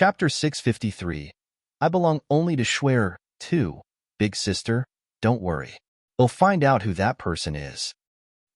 Chapter 653. I belong only to Schwer, too. Big sister, don't worry. We'll find out who that person is.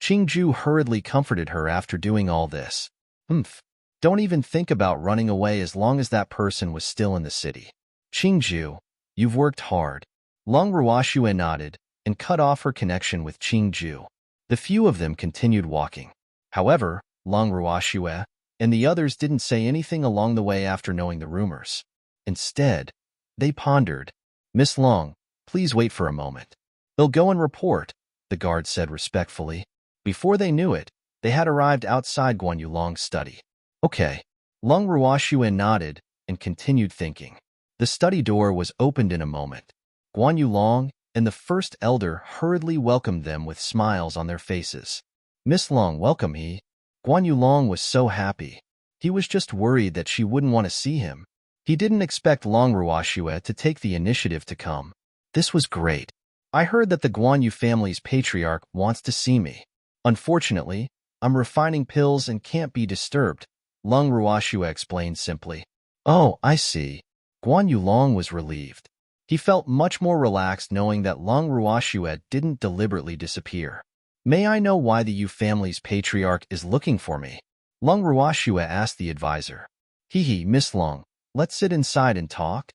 Qingju hurriedly comforted her after doing all this. Don't even think about running away as long as that person was still in the city. Qingju, you've worked hard. Long Ruoxue nodded and cut off her connection with Qingju. The few of them continued walking. However, Long Ruoxue and the others didn't say anything along the way after knowing the rumors. Instead, they pondered. Miss Long, please wait for a moment. They'll go and report, the guard said respectfully. Before they knew it, they had arrived outside Guan Yulong's study. Okay. Long Ruoxue nodded and continued thinking. The study door was opened in a moment. Guan Yulong and the first elder hurriedly welcomed them with smiles on their faces. Miss Long, welcome he. Guan Yulong was so happy. He was just worried that she wouldn't want to see him. He didn't expect Long Ruoxue to take the initiative to come. This was great. I heard that the Guan Yu family's patriarch wants to see me. Unfortunately, I'm refining pills and can't be disturbed, Long Ruoxue explained simply. Oh, I see. Guan Yulong was relieved. He felt much more relaxed knowing that Long Ruoxue didn't deliberately disappear. May I know why the Yu family's patriarch is looking for me? Long Ruoxue asked the advisor. Miss Long, let's sit inside and talk,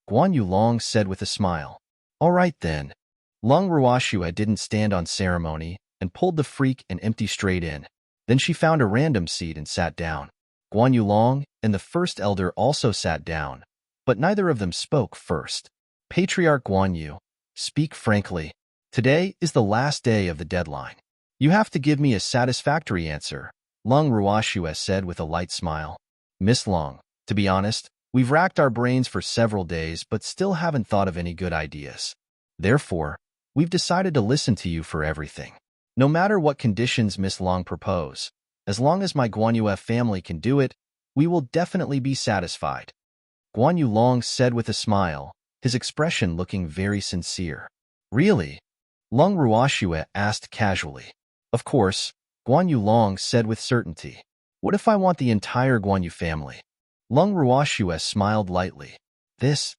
Guan Yulong said with a smile. All right then. Long Ruoxue didn't stand on ceremony and pulled the freak and empty straight in. Then she found a random seat and sat down. Guan Yulong and the first elder also sat down, but neither of them spoke first. Patriarch Guan Yu, speak frankly. Today is the last day of the deadline. You have to give me a satisfactory answer, Long Ruoxue said with a light smile. Miss Long, to be honest, we've racked our brains for several days but still haven't thought of any good ideas. Therefore, we've decided to listen to you for everything. No matter what conditions Miss Long propose, as long as my Guan Yu family can do it, we will definitely be satisfied. Guan Yulong said with a smile, his expression looking very sincere. Really? Long Ruoxue asked casually. Of course, Guan Yulong said with certainty. What if I want the entire Guan Yu family? Long Ruoxue smiled lightly. This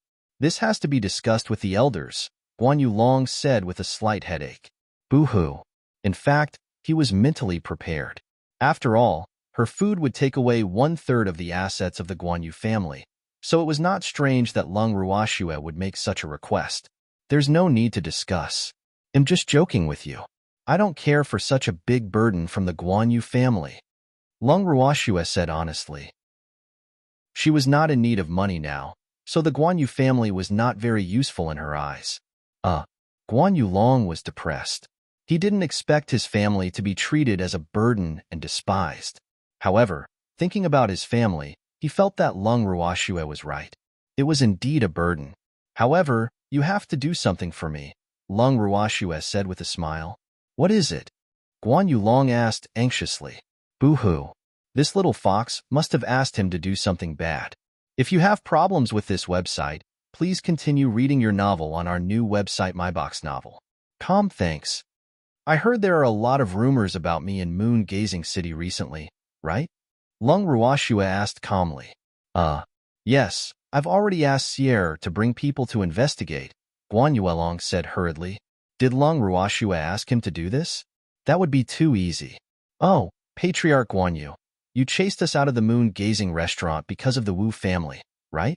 has to be discussed with the elders, Guan Yulong said with a slight headache. Boo-hoo. In fact, he was mentally prepared. After all, her food would take away 1/3 of the assets of the Guan Yu family, so it was not strange that Long Ruoxue would make such a request. There's no need to discuss. I'm just joking with you. I don't care for such a big burden from the Guan Yu family, Long Ruoxue said honestly. She was not in need of money now, so the Guan Yu family was not very useful in her eyes. Guan Yulong was depressed. He didn't expect his family to be treated as a burden and despised. However, thinking about his family, he felt that Long Ruoxue was right. It was indeed a burden. However, you have to do something for me, Long Ruoxue said with a smile. What is it? Guan Yulong asked anxiously. Boo-hoo. This little fox must have asked him to do something bad. If you have problems with this website, please continue reading your novel on our new website MyBox Novel. Thanks. I heard there are a lot of rumors about me in Moon Gazing City recently, right? Long Ruoxue asked calmly. Yes, I've already asked Sierra to bring people to investigate, Guan Yulong said hurriedly. Did Long Ruoxue ask him to do this? That would be too easy. Oh, Patriarch Guan Yu, you chased us out of the Moon Gazing restaurant because of the Wu family, right?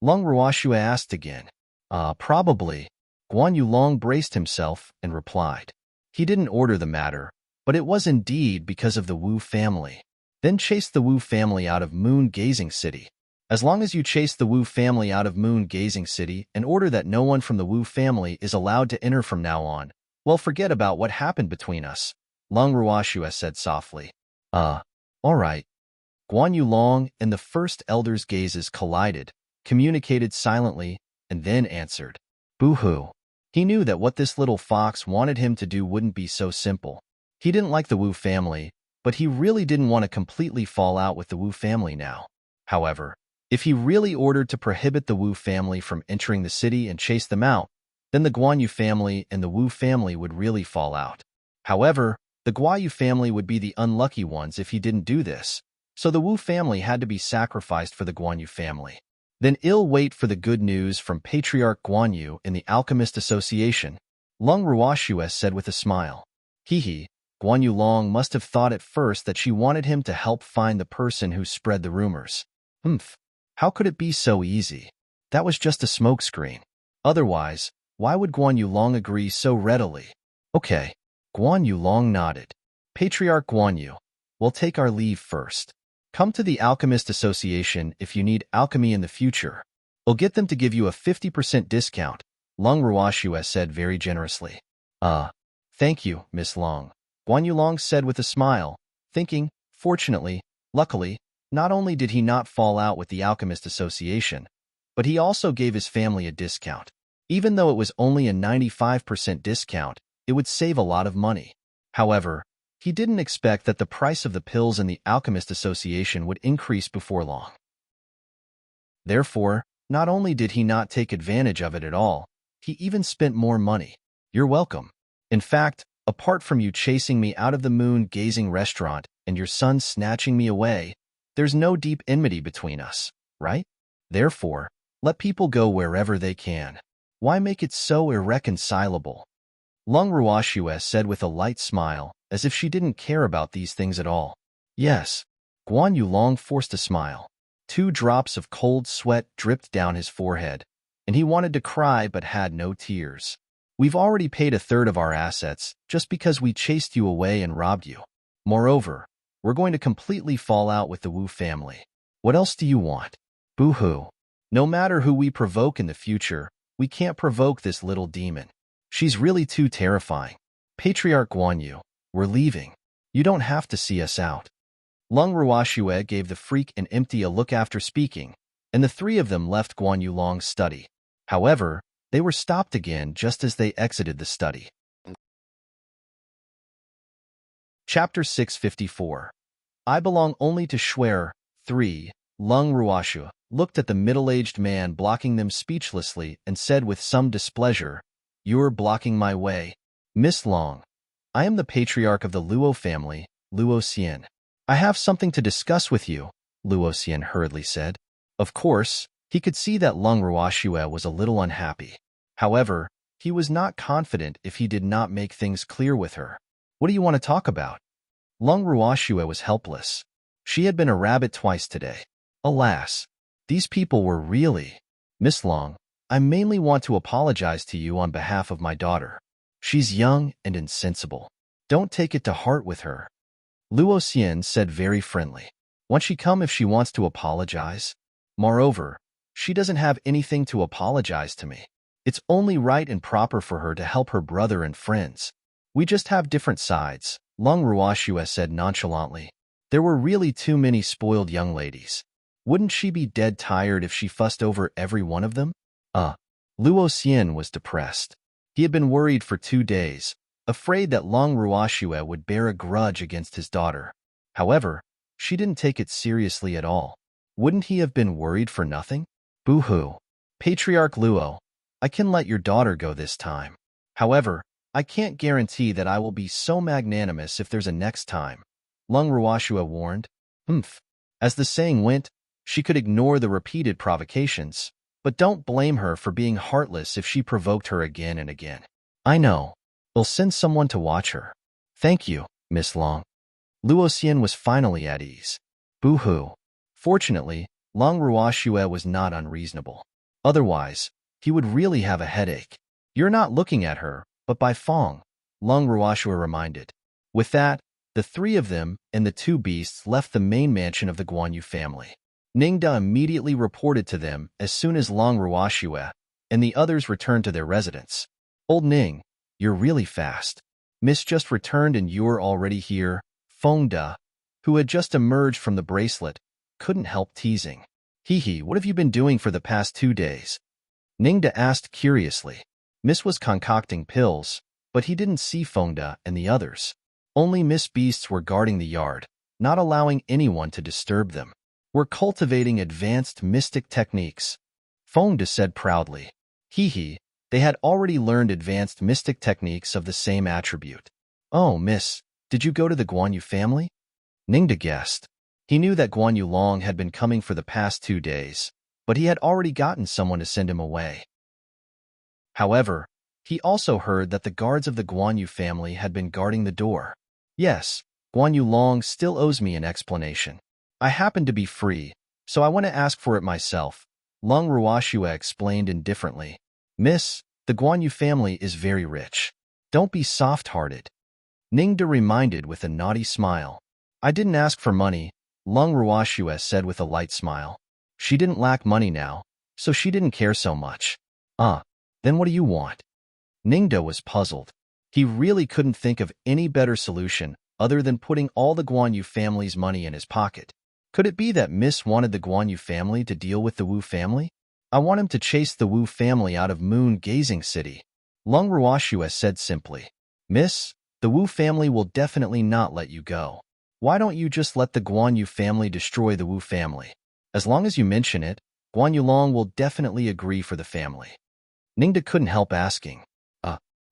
Long Ruoxue asked again. Probably. Guan Yulong braced himself and replied. He didn't order the matter, but it was indeed because of the Wu family. Then chased the Wu family out of Moon Gazing City. As long as you chase the Wu family out of Moon Gazing City and order that no one from the Wu family is allowed to enter from now on, well, forget about what happened between us, Long Ruoxue said softly. All right. Guan Yulong and the first elder's gazes collided, communicated silently, and then answered. Boo-hoo. He knew that what this little fox wanted him to do wouldn't be so simple. He didn't like the Wu family, but he really didn't want to completely fall out with the Wu family now. However, if he really ordered to prohibit the Wu family from entering the city and chase them out, then the Guan Yu family and the Wu family would really fall out. However, the Guan Yu family would be the unlucky ones if he didn't do this, so the Wu family had to be sacrificed for the Guan Yu family. Then I'll wait for the good news from Patriarch Guan Yu in the Alchemist Association, Lung Ruoxue said with a smile. Hee. Guan Yu Long must have thought at first that she wanted him to help find the person who spread the rumors. How could it be so easy? That was just a smokescreen. Otherwise, why would Guan Yu Long agree so readily? Okay. Guan Yu Long nodded. Patriarch Guan Yu, we'll take our leave first. Come to the Alchemist Association if you need alchemy in the future. We'll get them to give you a 50% discount, Lung Ruoxue said very generously. Thank you, Miss Long. Guan Yu Long said with a smile, thinking, fortunately, luckily, not only did he not fall out with the Alchemist Association, but he also gave his family a discount. Even though it was only a 95% discount, it would save a lot of money. However, he didn't expect that the price of the pills in the Alchemist Association would increase before long. Therefore, not only did he not take advantage of it at all, he even spent more money. You're welcome. In fact, apart from you chasing me out of the moon-gazing restaurant and your son snatching me away, there's no deep enmity between us, right? Therefore, let people go wherever they can. Why make it so irreconcilable? Lung Ruoxue said with a light smile, as if she didn't care about these things at all. Yes. Guan Yu Long forced a smile. 2 drops of cold sweat dripped down his forehead, and he wanted to cry but had no tears. We've already paid 1/3 of our assets just because we chased you away and robbed you. Moreover, we're going to completely fall out with the Wu family. What else do you want? Boo-hoo. No matter who we provoke in the future, we can't provoke this little demon. She's really too terrifying. Patriarch Guan Yu, we're leaving. You don't have to see us out. Lung Ruoxue gave the freak and empty a look after speaking, and the 3 of them left Guan Yu Long's study. However, they were stopped again just as they exited the study. Chapter 654. I belong only to Schwer. 3. Lung Ruoxue looked at the middle-aged man blocking them speechlessly and said with some displeasure, You're blocking my way. Miss Long, I am the patriarch of the Luo family, Luo Xian. I have something to discuss with you, Luo Xian hurriedly said. Of course, he could see that Lung Ruoxue was a little unhappy. However, he was not confident if he did not make things clear with her. What do you want to talk about? Lung Ruoxue was helpless. She had been a rabbit twice today. Alas, these people were really... Miss Long, I mainly want to apologize to you on behalf of my daughter. She's young and insensible. Don't take it to heart with her. Luo Xian said very friendly. Won't she come if she wants to apologize? Moreover, she doesn't have anything to apologize to me. It's only right and proper for her to help her brother and friends. We just have different sides, Lung Ruoxue said nonchalantly. There were really too many spoiled young ladies. Wouldn't she be dead tired if she fussed over every one of them? Luo Xian was depressed. He had been worried for 2 days, afraid that Lung Ruoxue would bear a grudge against his daughter. However, she didn't take it seriously at all. Wouldn't he have been worried for nothing? Boo-hoo. Patriarch Luo, I can let your daughter go this time. However, I can't guarantee that I will be so magnanimous if there's a next time, Lung Ruoxue warned. As the saying went, she could ignore the repeated provocations, but don't blame her for being heartless if she provoked her again and again. I know. We'll send someone to watch her. Thank you, Miss Long. Luo Xian was finally at ease. Boo-hoo. Fortunately, Lung Ruoxue was not unreasonable. Otherwise, he would really have a headache. You're not looking at her, but by Fong, Lung Ruoxue reminded. With that, the 3 of them and the 2 beasts left the main mansion of the Guan Yu family. Ningda immediately reported to them as soon as Lung Ruoxue and the others returned to their residence. Old Ning, you're really fast. Miss just returned and you're already here. Feng Da, who had just emerged from the bracelet, couldn't help teasing. Hee, what have you been doing for the past 2 days? Ningda asked curiously. Miss was concocting pills, but he didn't see Feng Da and the others. Only Miss Beasts were guarding the yard, not allowing anyone to disturb them. We're cultivating advanced mystic techniques, Feng Da said proudly. They had already learned advanced mystic techniques of the same attribute. Oh, miss, did you go to the Guan Yu family? Ningda guessed. He knew that Guan Yu Long had been coming for the past 2 days, but he had already gotten someone to send him away. However, he also heard that the guards of the Guan Yu family had been guarding the door. Yes, Guan Yu Long still owes me an explanation. I happen to be free, so I want to ask for it myself, Lung Ruoxue explained indifferently. Miss, the Guan Yu family is very rich. Don't be soft-hearted. Ningda reminded with a naughty smile. I didn't ask for money, Lung Ruoxue said with a light smile. She didn't lack money now, so she didn't care so much. Then what do you want? Ningda was puzzled. He really couldn't think of any better solution other than putting all the Guan Yu family's money in his pocket. Could it be that Miss wanted the Guan Yu family to deal with the Wu family? I want him to chase the Wu family out of Moon-Gazing City, Lung Ruoxue said simply. Miss, the Wu family will definitely not let you go. Why don't you just let the Guan Yu family destroy the Wu family? As long as you mention it, Guan Yu Long will definitely agree for the family. Ningda couldn't help asking,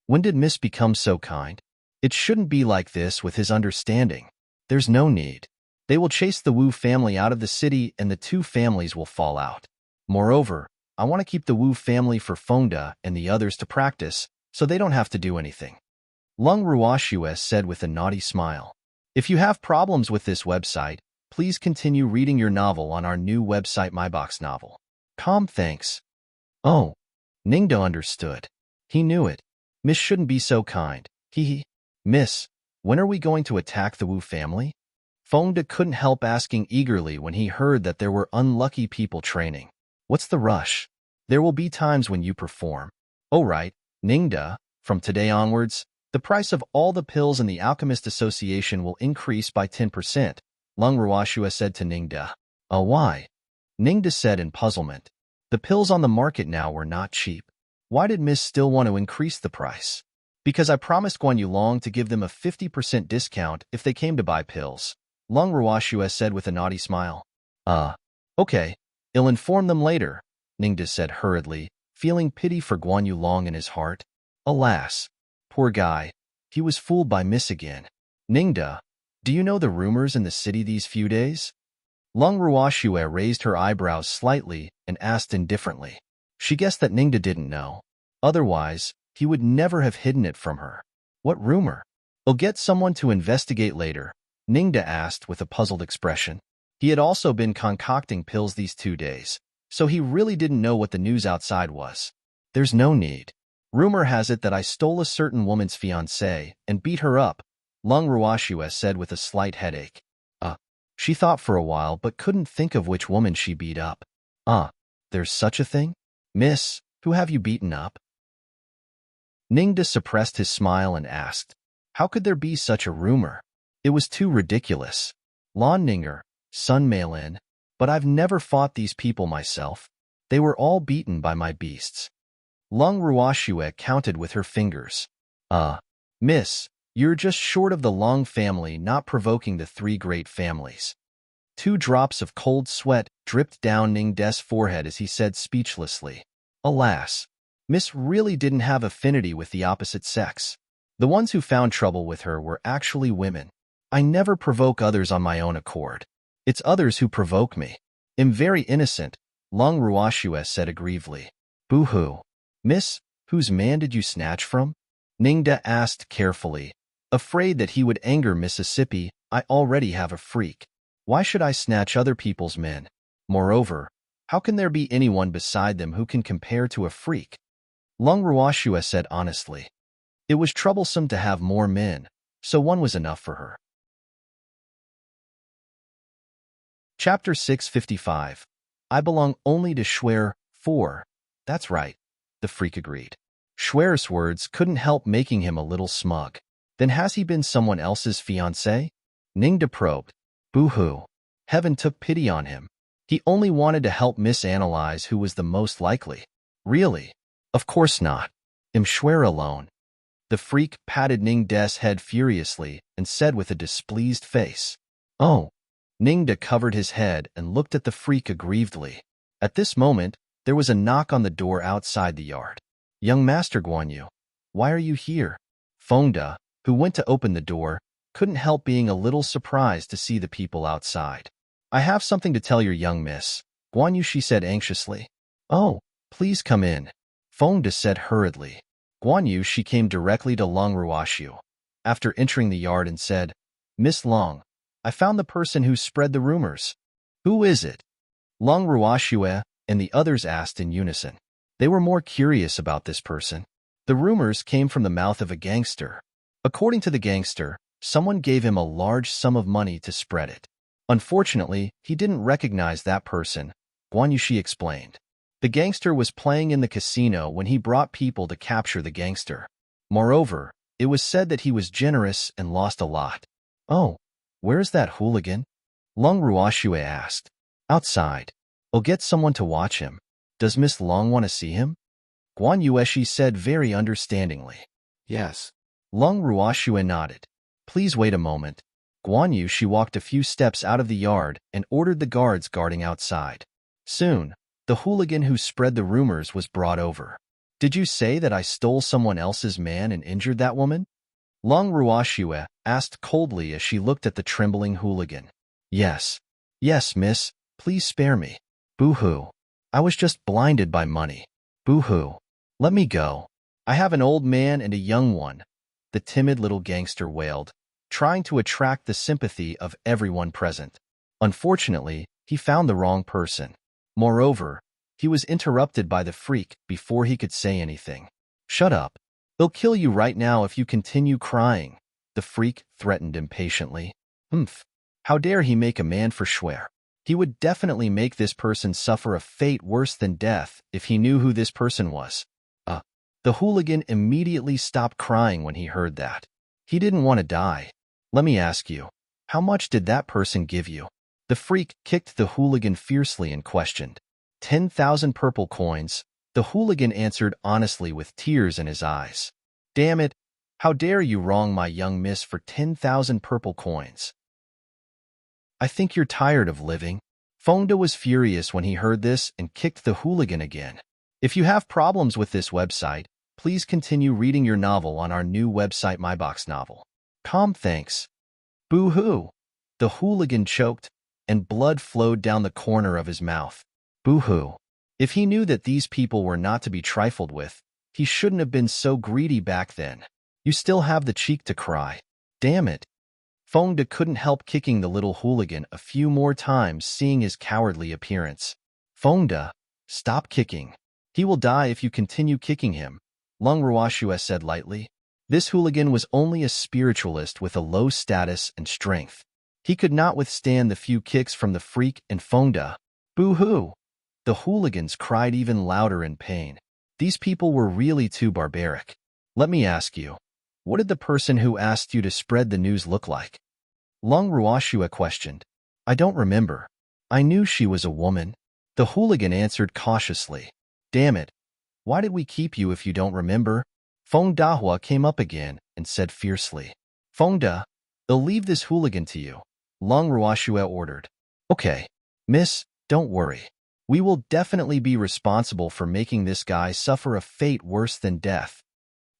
when did Miss become so kind? It shouldn't be like this with his understanding. There's no need. They will chase the Wu family out of the city and the two families will fall out. Moreover, I want to keep the Wu family for Fengda and the others to practice, so they don't have to do anything. Lung Ruoxue said with a naughty smile. If you have problems with this website, please continue reading your novel on our new website MyBox Novel. Thanks. Oh, Ningda understood. He knew it. Miss shouldn't be so kind. Miss, when are we going to attack the Wu family? Fengda couldn't help asking eagerly when he heard that there were unlucky people training. What's the rush? There will be times when you perform. Oh right, Ningda, from today onwards, the price of all the pills in the Alchemist Association will increase by 10%, Lung Ruoxue said to Ningda. Why? Ningda said in puzzlement. The pills on the market now were not cheap. Why did Miss still want to increase the price? Because I promised Guan Yu Long to give them a 50% discount if they came to buy pills, Lung Ruoxue said with a naughty smile. Okay, I'll inform them later, Ningda said hurriedly, feeling pity for Guan Yu Long in his heart. Alas, poor guy, he was fooled by Miss again. Ningda, do you know the rumors in the city these few days? Lung Ruoxue raised her eyebrows slightly and asked indifferently. She guessed that Ningda didn't know. Otherwise, he would never have hidden it from her. What rumor? I'll get someone to investigate later, Ningda asked with a puzzled expression. He had also been concocting pills these 2 days, so he really didn't know what the news outside was. There's no need. Rumor has it that I stole a certain woman's fiancé and beat her up, Lung Ruoxue said with a slight headache. She thought for a while but couldn't think of which woman she beat up. There's such a thing? Miss, who have you beaten up? Ningda suppressed his smile and asked, how could there be such a rumor? It was too ridiculous. Lan Ninger, Sun Meilin, but I've never fought these people myself. They were all beaten by my beasts. Lung Ruoxue counted with her fingers. Miss, you're just short of the Long family not provoking the 3 great families. 2 drops of cold sweat dripped down Ningda's forehead as he said speechlessly. Alas, Miss really didn't have affinity with the opposite sex. The ones who found trouble with her were actually women. I never provoke others on my own accord. It's others who provoke me. I'm very innocent, Lung Ruoxue said aggrievedly. Boo-hoo. Miss, whose man did you snatch from? Ningda asked carefully. Afraid that he would anger Mississippi, I already have a freak. Why should I snatch other people's men? Moreover, how can there be anyone beside them who can compare to a freak? Lung Ruoxue said honestly. It was troublesome to have more men, so one was enough for her. Chapter 655. I belong only to Schwer, 4. That's right, the freak agreed. Schwer's words couldn't help making him a little smug. Then has he been someone else's fiancé? Ningda probed. Boo-hoo. Heaven took pity on him. He only wanted to help misanalyze who was the most likely. Really? Of course not. I'm Schwer alone. The freak patted Ningda's head furiously and said with a displeased face. Oh. Ningda covered his head and looked at the freak aggrievedly. At this moment, there was a knock on the door outside the yard. Young Master Guan Yu, why are you here? Fengda, who went to open the door, couldn't help being a little surprised to see the people outside. I have something to tell your young miss, Guan Yu, she said anxiously. Oh, please come in, Feng De said hurriedly. Guan Yu, she came directly to Long Ruoshu after entering the yard and said, Miss Long, I found the person who spread the rumors. Who is it? Long Ruoshu and the others asked in unison. They were more curious about this person. The rumors came from the mouth of a gangster. According to the gangster, someone gave him a large sum of money to spread it. Unfortunately, he didn't recognize that person, Guan Yushi explained. The gangster was playing in the casino when he brought people to capture the gangster. Moreover, it was said that he was generous and lost a lot. Oh, where's that hooligan? Long Ruoshue asked. Outside. I'll get someone to watch him. Does Miss Long want to see him? Guan Yueshi said very understandingly. Yes. Long Ruoshue nodded. Please wait a moment. Guan Yu, she walked a few steps out of the yard and ordered the guards guarding outside. Soon, the hooligan who spread the rumors was brought over. Did you say that I stole someone else's man and injured that woman? Long Ruoshue asked coldly as she looked at the trembling hooligan. Yes. Yes, miss. Please spare me. Boo-hoo. I was just blinded by money. Boo-hoo. Let me go. I have an old man and a young one, the timid little gangster wailed, trying to attract the sympathy of everyone present. Unfortunately, he found the wrong person. Moreover, he was interrupted by the freak before he could say anything. Shut up. They'll kill you right now if you continue crying, the freak threatened impatiently. Humph. How dare he make a man for swear? He would definitely make this person suffer a fate worse than death if he knew who this person was. The hooligan immediately stopped crying when he heard that. He didn't want to die. Let me ask you, how much did that person give you? The freak kicked the hooligan fiercely and questioned. 10,000 purple coins, the hooligan answered honestly with tears in his eyes. Damn it, how dare you wrong my young miss for 10,000 purple coins? I think you're tired of living. Fengda was furious when he heard this and kicked the hooligan again. If you have problems with this website, please continue reading your novel on our new website MyBox Novel. Thanks. Boo-hoo. The hooligan choked, and blood flowed down the corner of his mouth. Boo-hoo. If he knew that these people were not to be trifled with, he shouldn't have been so greedy back then. You still have the cheek to cry. Damn it. Fengda couldn't help kicking the little hooligan a few more times, seeing his cowardly appearance. Fengda, stop kicking. He will die if you continue kicking him, Long Ruoshue said lightly. This hooligan was only a spiritualist with a low status and strength. He could not withstand the few kicks from the freak and Fengda. Boo-hoo! The hooligans cried even louder in pain. These people were really too barbaric. Let me ask you, what did the person who asked you to spread the news look like? Long Ruoshue questioned. I don't remember. I knew she was a woman. The hooligan answered cautiously. Damn it. Why did we keep you if you don't remember? Feng Dahua came up again and said fiercely. Fengda, they'll leave this hooligan to you, Long Ruoshue ordered. Okay, miss, don't worry. We will definitely be responsible for making this guy suffer a fate worse than death.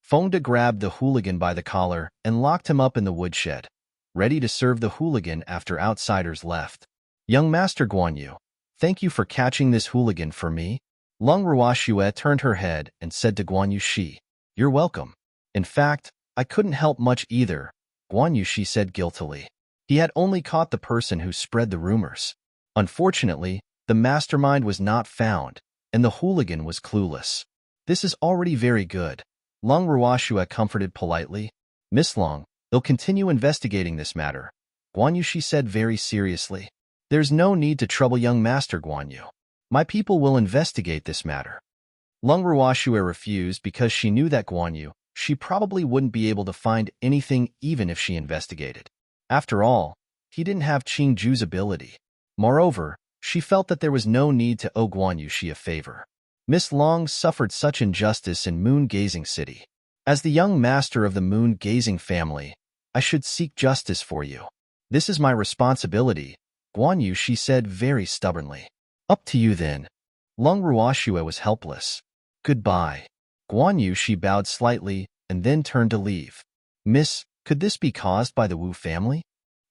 Fengda grabbed the hooligan by the collar and locked him up in the woodshed, ready to serve the hooligan after outsiders left. Young Master Guan Yu, thank you for catching this hooligan for me. Long Ruoshue turned her head and said to Guan Yu, you're welcome. In fact, I couldn't help much either, Guan Yu said guiltily. He had only caught the person who spread the rumors. Unfortunately, the mastermind was not found, and the hooligan was clueless. This is already very good, Long Ruoshue comforted politely. Miss Long, they'll continue investigating this matter, Guan Yu said very seriously. There's no need to trouble young Master Guan Yu. My people will investigate this matter. Long Ruoshue refused because she knew that Guan Yu, she probably wouldn't be able to find anything even if she investigated. After all, he didn't have Qing Ju's ability. Moreover, she felt that there was no need to owe Guan Yu a favor. Miss Long suffered such injustice in Moon-Gazing City. As the young master of the Moon-Gazing family, I should seek justice for you. This is my responsibility, Guan Yu said very stubbornly. Up to you then. Long Ruoshue was helpless. Goodbye. Guan Yu bowed slightly and then turned to leave. Miss, could this be caused by the Wu family?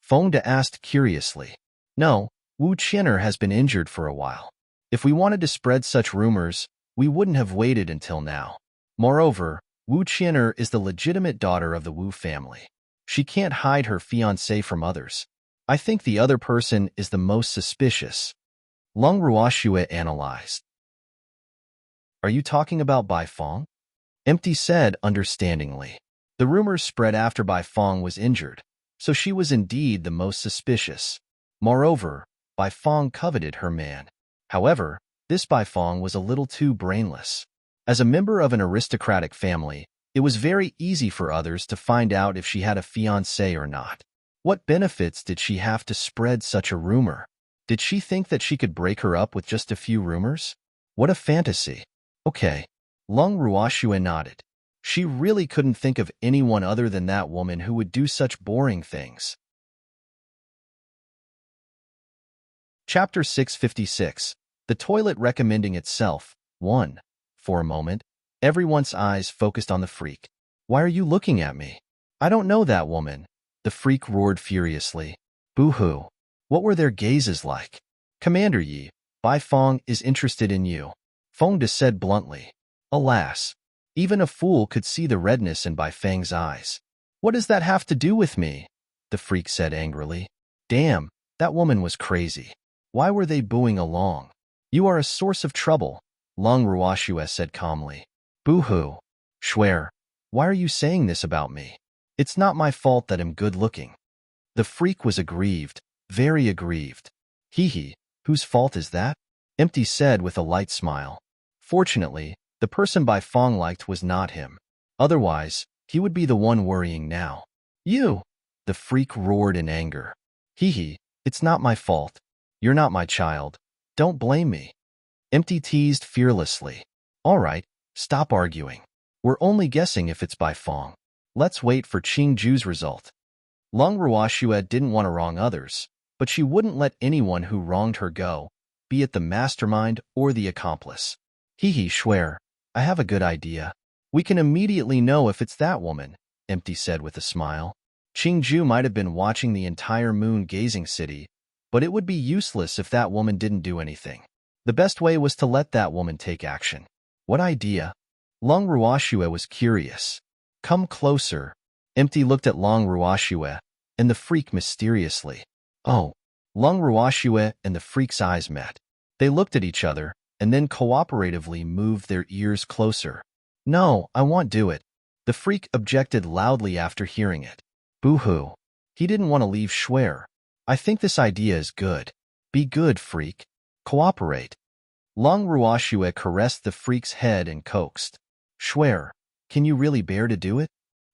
Fengda asked curiously. No, Wu Qian'er has been injured for a while. If we wanted to spread such rumors, we wouldn't have waited until now. Moreover, Wu Qian'er is the legitimate daughter of the Wu family. She can't hide her fiancé from others. I think the other person is the most suspicious. Leng Ruoxue analyzed. Are you talking about Bai Feng? Empty said understandingly. The rumors spread after Bai Feng was injured, so she was indeed the most suspicious. Moreover, Bai Feng coveted her man. However, this Bai Feng was a little too brainless. As a member of an aristocratic family, it was very easy for others to find out if she had a fiancé or not. What benefits did she have to spread such a rumor? Did she think that she could break her up with just a few rumors? What a fantasy. Okay. Leng Ruoxue nodded. She really couldn't think of anyone other than that woman who would do such boring things. Chapter 656. The toilet recommending itself. 1. For a moment, everyone's eyes focused on the freak. Why are you looking at me? I don't know that woman. The freak roared furiously. Boo-hoo. What were their gazes like? Commander Yi, Bai Feng is interested in you. Feng De said bluntly. Alas, even a fool could see the redness in Bai Feng's eyes. What does that have to do with me? The freak said angrily. Damn, that woman was crazy. Why were they booing along? You are a source of trouble, Leng Ruoxue said calmly. Boo-hoo. Swear, why are you saying this about me? It's not my fault that I'm good-looking. The freak was aggrieved, very aggrieved. Hee, whose fault is that? Empty said with a light smile. Fortunately, the person Bai Feng liked was not him. Otherwise, he would be the one worrying now. You! The freak roared in anger. Hee, it's not my fault. You're not my child. Don't blame me. Empty teased fearlessly. All right, stop arguing. We're only guessing if it's Bai Feng. Let's wait for Qing Ju's result. Leng Ruoxue didn't want to wrong others, but she wouldn't let anyone who wronged her go, be it the mastermind or the accomplice. Hee, swear, I have a good idea. We can immediately know if it's that woman, Empty said with a smile. Qing Ju might have been watching the entire moon-gazing city, but it would be useless if that woman didn't do anything. The best way was to let that woman take action. What idea? Leng Ruoxue was curious. Come closer. Empty looked at Leng Ruoxue, and the freak mysteriously. Oh. Leng Ruoxue and the freak's eyes met. They looked at each other, and then cooperatively moved their ears closer. No, I won't do it. The freak objected loudly after hearing it. Boo-hoo. He didn't want to leave Swear. I think this idea is good. Be good, freak. Cooperate. Leng Ruoxue caressed the freak's head and coaxed. Swear, can you really bear to do it?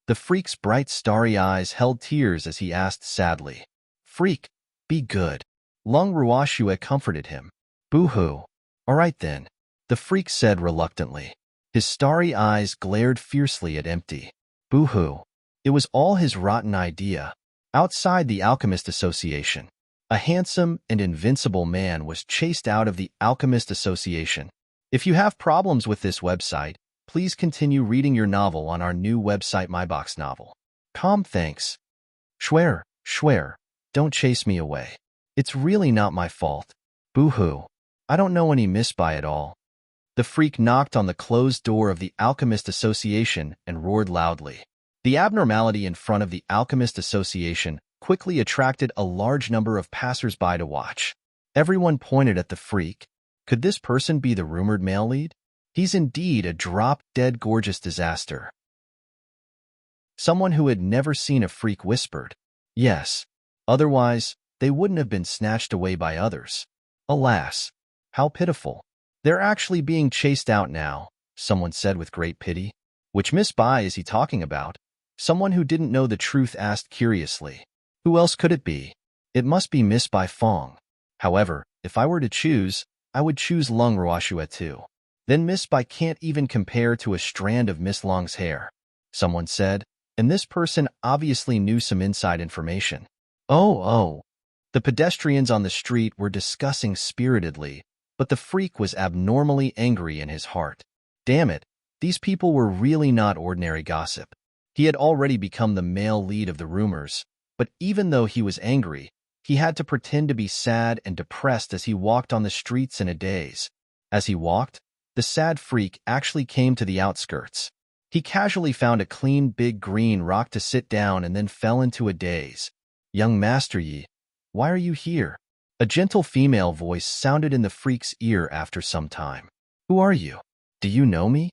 The freak's bright starry eyes held tears as he asked sadly. Freak, be good. Leng Ruoxue comforted him. Boo-hoo. All right then, the freak said reluctantly. His starry eyes glared fiercely at Empty. Boo-hoo. It was all his rotten idea. Outside the Alchemist Association, a handsome and invincible man was chased out of the Alchemist Association. If you have problems with this website, please continue reading your novel on our new website MyBox Novel. Thanks. Swear, don't chase me away. It's really not my fault. Boo-hoo. I don't know any Miss Bai at all. The freak knocked on the closed door of the Alchemist Association and roared loudly. The abnormality in front of the Alchemist Association quickly attracted a large number of passers-by to watch. Everyone pointed at the freak. Could this person be the rumored male lead? He's indeed a drop-dead gorgeous disaster. Someone who had never seen a freak whispered. Yes. Otherwise, they wouldn't have been snatched away by others. Alas, how pitiful. They're actually being chased out now, someone said with great pity. Which Miss Bai is he talking about? Someone who didn't know the truth asked curiously. Who else could it be? It must be Miss Bai Feng. However, if I were to choose, I would choose Leng Ruoxue too. Then Miss Bai can't even compare to a strand of Miss Long's hair, someone said, and this person obviously knew some inside information. Oh. The pedestrians on the street were discussing spiritedly, but the freak was abnormally angry in his heart. Damn it, these people were really not ordinary gossip. He had already become the male lead of the rumors, but even though he was angry, He had to pretend to be sad and depressed as he walked on the streets in a daze. As he walked, the sad freak actually came to the outskirts. He casually found a clean big green rock to sit down and then fell into a daze. "Young Master Yi, why are you here?" A gentle female voice sounded in the freak's ear after some time. "Who are you? Do you know me?"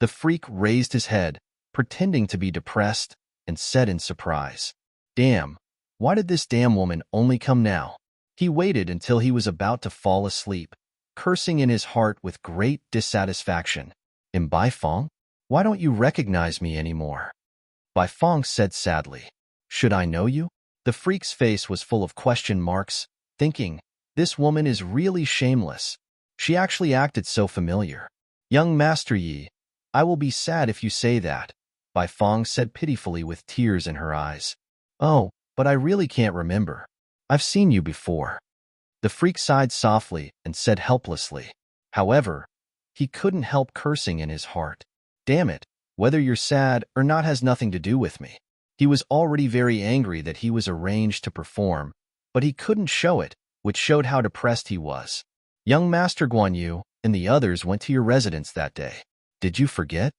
The freak raised his head, pretending to be depressed, and said in surprise, "Damn, why did this damn woman only come now?" He waited until he was about to fall asleep, cursing in his heart with great dissatisfaction. "Bai Fong? Why don't you recognize me anymore?" Bai Fong said sadly. "Should I know you?" The freak's face was full of question marks, thinking, this woman is really shameless. She actually acted so familiar. "Young Master Yi, I will be sad if you say that," Bai Fong said pitifully with tears in her eyes. "Oh, but I really can't remember. I've seen you before." The freak sighed softly and said helplessly. However, he couldn't help cursing in his heart. "Damn it, whether you're sad or not has nothing to do with me." He was already very angry that he was arranged to perform, but he couldn't show it, which showed how depressed he was. "Young Master Guan Yu and the others went to your residence that day. Did you forget?"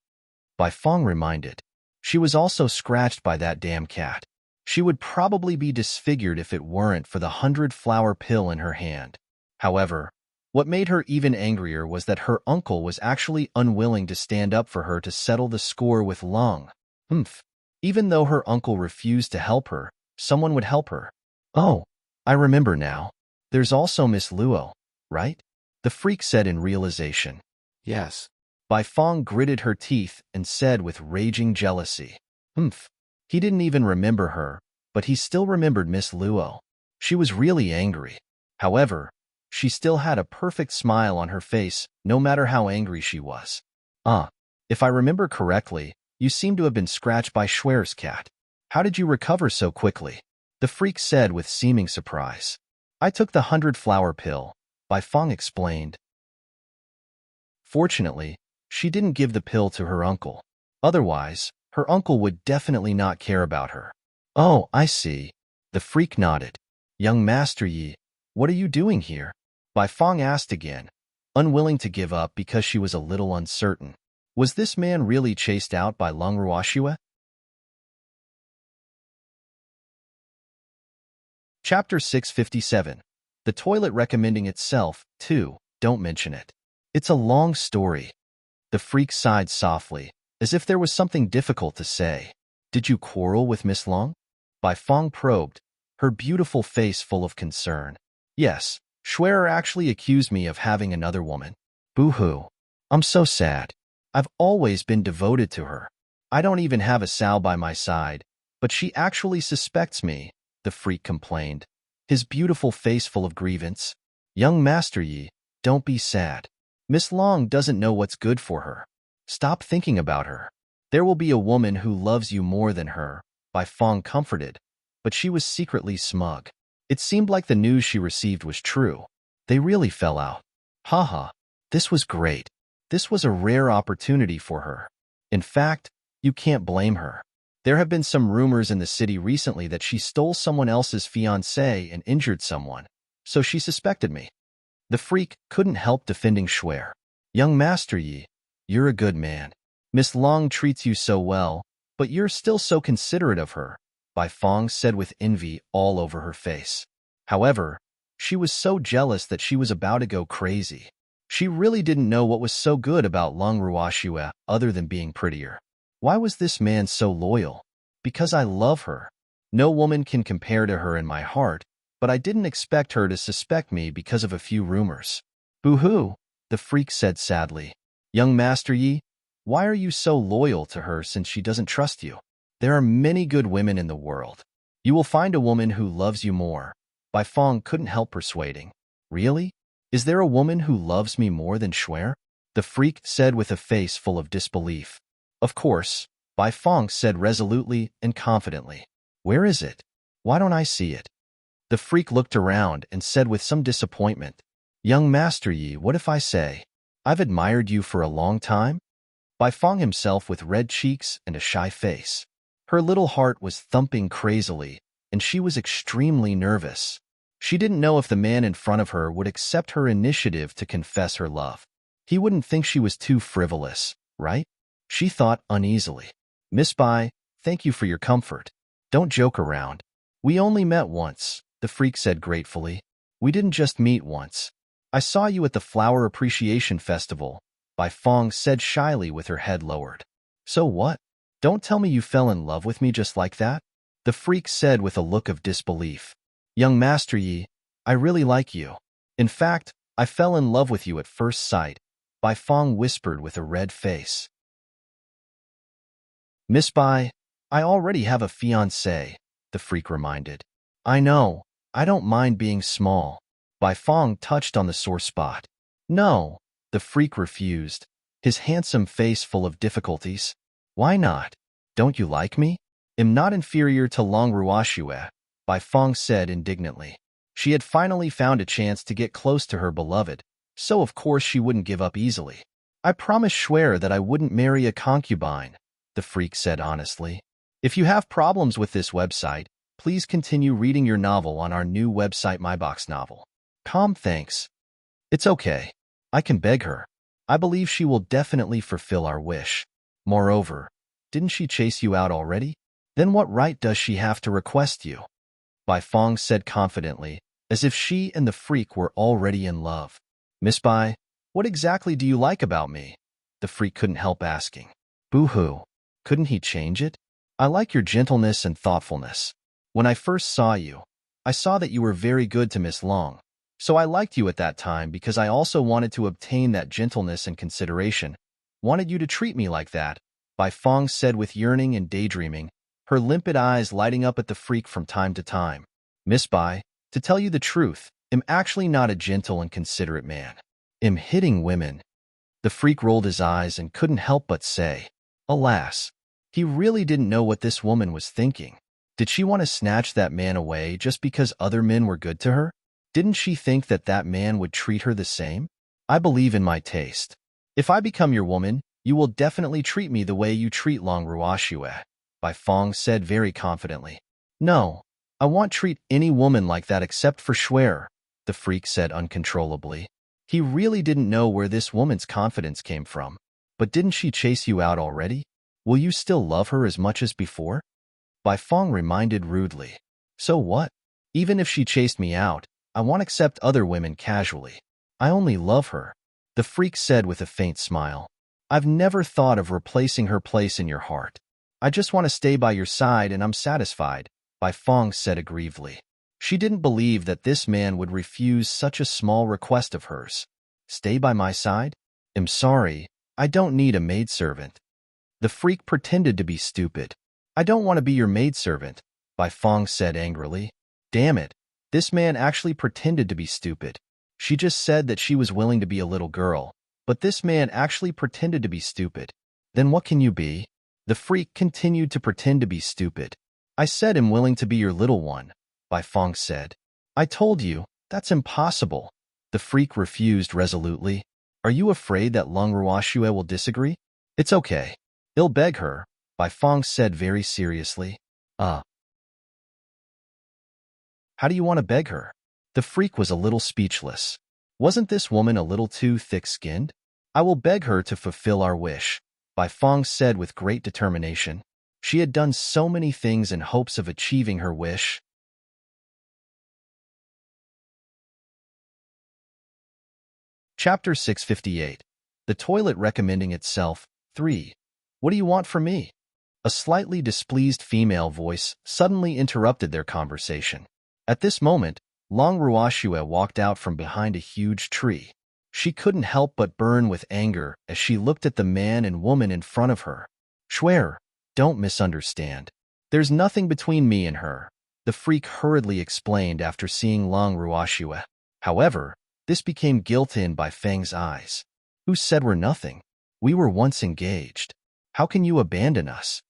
Bai Fong reminded. She was also scratched by that damn cat. She would probably be disfigured if it weren't for the 100-flower pill in her hand. However, what made her even angrier was that her uncle was actually unwilling to stand up for her to settle the score with Lung. Even though her uncle refused to help her, someone would help her. "Oh, I remember now. There's also Miss Luo, right?" The freak said in realization. Yes. Bai Fong gritted her teeth and said with raging jealousy. He didn't even remember her, but he still remembered Miss Luo. She was really angry. However, she still had a perfect smile on her face, no matter how angry she was. If I remember correctly, you seem to have been scratched by Schwer's cat. How did you recover so quickly?" The freak said with seeming surprise. "I took the 100-flower pill," Bai Fong explained. Fortunately, she didn't give the pill to her uncle. Otherwise, her uncle would definitely not care about her. "Oh, I see." The freak nodded. "Young Master Yi, what are you doing here?" Bai Fong asked again, unwilling to give up because she was a little uncertain. Was this man really chased out by Lung Ruoxue? Chapter 657. The toilet recommending itself, too, don't mention it. It's a long story. The freak sighed softly, as if there was something difficult to say. "Did you quarrel with Miss Long?" Bai Fong probed, her beautiful face full of concern. "Yes, Schwerer actually accused me of having another woman. Boo-hoo. I'm so sad. I've always been devoted to her. I don't even have a Sao by my side, but she actually suspects me," the freak complained, his beautiful face full of grievance. "Young Master Yi, don't be sad. Miss Long doesn't know what's good for her. Stop thinking about her. There will be a woman who loves you more than her," Bai Fong comforted, but she was secretly smug. It seemed like the news she received was true. They really fell out. Haha, this was great. This was a rare opportunity for her. In fact, you can't blame her. There have been some rumors in the city recently that she stole someone else's fiancé and injured someone, so she suspected me. The freak couldn't help defending Schwer. "Young Master Yi, you're a good man. Miss Long treats you so well, but you're still so considerate of her," Bai Fong said with envy all over her face. However, she was so jealous that she was about to go crazy. She really didn't know what was so good about Lung Ruoxue other than being prettier. Why was this man so loyal? Because I love her. No woman can compare to her in my heart, but I didn't expect her to suspect me because of a few rumors. "Boo-hoo," the freak said sadly. "Young Master Yi, why are you so loyal to her since she doesn't trust you? There are many good women in the world. You will find a woman who loves you more," Bai Fong couldn't help persuading. "Really? Is there a woman who loves me more than Schwer?" the freak said with a face full of disbelief. "Of course," Bai Fong said resolutely and confidently. "Where is it? Why don't I see it?" The freak looked around and said with some disappointment, "Young Master Yi, what if I say, I've admired you for a long time?" Bai Fong himself with red cheeks and a shy face. Her little heart was thumping crazily, and she was extremely nervous. She didn't know if the man in front of her would accept her initiative to confess her love. He wouldn't think she was too frivolous, right? She thought uneasily. Miss Bai, thank you for your comfort. Don't joke around. We only met once, the freak said gratefully. We didn't just meet once. I saw you at the Flower Appreciation Festival, Bai Fong said shyly with her head lowered. So what? Don't tell me you fell in love with me just like that? The freak said with a look of disbelief. Young Master Yi, I really like you. In fact, I fell in love with you at first sight, Bai Fong whispered with a red face. Miss Bai, I already have a fiancé, the freak reminded. I know, I don't mind being small. Bai Fong touched on the sore spot. No, the freak refused, his handsome face full of difficulties. Why not? Don't you like me? Am not inferior to Long Ruoxue, Bai Fong said indignantly. She had finally found a chance to get close to her beloved, so of course she wouldn't give up easily. I promised Shuer that I wouldn't marry a concubine, the freak said honestly. If you have problems with this website, please continue reading your novel on our new website MyBox Novel. Calm, thanks. It's okay. I can beg her. I believe she will definitely fulfill our wish. Moreover, didn't she chase you out already? Then what right does she have to request you? Bai Fong said confidently, as if she and the freak were already in love. Miss Bai, what exactly do you like about me? The freak couldn't help asking. Boo-hoo. Couldn't he change it? I like your gentleness and thoughtfulness. When I first saw you, I saw that you were very good to Miss Long. So I liked you at that time because I also wanted to obtain that gentleness and consideration. Wanted you to treat me like that, Bai Fong said with yearning and daydreaming, her limpid eyes lighting up at the freak from time to time. Miss Bai, to tell you the truth, am actually not a gentle and considerate man. Am hitting women. The freak rolled his eyes and couldn't help but say, alas, he really didn't know what this woman was thinking. Did she want to snatch that man away just because other men were good to her? Didn't she think that that man would treat her the same? I believe in my taste. If I become your woman, you will definitely treat me the way you treat Long Ruoxue, Bai Fong said very confidently. No, I won't treat any woman like that except for Shuer, the freak said uncontrollably. He really didn't know where this woman's confidence came from. But didn't she chase you out already? Will you still love her as much as before? Bai Fong reminded rudely. So what? Even if she chased me out, I won't accept other women casually. I only love her, the freak said with a faint smile. I've never thought of replacing her place in your heart. I just want to stay by your side and I'm satisfied, Bai Fong said aggrievedly. She didn't believe that this man would refuse such a small request of hers. Stay by my side? I'm sorry, I don't need a maidservant. The freak pretended to be stupid. I don't want to be your maidservant, Bai Fong said angrily. Damn it, this man actually pretended to be stupid. She just said that she was willing to be a little girl, but this man actually pretended to be stupid. Then what can you be? The freak continued to pretend to be stupid. I said I'm willing to be your little one, Bai Fong said. I told you, that's impossible. The freak refused resolutely. Are you afraid that Long Ruoxue will disagree? It's okay. I'll beg her, Bai Fong said very seriously. How do you want to beg her? The freak was a little speechless. Wasn't this woman a little too thick-skinned? I will beg her to fulfill our wish, Bai Fong said with great determination. She had done so many things in hopes of achieving her wish. Chapter 658. The Toilet Recommending Itself, 3. What do you want from me? A slightly displeased female voice suddenly interrupted their conversation. At this moment, Long Ruoxue walked out from behind a huge tree. She couldn't help but burn with anger as she looked at the man and woman in front of her. Shuer, don't misunderstand. There's nothing between me and her, the freak hurriedly explained after seeing Long Ruoxue. However, this became guilt in Bai Feng's eyes. Who said we're nothing? We were once engaged. How can you abandon us?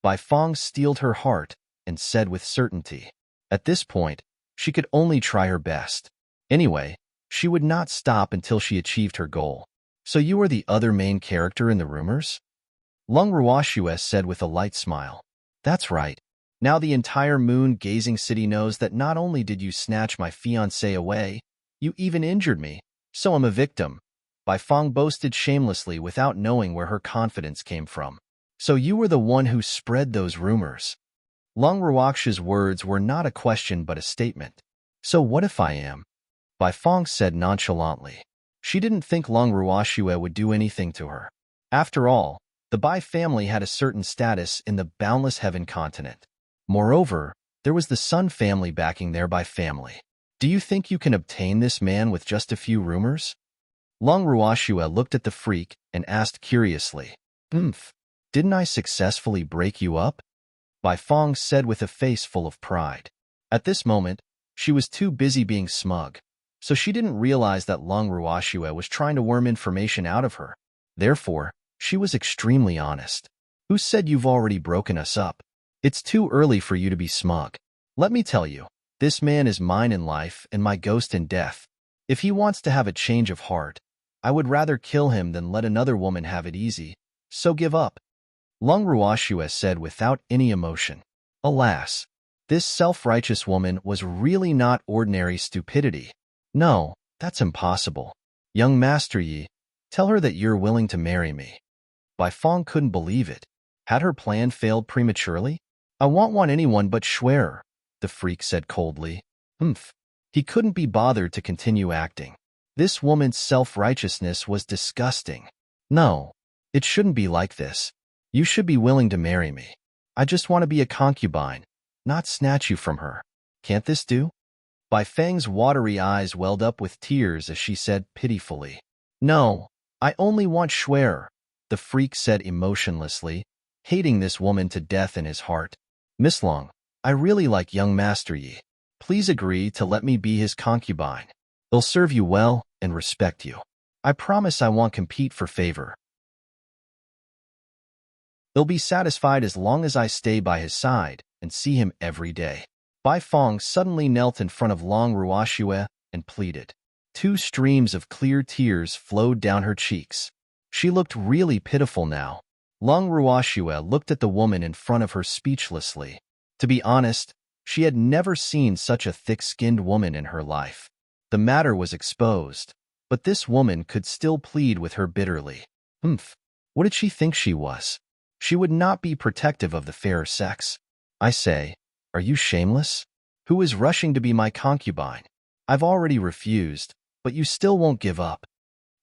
Bai Fong steeled her heart and said with certainty. At this point, she could only try her best. Anyway, she would not stop until she achieved her goal. So you are the other main character in the rumors? Long Ruoxue said with a light smile. That's right. Now the entire moon-gazing city knows that not only did you snatch my fiancé away, you even injured me, so I'm a victim. Bai Feng boasted shamelessly without knowing where her confidence came from. So you were the one who spread those rumors. Long Ruox's words were not a question but a statement. So what if I am? Bai Feng said nonchalantly. She didn't think Long Ruoxue would do anything to her. After all, the Bai family had a certain status in the boundless heaven continent. Moreover, there was the Sun family backing their Bai family. Do you think you can obtain this man with just a few rumors? Long Ruoxue looked at the freak and asked curiously. Didn't I successfully break you up? Bai Feng said with a face full of pride. At this moment, she was too busy being smug, so she didn't realize that Long Ruoxue was trying to worm information out of her. Therefore, she was extremely honest. Who said you've already broken us up? It's too early for you to be smug. Let me tell you, this man is mine in life and my ghost in death. If he wants to have a change of heart, I would rather kill him than let another woman have it easy, so give up. Long Ruoxue said without any emotion. Alas, this self-righteous woman was really not ordinary stupidity. No, that's impossible. Young Master Yi, tell her that you're willing to marry me. Bai Feng couldn't believe it. Had her plan failed prematurely? I won't want anyone but Schwerer, the freak said coldly. He couldn't be bothered to continue acting. This woman's self-righteousness was disgusting. No, it shouldn't be like this. You should be willing to marry me. I just want to be a concubine, not snatch you from her. Can't this do? Bai Feng's watery eyes welled up with tears as she said pitifully. No, I only want Schwerer, the freak said emotionlessly, hating this woman to death in his heart. Miss Long, I really like young Master Yi. Please agree to let me be his concubine. He'll serve you well and respect you. I promise I won't compete for favor. He'll be satisfied as long as I stay by his side and see him every day. Bai Feng suddenly knelt in front of Long Ruoxue and pleaded. 2 streams of clear tears flowed down her cheeks. She looked really pitiful now. Long Ruoxue looked at the woman in front of her speechlessly. To be honest, she had never seen such a thick-skinned woman in her life. The matter was exposed, but this woman could still plead with her bitterly. What did she think she was? She would not be protective of the fairer sex. I say, are you shameless? Who is rushing to be my concubine? I've already refused, but you still won't give up.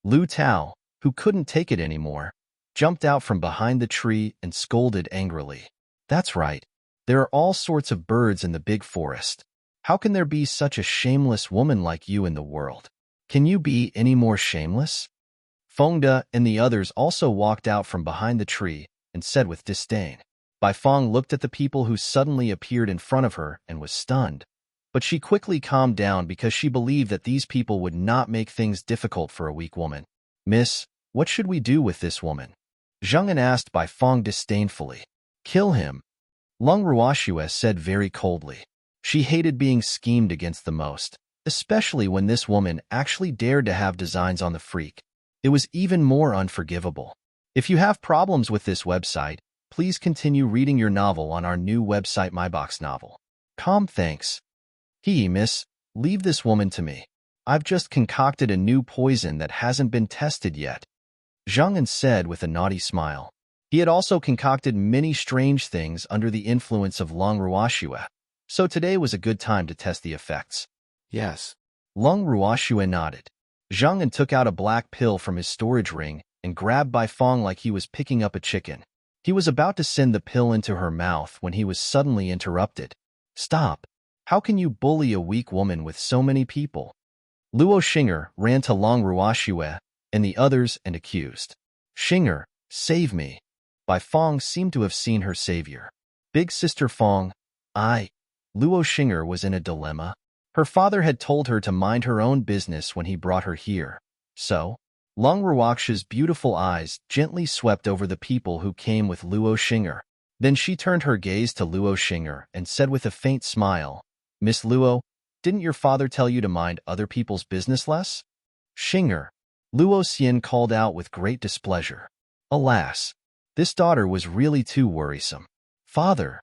Lu Tao, who couldn't take it anymore, jumped out from behind the tree and scolded angrily. That's right. There are all sorts of birds in the big forest. How can there be such a shameless woman like you in the world? Can you be any more shameless? Fengde and the others also walked out from behind the tree and said with disdain. Bai Feng looked at the people who suddenly appeared in front of her and was stunned. But she quickly calmed down because she believed that these people would not make things difficult for a weak woman. Miss, what should we do with this woman? Zheng An asked Bai Feng disdainfully. Kill him. Long Ruoxue said very coldly. She hated being schemed against the most, especially when this woman actually dared to have designs on the freak. It was even more unforgivable. If you have problems with this website, please continue reading your novel on our new website MyBox Novel. Thanks. Miss, leave this woman to me. I've just concocted a new poison that hasn't been tested yet. Zheng An said with a naughty smile. He had also concocted many strange things under the influence of Long Ruoxue, so today was a good time to test the effects. Yes. Long Ruoxue nodded. Zheng An took out a black pill from his storage ring and grabbed Bai Feng like he was picking up a chicken. He was about to send the pill into her mouth when he was suddenly interrupted. Stop. How can you bully a weak woman with so many people? Luo Xing'er ran to Long Ruoxue and the others and accused. Xing'er, save me. Bai Feng seemed to have seen her savior. Big Sister Feng, Luo Xing'er was in a dilemma. Her father had told her to mind her own business when he brought her here. So, Long Ruoxue's beautiful eyes gently swept over the people who came with Luo Xing'er. Then she turned her gaze to Luo Xing'er and said with a faint smile, Miss Luo, didn't your father tell you to mind other people's business less? Xing'er, Luo Xian called out with great displeasure. Alas, this daughter was really too worrisome. Father,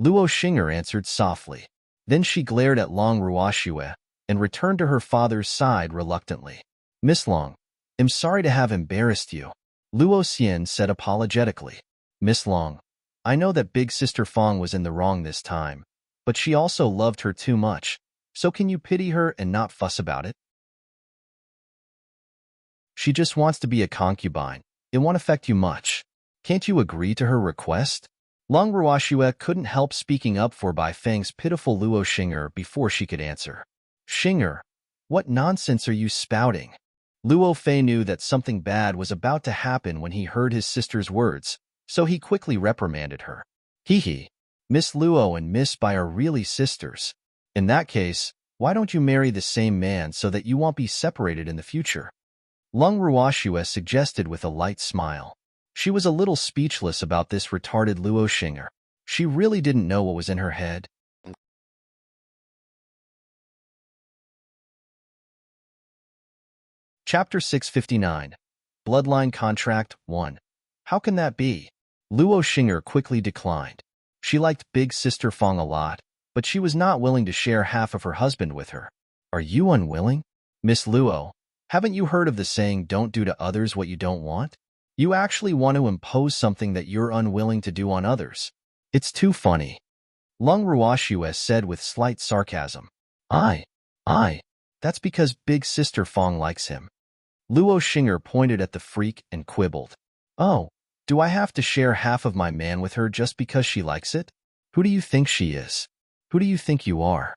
Luo Xing'er answered softly. Then she glared at Long Ruoxue and returned to her father's side reluctantly. Miss Long, I'm sorry to have embarrassed you, Luo Xian said apologetically. Miss Long, I know that Big Sister Fong was in the wrong this time, but she also loved her too much, so can you pity her and not fuss about it? She just wants to be a concubine. It won't affect you much. Can't you agree to her request? Long Ruoxue couldn't help speaking up for Bai Feng's pitiful Luo Xing'er before she could answer. Xing'er, what nonsense are you spouting? Luo Fei knew that something bad was about to happen when he heard his sister's words, so he quickly reprimanded her. Hee, Miss Luo and Miss Bai are really sisters. In that case, why don't you marry the same man so that you won't be separated in the future? Long Ruoxue suggested with a light smile. She was a little speechless about this retarded Luo Xing'er. She really didn't know what was in her head. Chapter 659. Bloodline Contract 1. How can that be? Luo Xing'er quickly declined. She liked Big Sister Fong a lot, but she was not willing to share half of her husband with her. Are you unwilling? Miss Luo, haven't you heard of the saying, don't do to others what you don't want? You actually want to impose something that you're unwilling to do on others. It's too funny. Long Ruoxue said with slight sarcasm. I. That's because Big Sister Fong likes him. Luo Xing'er pointed at the freak and quibbled. Oh, do I have to share half of my man with her just because she likes it? Who do you think she is? Who do you think you are?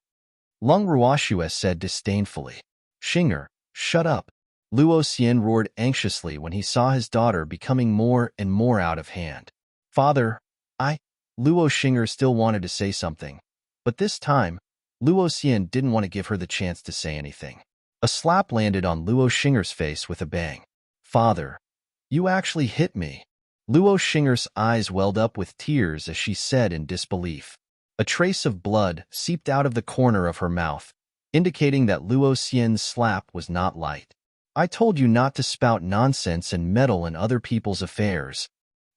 Long Ruoxue said disdainfully. Xing'er, shut up. Luo Xian roared anxiously when he saw his daughter becoming more and more out of hand. Father, Luo Xing'er still wanted to say something, but this time, Luo Xian didn't want to give her the chance to say anything. A slap landed on Luo Xing'er's face with a bang. Father, you actually hit me. Luo Xing'er's eyes welled up with tears as she said in disbelief. A trace of blood seeped out of the corner of her mouth, indicating that Luo Xian's slap was not light. I told you not to spout nonsense and meddle in other people's affairs.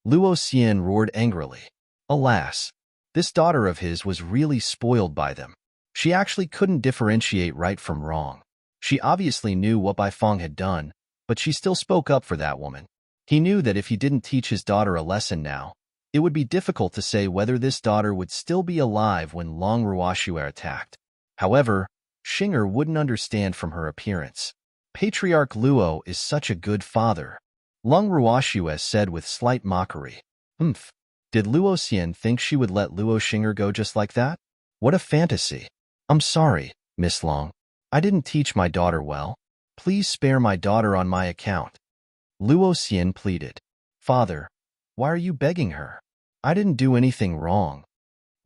Luo Xian roared angrily. Alas, this daughter of his was really spoiled by them. She actually couldn't differentiate right from wrong. She obviously knew what Bai Feng had done, but she still spoke up for that woman. He knew that if he didn't teach his daughter a lesson now, it would be difficult to say whether this daughter would still be alive when Long Ruoxue attacked. However, Xing'er wouldn't understand from her appearance. Patriarch Luo is such a good father. Long Ruoxue said with slight mockery. Did Luo Xian think she would let Luo Xing'er go just like that? What a fantasy. I'm sorry, Miss Long. I didn't teach my daughter well. Please spare my daughter on my account. Luo Xian pleaded. Father, why are you begging her? I didn't do anything wrong.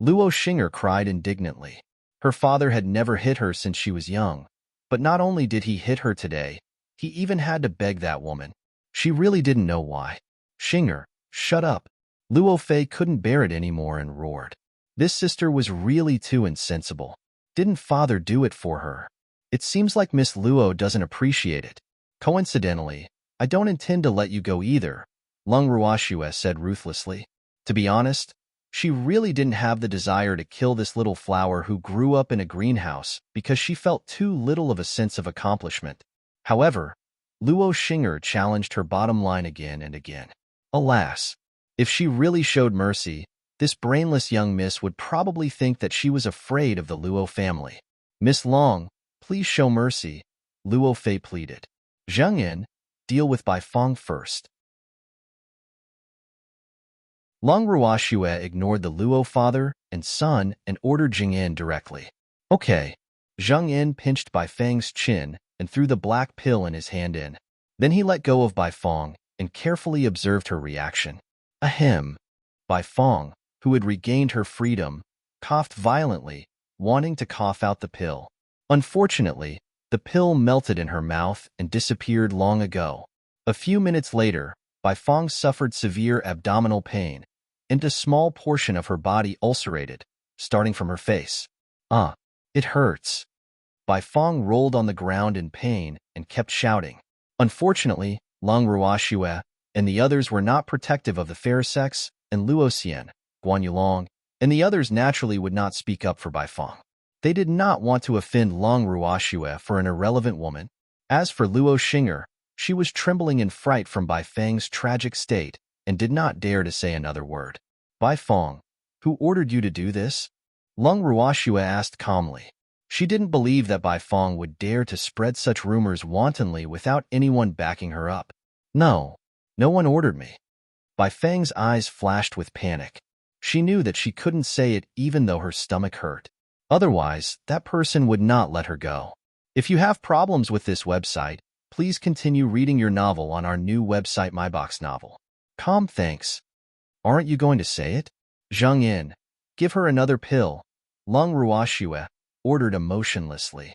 Luo Xing'er cried indignantly. Her father had never hit her since she was young, but not only did he hit her today, he even had to beg that woman. She really didn't know why. Xing'er, shut up. Luo Fei couldn't bear it anymore and roared. This sister was really too insensible. Didn't father do it for her? It seems like Miss Luo doesn't appreciate it. Coincidentally, I don't intend to let you go either, Long Ruoxue said ruthlessly. To be honest, she really didn't have the desire to kill this little flower who grew up in a greenhouse because she felt too little of a sense of accomplishment. However, Luo Xing'er challenged her bottom line again and again. Alas, if she really showed mercy, this brainless young miss would probably think that she was afraid of the Luo family. Miss Long, please show mercy, Luo Fei pleaded. Zheng Yin, deal with Bai Feng first. Long Ruoxue ignored the Luo father and son and ordered Jing Yin directly. Okay. Zheng Yin pinched Bai Feng's chin and threw the black pill in his hand in. Then he let go of Bai Feng and carefully observed her reaction. Ahem. Bai Feng, who had regained her freedom, coughed violently, wanting to cough out the pill. Unfortunately, the pill melted in her mouth and disappeared long ago. A few minutes later, Bai Feng suffered severe abdominal pain, and a small portion of her body ulcerated, starting from her face. It hurts. Bai Feng rolled on the ground in pain and kept shouting. Unfortunately, Long Ruoxue and the others were not protective of the fair sex, and Luo Xian, Guan Yulong, and the others naturally would not speak up for Bai Feng. They did not want to offend Long Ruoxue for an irrelevant woman. As for Luo Xing'er, she was trembling in fright from Bai Feng's tragic state and did not dare to say another word. Bai Feng, who ordered you to do this? Long Ruoxue asked calmly. She didn't believe that Bai Feng would dare to spread such rumors wantonly without anyone backing her up. No, no one ordered me. Bai Feng's eyes flashed with panic. She knew that she couldn't say it even though her stomach hurt. Otherwise, that person would not let her go. If you have problems with this website, please continue reading your novel on our new website MyBox Novel. Calm, thanks. Aren't you going to say it? Zhang Yin, give her another pill. Long Ruoxue ordered emotionlessly.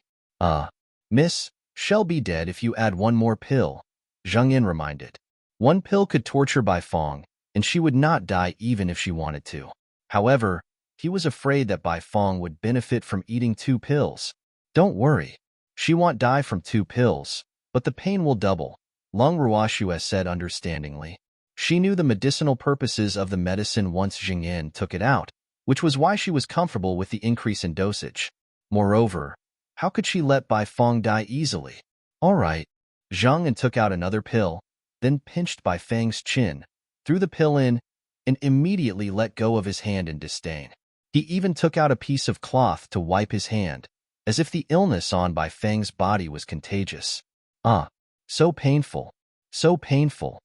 Miss, she'll be dead if you add one more pill, Zhang Yin reminded. One pill could torture Bai Feng, and she would not die even if she wanted to. However, he was afraid that Bai Feng would benefit from eating 2 pills. Don't worry. She won't die from 2 pills, but the pain will double, Long Ruoxue said understandingly. She knew the medicinal purposes of the medicine once Zhang Yin took it out, which was why she was comfortable with the increase in dosage. Moreover, how could she let Bai Feng die easily? All right. Zhang Yin took out another pill, then pinched Bai Feng's chin, threw the pill in, and immediately let go of his hand in disdain. He even took out a piece of cloth to wipe his hand, as if the illness on Bai Feng's body was contagious. So painful, so painful.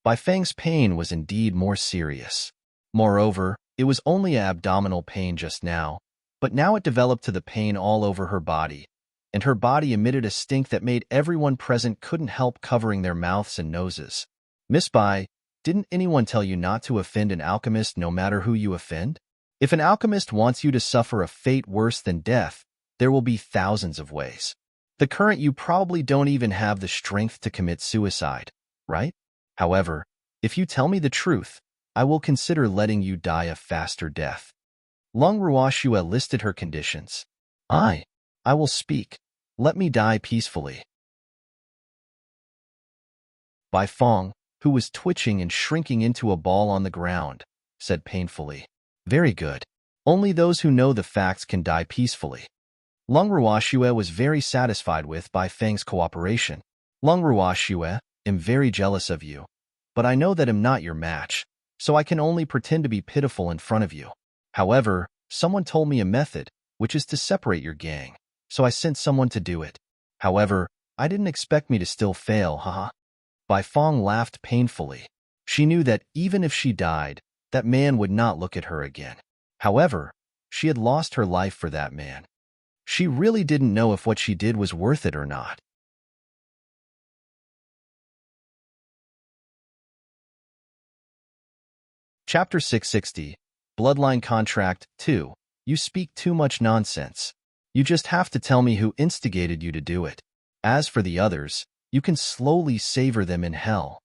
Bai Feng's pain was indeed more serious. Moreover, it was only an abdominal pain just now, but now it developed to the pain all over her body, and her body emitted a stink that made everyone present couldn't help covering their mouths and noses. Miss Bai, didn't anyone tell you not to offend an alchemist no matter who you offend? If an alchemist wants you to suffer a fate worse than death, there will be thousands of ways. The current you probably don't even have the strength to commit suicide, right? However, if you tell me the truth, I will consider letting you die a faster death. Long Ruoxue listed her conditions. I will speak. Let me die peacefully. Bai Feng, who was twitching and shrinking into a ball on the ground, said painfully. Very good. Only those who know the facts can die peacefully. Long Ruoxue was very satisfied with Bai Feng's cooperation. Long Ruoxue, am very jealous of you, but I know that I'm not your match, so I can only pretend to be pitiful in front of you. However, someone told me a method, which is to separate your gang, so I sent someone to do it. However, I didn't expect me to still fail, haha. Bai Feng laughed painfully. She knew that even if she died, that man would not look at her again. However, she had lost her life for that man. She really didn't know if what she did was worth it or not. Chapter 660, Bloodline Contract 2. You speak too much nonsense. You just have to tell me who instigated you to do it. As for the others, you can slowly savor them in hell.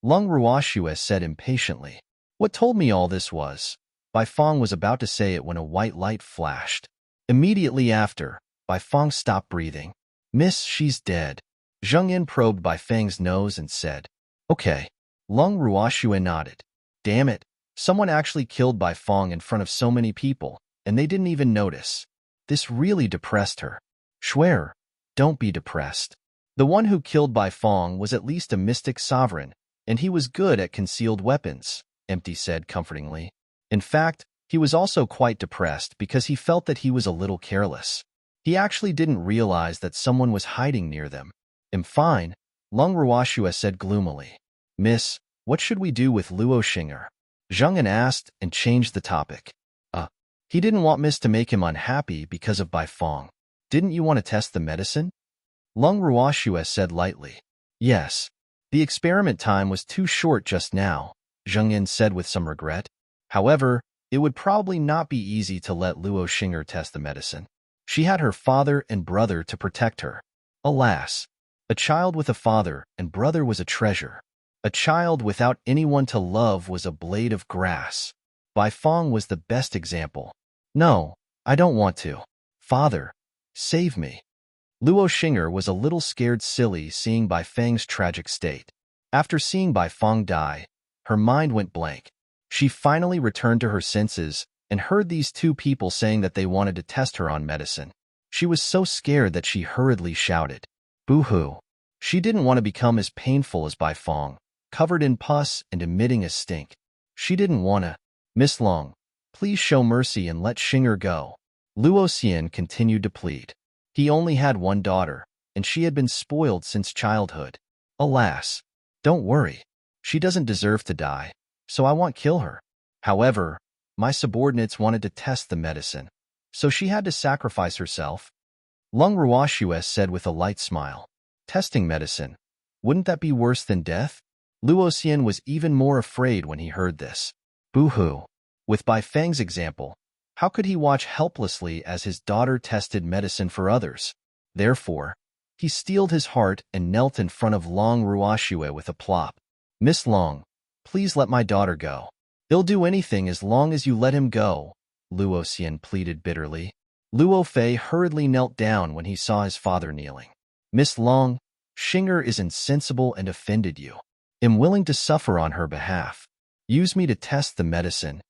Long Ruoxue said impatiently. What told me all this was, Bai Feng was about to say it when a white light flashed. Immediately after, Bai Feng stopped breathing. Miss, she's dead. Zhang Yin probed Bai Feng's nose and said, Okay. Long Ruoxue nodded. Damn it, someone actually killed Bai Feng in front of so many people, and they didn't even notice. This really depressed her. Schwer, don't be depressed. The one who killed Bai Feng was at least a mystic sovereign, and he was good at concealed weapons, Empty said comfortingly. In fact, he was also quite depressed because he felt that he was a little careless. He actually didn't realize that someone was hiding near them. I'm fine, Long Ruoxue said gloomily. Miss, what should we do with Luo Xing'er? Zhang Yin asked and changed the topic. He didn't want Miss to make him unhappy because of Bai Feng. Didn't you want to test the medicine? Long Ruoxue said lightly. Yes. The experiment time was too short just now, Zhang Yin said with some regret. However, it would probably not be easy to let Luo Xing'er test the medicine. She had her father and brother to protect her. Alas, a child with a father and brother was a treasure. A child without anyone to love was a blade of grass. Bai Feng was the best example. No, I don't want to. Father, save me. Luo Xing'er was a little scared silly seeing Bai Feng's tragic state. After seeing Bai Feng die, her mind went blank. She finally returned to her senses and heard these two people saying that they wanted to test her on medicine. She was so scared that she hurriedly shouted, "Boo-hoo." She didn't want to become as painful as Bai Fong, covered in pus and emitting a stink. She didn't want to. "Miss Long, please show mercy and let Xing'er go." Luo Xian continued to plead. He only had one daughter, and she had been spoiled since childhood. Alas. "Don't worry. She doesn't deserve to die, so I won't kill her. However, my subordinates wanted to test the medicine, so she had to sacrifice herself." Lung Ruoxue said with a light smile. "Testing medicine. Wouldn't that be worse than death?" Luo Xian was even more afraid when he heard this. Boo-hoo. With Bai Feng's example, how could he watch helplessly as his daughter tested medicine for others? Therefore, he steeled his heart and knelt in front of Long Ruoxue with a plop. "Miss Long, please let my daughter go." "He'll do anything as long as you let him go," Luo Xian pleaded bitterly. Luo Fei hurriedly knelt down when he saw his father kneeling. "Miss Long, Xing'er is insensible and offended you. Am willing to suffer on her behalf. Use me to test the medicine."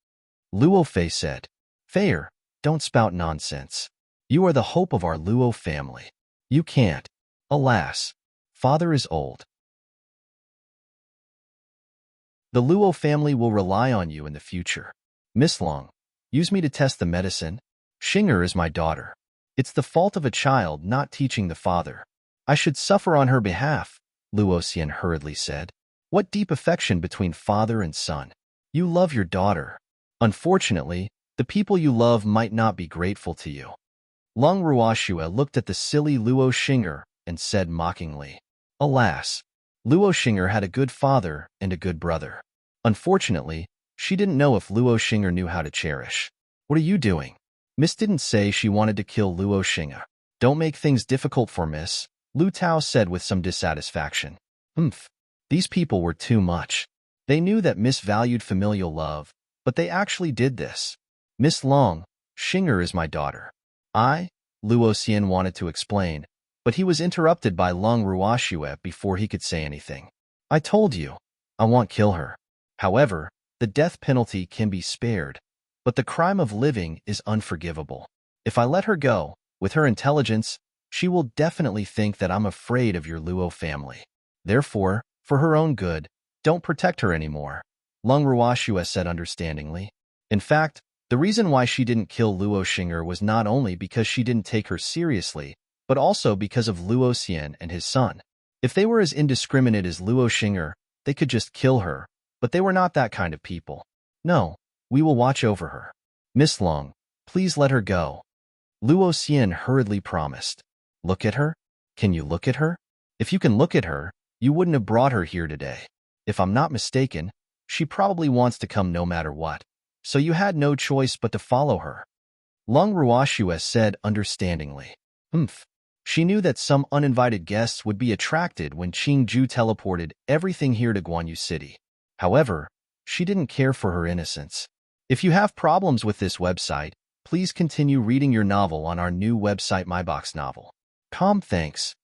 Luo Fei said, "Feier, don't spout nonsense. You are the hope of our Luo family. You can't. Alas, father is old. The Luo family will rely on you in the future. Miss Long, use me to test the medicine. Xing'er is my daughter. It's the fault of a child not teaching the father. I should suffer on her behalf," Luo Xian hurriedly said. "What deep affection between father and son. You love your daughter. Unfortunately, the people you love might not be grateful to you." Lung Ruoxue looked at the silly Luo Xing'er and said mockingly, "Alas, Luo Xing'er had a good father and a good brother. Unfortunately, she didn't know if Luo Xing'er knew how to cherish." "What are you doing? Miss didn't say she wanted to kill Luo Xing'er." "Don't make things difficult for Miss," Lu Tao said with some dissatisfaction. These people were too much. They knew that Miss valued familial love, but they actually did this. "Miss Long, Xing'er is my daughter." Luo Xian wanted to explain, but he was interrupted by Lung Ruoxue before he could say anything. "I told you, I won't kill her. However, the death penalty can be spared, but the crime of living is unforgivable. If I let her go, with her intelligence, she will definitely think that I'm afraid of your Luo family. Therefore, for her own good, don't protect her anymore," Lung Ruoxue said understandingly. In fact, the reason why she didn't kill Luo Xing'er was not only because she didn't take her seriously, but also because of Luo Xian and his son. If they were as indiscriminate as Luo Xing'er, they could just kill her, but they were not that kind of people. "No, we will watch over her. Miss Long, please let her go," Luo Xian hurriedly promised. "Look at her? Can you look at her? If you can look at her, you wouldn't have brought her here today. If I'm not mistaken, she probably wants to come no matter what, so you had no choice but to follow her," Lung Ruoxue said understandingly. She knew that some uninvited guests would be attracted when Qing Ju teleported everything here to Guanyu City. However, she didn't care for her innocence. If you have problems with this website, please continue reading your novel on our new website MyBox Novel. Thanks.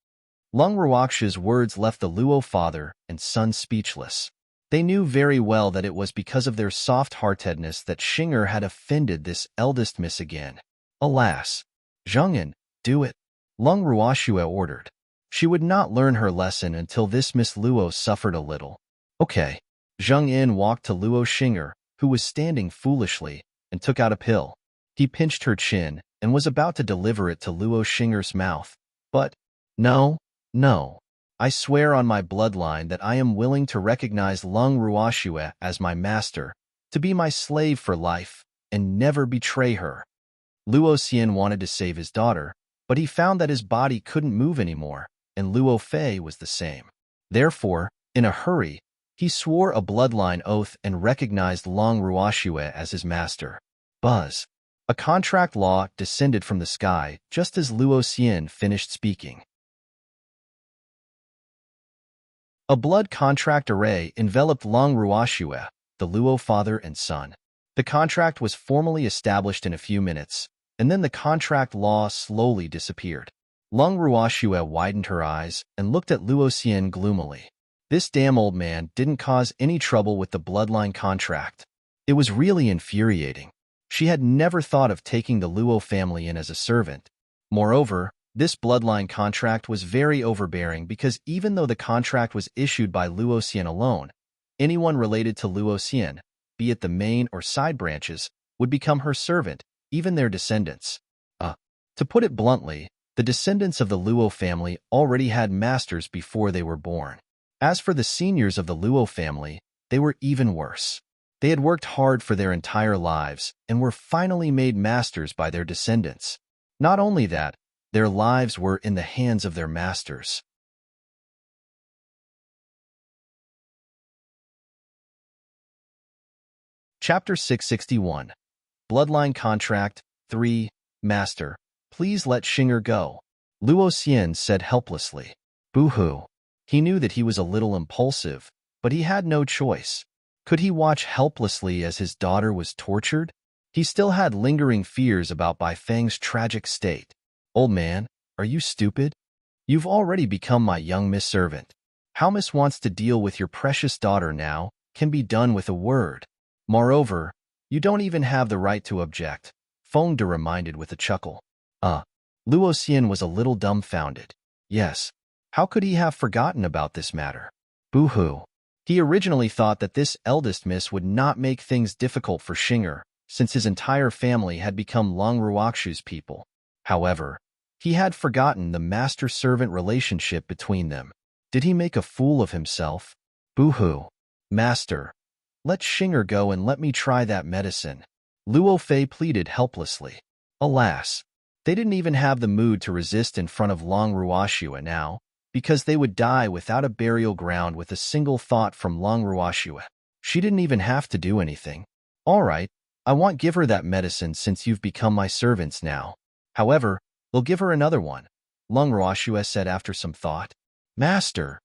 Lung Ruoxue's words left the Luo father and son speechless. They knew very well that it was because of their soft-heartedness that Xing'er had offended this eldest miss again. Alas. "Zhengyan, do it," Lung Ruoxue ordered. She would not learn her lesson until this Miss Luo suffered a little. "Okay." Zheng Yin walked to Luo Xing'er, who was standing foolishly, and took out a pill. He pinched her chin and was about to deliver it to Luo Xing'er's mouth. But, no. I swear on my bloodline that I am willing to recognize Lung Ruoxue as my master, to be my slave for life, and never betray her. Luo Xian wanted to save his daughter, but he found that his body couldn't move anymore, and Luo Fei was the same. Therefore, in a hurry, he swore a bloodline oath and recognized Lung Ruoxue as his master. Buzz. A contract law descended from the sky just as Luo Xian finished speaking. A blood contract array enveloped Lung Ruoxue, the Luo father and son. The contract was formally established in a few minutes, and then the contract law slowly disappeared. Lung Ruoxue widened her eyes and looked at Luo Xian gloomily. This damn old man didn't cause any trouble with the bloodline contract. It was really infuriating. She had never thought of taking the Luo family in as a servant. Moreover, this bloodline contract was very overbearing because even though the contract was issued by Luo Xian alone, anyone related to Luo Xian, be it the main or side branches, would become her servant, even their descendants. To put it bluntly, the descendants of the Luo family already had masters before they were born. As for the seniors of the Luo family, they were even worse. They had worked hard for their entire lives and were finally made masters by their descendants. Not only that, their lives were in the hands of their masters. Chapter 661. Bloodline Contract 3. Master, please let Xing'er go. Luo Xian said helplessly. Boo-hoo. He knew that he was a little impulsive, but he had no choice. Could he watch helplessly as his daughter was tortured? He still had lingering fears about Bai Feng's tragic state. Old man, are you stupid? You've already become my young Miss Servant. How Miss wants to deal with your precious daughter now can be done with a word. Moreover, you don't even have the right to object, Feng De reminded with a chuckle. Luo Xian was a little dumbfounded. Yes. How could he have forgotten about this matter? Boo-hoo. He originally thought that this eldest miss would not make things difficult for Xing'er, since his entire family had become Long Ruoxu's people. However, he had forgotten the master-servant relationship between them. Did he make a fool of himself? Boo-hoo. Master, let Xing'er go and let me try that medicine. Luo Fei pleaded helplessly. Alas, they didn't even have the mood to resist in front of Long Ruoxu now, because they would die without a burial ground with a single thought from Long Ruoxu. She didn't even have to do anything. All right, I won't give her that medicine since you've become my servants now. However, they'll give her another one, Long Ruoxu said after some thought. Master!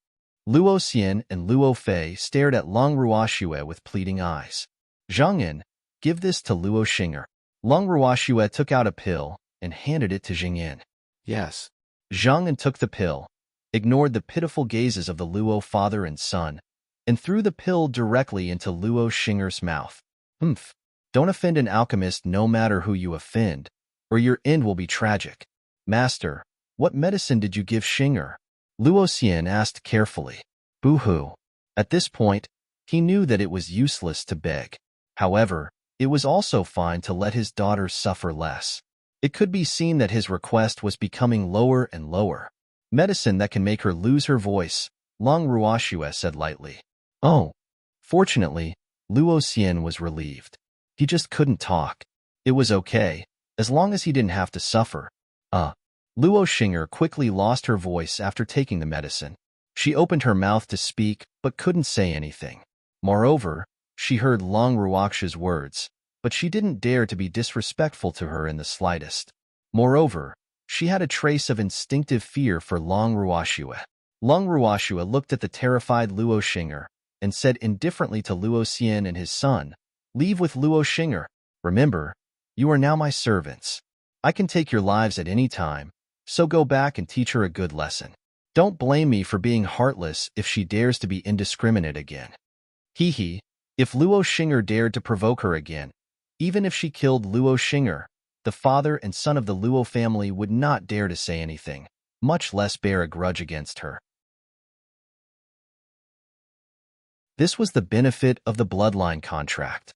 Luo Xian and Luo Fei stared at Long Ruoxu with pleading eyes. Zhangyan, give this to Luo Xing'er. Long Ruoxu took out a pill and handed it to Zhangyan. Yes. Zhangyan took the pill, ignored the pitiful gazes of the Luo father and son, and threw the pill directly into Luo Xing'er's mouth. Don't offend an alchemist no matter who you offend, or your end will be tragic. Master, what medicine did you give Xing'er? Luo Xian asked carefully. Boo-hoo. At this point, he knew that it was useless to beg. However, it was also fine to let his daughter suffer less. It could be seen that his request was becoming lower and lower. Medicine that can make her lose her voice, Long Ruoxu said lightly. Oh. Fortunately, Luo Xian was relieved. He just couldn't talk. It was okay, as long as he didn't have to suffer. Luo Xing'er quickly lost her voice after taking the medicine. She opened her mouth to speak, but couldn't say anything. Moreover, she heard Long Ruoxu's words, but she didn't dare to be disrespectful to her in the slightest. Moreover, she had a trace of instinctive fear for Long Ruoxu. Long Ruoxu looked at the terrified Luo Xing'er and said indifferently to Luo Xian and his son, Leave with Luo Xing'er. Remember, you are now my servants. I can take your lives at any time, so go back and teach her a good lesson. Don't blame me for being heartless if she dares to be indiscriminate again. Hee. If Luo Xing'er dared to provoke her again, even if she killed Luo Xing'er, the father and son of the Luo family would not dare to say anything, much less bear a grudge against her. This was the benefit of the bloodline contract.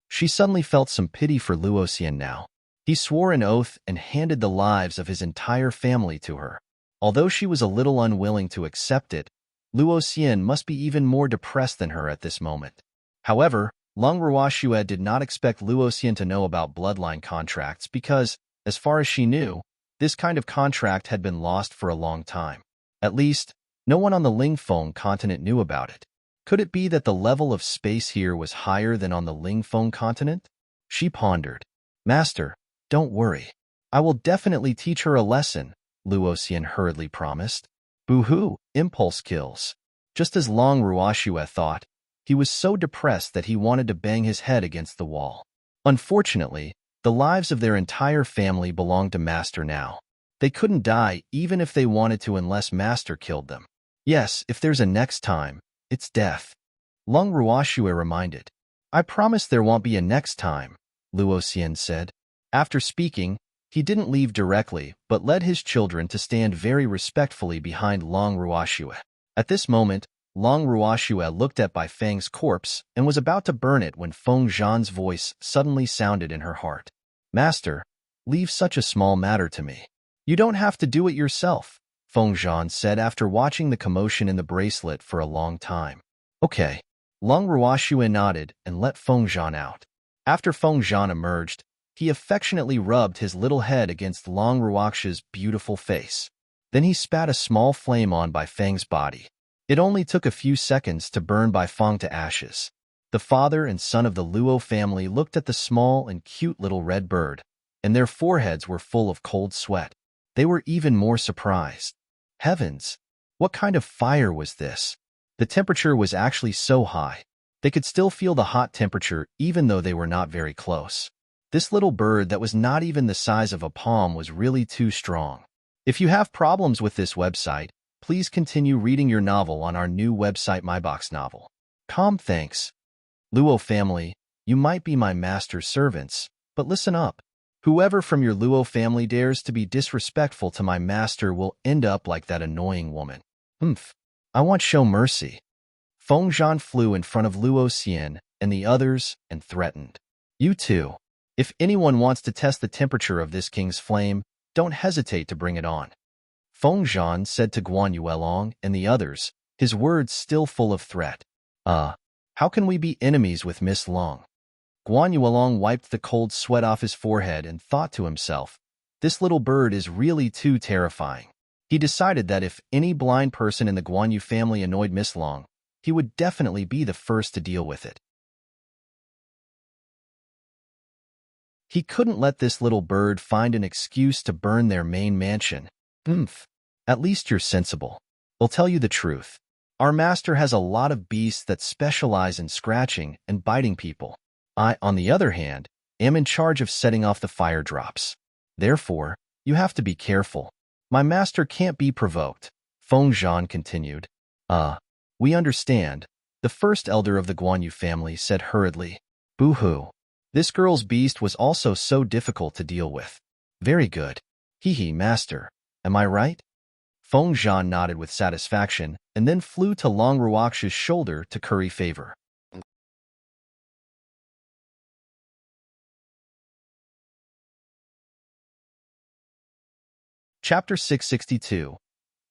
She suddenly felt some pity for Luo Xian now. He swore an oath and handed the lives of his entire family to her. Although she was a little unwilling to accept it, Luo Xian must be even more depressed than her at this moment. However, Long Ruoxu did not expect Luo Xian to know about bloodline contracts because, as far as she knew, this kind of contract had been lost for a long time. At least, no one on the Lingfeng continent knew about it. Could it be that the level of space here was higher than on the Lingfeng continent? She pondered. Master, don't worry. I will definitely teach her a lesson, Luo Xian hurriedly promised. Boo-hoo, impulse kills. Just as Long Ruoxu thought, he was so depressed that he wanted to bang his head against the wall. Unfortunately, the lives of their entire family belonged to Master now. They couldn't die even if they wanted to unless Master killed them. Yes, if there's a next time, it's death. Long Ruoxu reminded. I promise there won't be a next time, Luo Xian said. After speaking, he didn't leave directly, but led his children to stand very respectfully behind Long Ruoxue. At this moment, Long Ruoxue looked at Bai Fang's corpse and was about to burn it when Feng Zhan's voice suddenly sounded in her heart. Master, leave such a small matter to me. You don't have to do it yourself, Feng Zhan said after watching the commotion in the bracelet for a long time. Okay. Long Ruoxue nodded and let Feng Zhan out. After Feng Zhan emerged, he affectionately rubbed his little head against Long Ruoxue's beautiful face. Then he spat a small flame on Bai Fang's body. It only took a few seconds to burn Bai Fang to ashes. The father and son of the Luo family looked at the small and cute little red bird, and their foreheads were full of cold sweat. They were even more surprised. Heavens! What kind of fire was this? The temperature was actually so high. They could still feel the hot temperature even though they were not very close. This little bird that was not even the size of a palm was really too strong. If you have problems with this website, please continue reading your novel on our new website MyBox Novel. Thanks. Luo family, you might be my master's servants, but listen up. Whoever from your Luo family dares to be disrespectful to my master will end up like that annoying woman. I want show mercy. Feng Zhan flew in front of Luo Xian and the others and threatened. You too. If anyone wants to test the temperature of this king's flame, don't hesitate to bring it on. Feng Zhan said to Guan Yuelong and the others, his words still full of threat. How can we be enemies with Miss Long? Guan Yuelong wiped the cold sweat off his forehead and thought to himself, this little bird is really too terrifying. He decided that if any blind person in the Guan Yu family annoyed Miss Long, he would definitely be the first to deal with it. He couldn't let this little bird find an excuse to burn their main mansion. At least you're sensible. I'll tell you the truth. Our master has a lot of beasts that specialize in scratching and biting people. I, on the other hand, am in charge of setting off the fire drops. Therefore, you have to be careful. My master can't be provoked, Feng Zhan continued. We understand, the first elder of the Guan Yu family said hurriedly. Boo-hoo. This girl's beast was also so difficult to deal with. Very good. Master. Am I right? Feng Zhan nodded with satisfaction and then flew to Long Ruoxue's shoulder to curry favor. Chapter 662.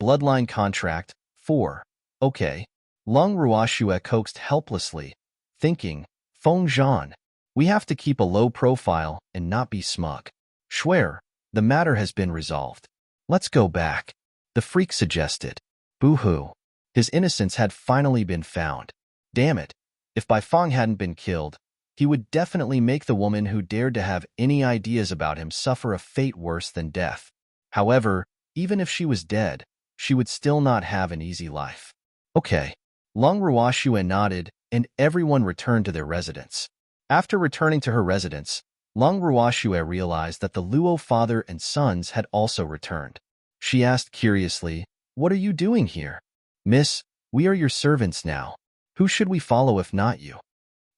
Bloodline Contract 4. Okay. Long Ruoxue coaxed helplessly, thinking, Feng Zhan, we have to keep a low profile and not be smug. Swear, the matter has been resolved. Let's go back. The freak suggested. Boo-hoo. His innocence had finally been found. Damn it. If Bai Fang hadn't been killed, he would definitely make the woman who dared to have any ideas about him suffer a fate worse than death. However, even if she was dead, she would still not have an easy life. Okay. Long Ruoxue nodded, and everyone returned to their residence. After returning to her residence, Long Ruoxue realized that the Luo father and sons had also returned. She asked curiously, What are you doing here? Miss, we are your servants now. Who should we follow if not you?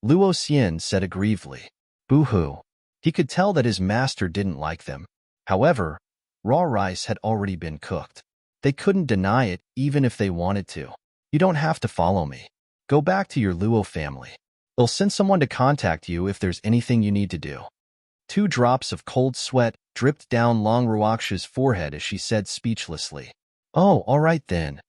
Luo Xian said aggrievedly. Boo-hoo. He could tell that his master didn't like them. However, raw rice had already been cooked. They couldn't deny it even if they wanted to. You don't have to follow me. Go back to your Luo family. I'll send someone to contact you if there's anything you need to do. 2 drops of cold sweat dripped down Long Ruoxue's forehead as she said speechlessly. Oh, all right then.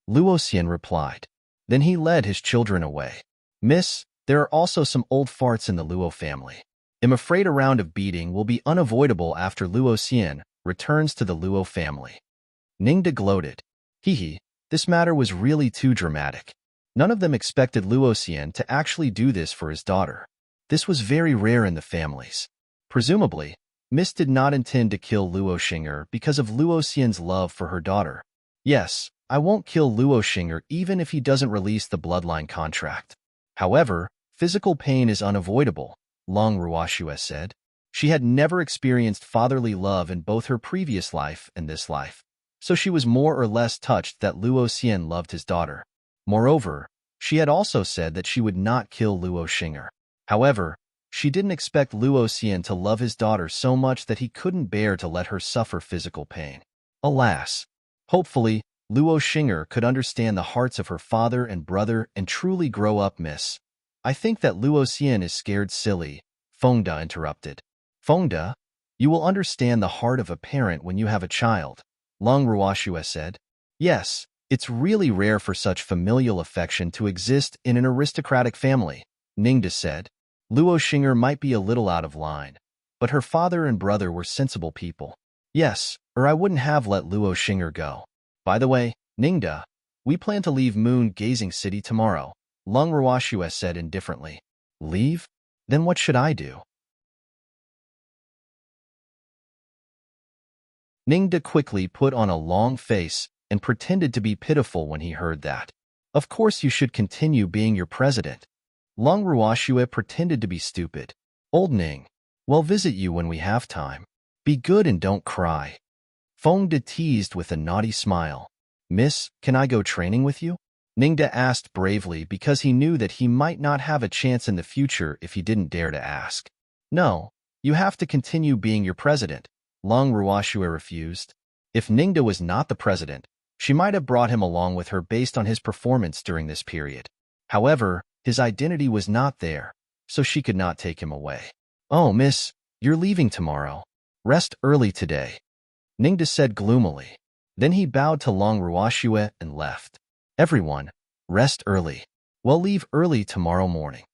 Luo Xian replied. Then he led his children away. Miss, there are also some old farts in the Luo family. I'm afraid a round of beating will be unavoidable after Luo Xian returns to the Luo family. Ningda gloated. This matter was really too dramatic. None of them expected Luo Xian to actually do this for his daughter. This was very rare in the families. Presumably, Miss did not intend to kill Luo Xing'er because of Luo Xian's love for her daughter. Yes, I won't kill Luo Xing'er even if he doesn't release the bloodline contract. However, physical pain is unavoidable, Long Ruoxue said. She had never experienced fatherly love in both her previous life and this life, so she was more or less touched that Luo Xian loved his daughter. Moreover, she had also said that she would not kill Luo Xing'er. However, She didn't expect Luo Xian to love his daughter so much that he couldn't bear to let her suffer physical pain. Alas! Hopefully, Luo Xing'er could understand the hearts of her father and brother and truly grow up, miss. I think that Luo Xian is scared silly, Fengda interrupted. Fengda, you will understand the heart of a parent when you have a child, Long Ruoxue said. Yes, it's really rare for such familial affection to exist in an aristocratic family, Ningda said. Luo Xing'er might be a little out of line, but her father and brother were sensible people. Yes, or I wouldn't have let Luo Xing'er go. By the way, Ningda, we plan to leave Moon-Gazing City tomorrow, Long Ruoxue said indifferently. Leave? Then what should I do? Ningda quickly put on a long face and pretended to be pitiful when he heard that. Of course you should continue being your president. Long Ruoxue pretended to be stupid. Old Ning, we'll visit you when we have time. Be good and don't cry. Fengda teased with a naughty smile. Miss, can I go training with you? Ningda asked bravely because he knew that he might not have a chance in the future if he didn't dare to ask. No, you have to continue being your president, Long Ruoxue refused. If Ningda was not the president, she might have brought him along with her based on his performance during this period. However, his identity was not there, so she could not take him away. Oh, miss, you're leaving tomorrow. Rest early today, Ningda said gloomily. Then he bowed to Long Ruoxue and left. Everyone, rest early. We'll leave early tomorrow morning,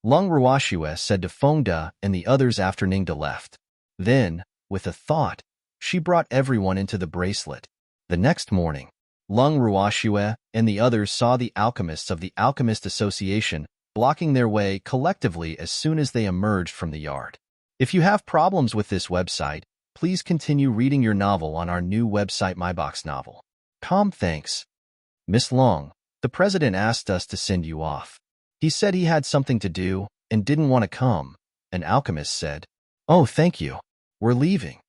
Long Ruoxue said to Fengda and the others after Ningda left. Then, with a thought, she brought everyone into the bracelet. The next morning, Long Ruoxue and the others saw the alchemists of the Alchemist Association blocking their way collectively as soon as they emerged from the yard. If you have problems with this website, please continue reading your novel on our new website MyBox Novel. Thanks. Miss Long, the president asked us to send you off. He said he had something to do and didn't want to come, an alchemist said. Oh, thank you. We're leaving.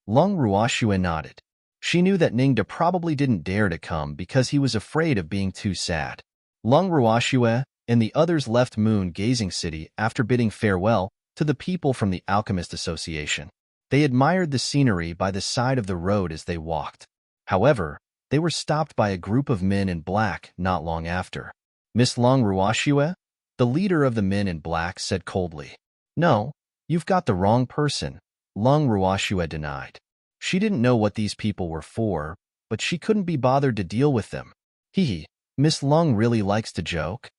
Long Ruoxue nodded. She knew that Ningda probably didn't dare to come because he was afraid of being too sad. Long Ruoxue and the others left Moon-Gazing City after bidding farewell to the people from the Alchemist Association. They admired the scenery by the side of the road as they walked. However, they were stopped by a group of men in black not long after. Miss Long Ruoxue, the leader of the men in black, said coldly. No, you've got the wrong person, Long Ruoxue denied. She didn't know what these people were for, but she couldn't be bothered to deal with them. Miss Long really likes to joke.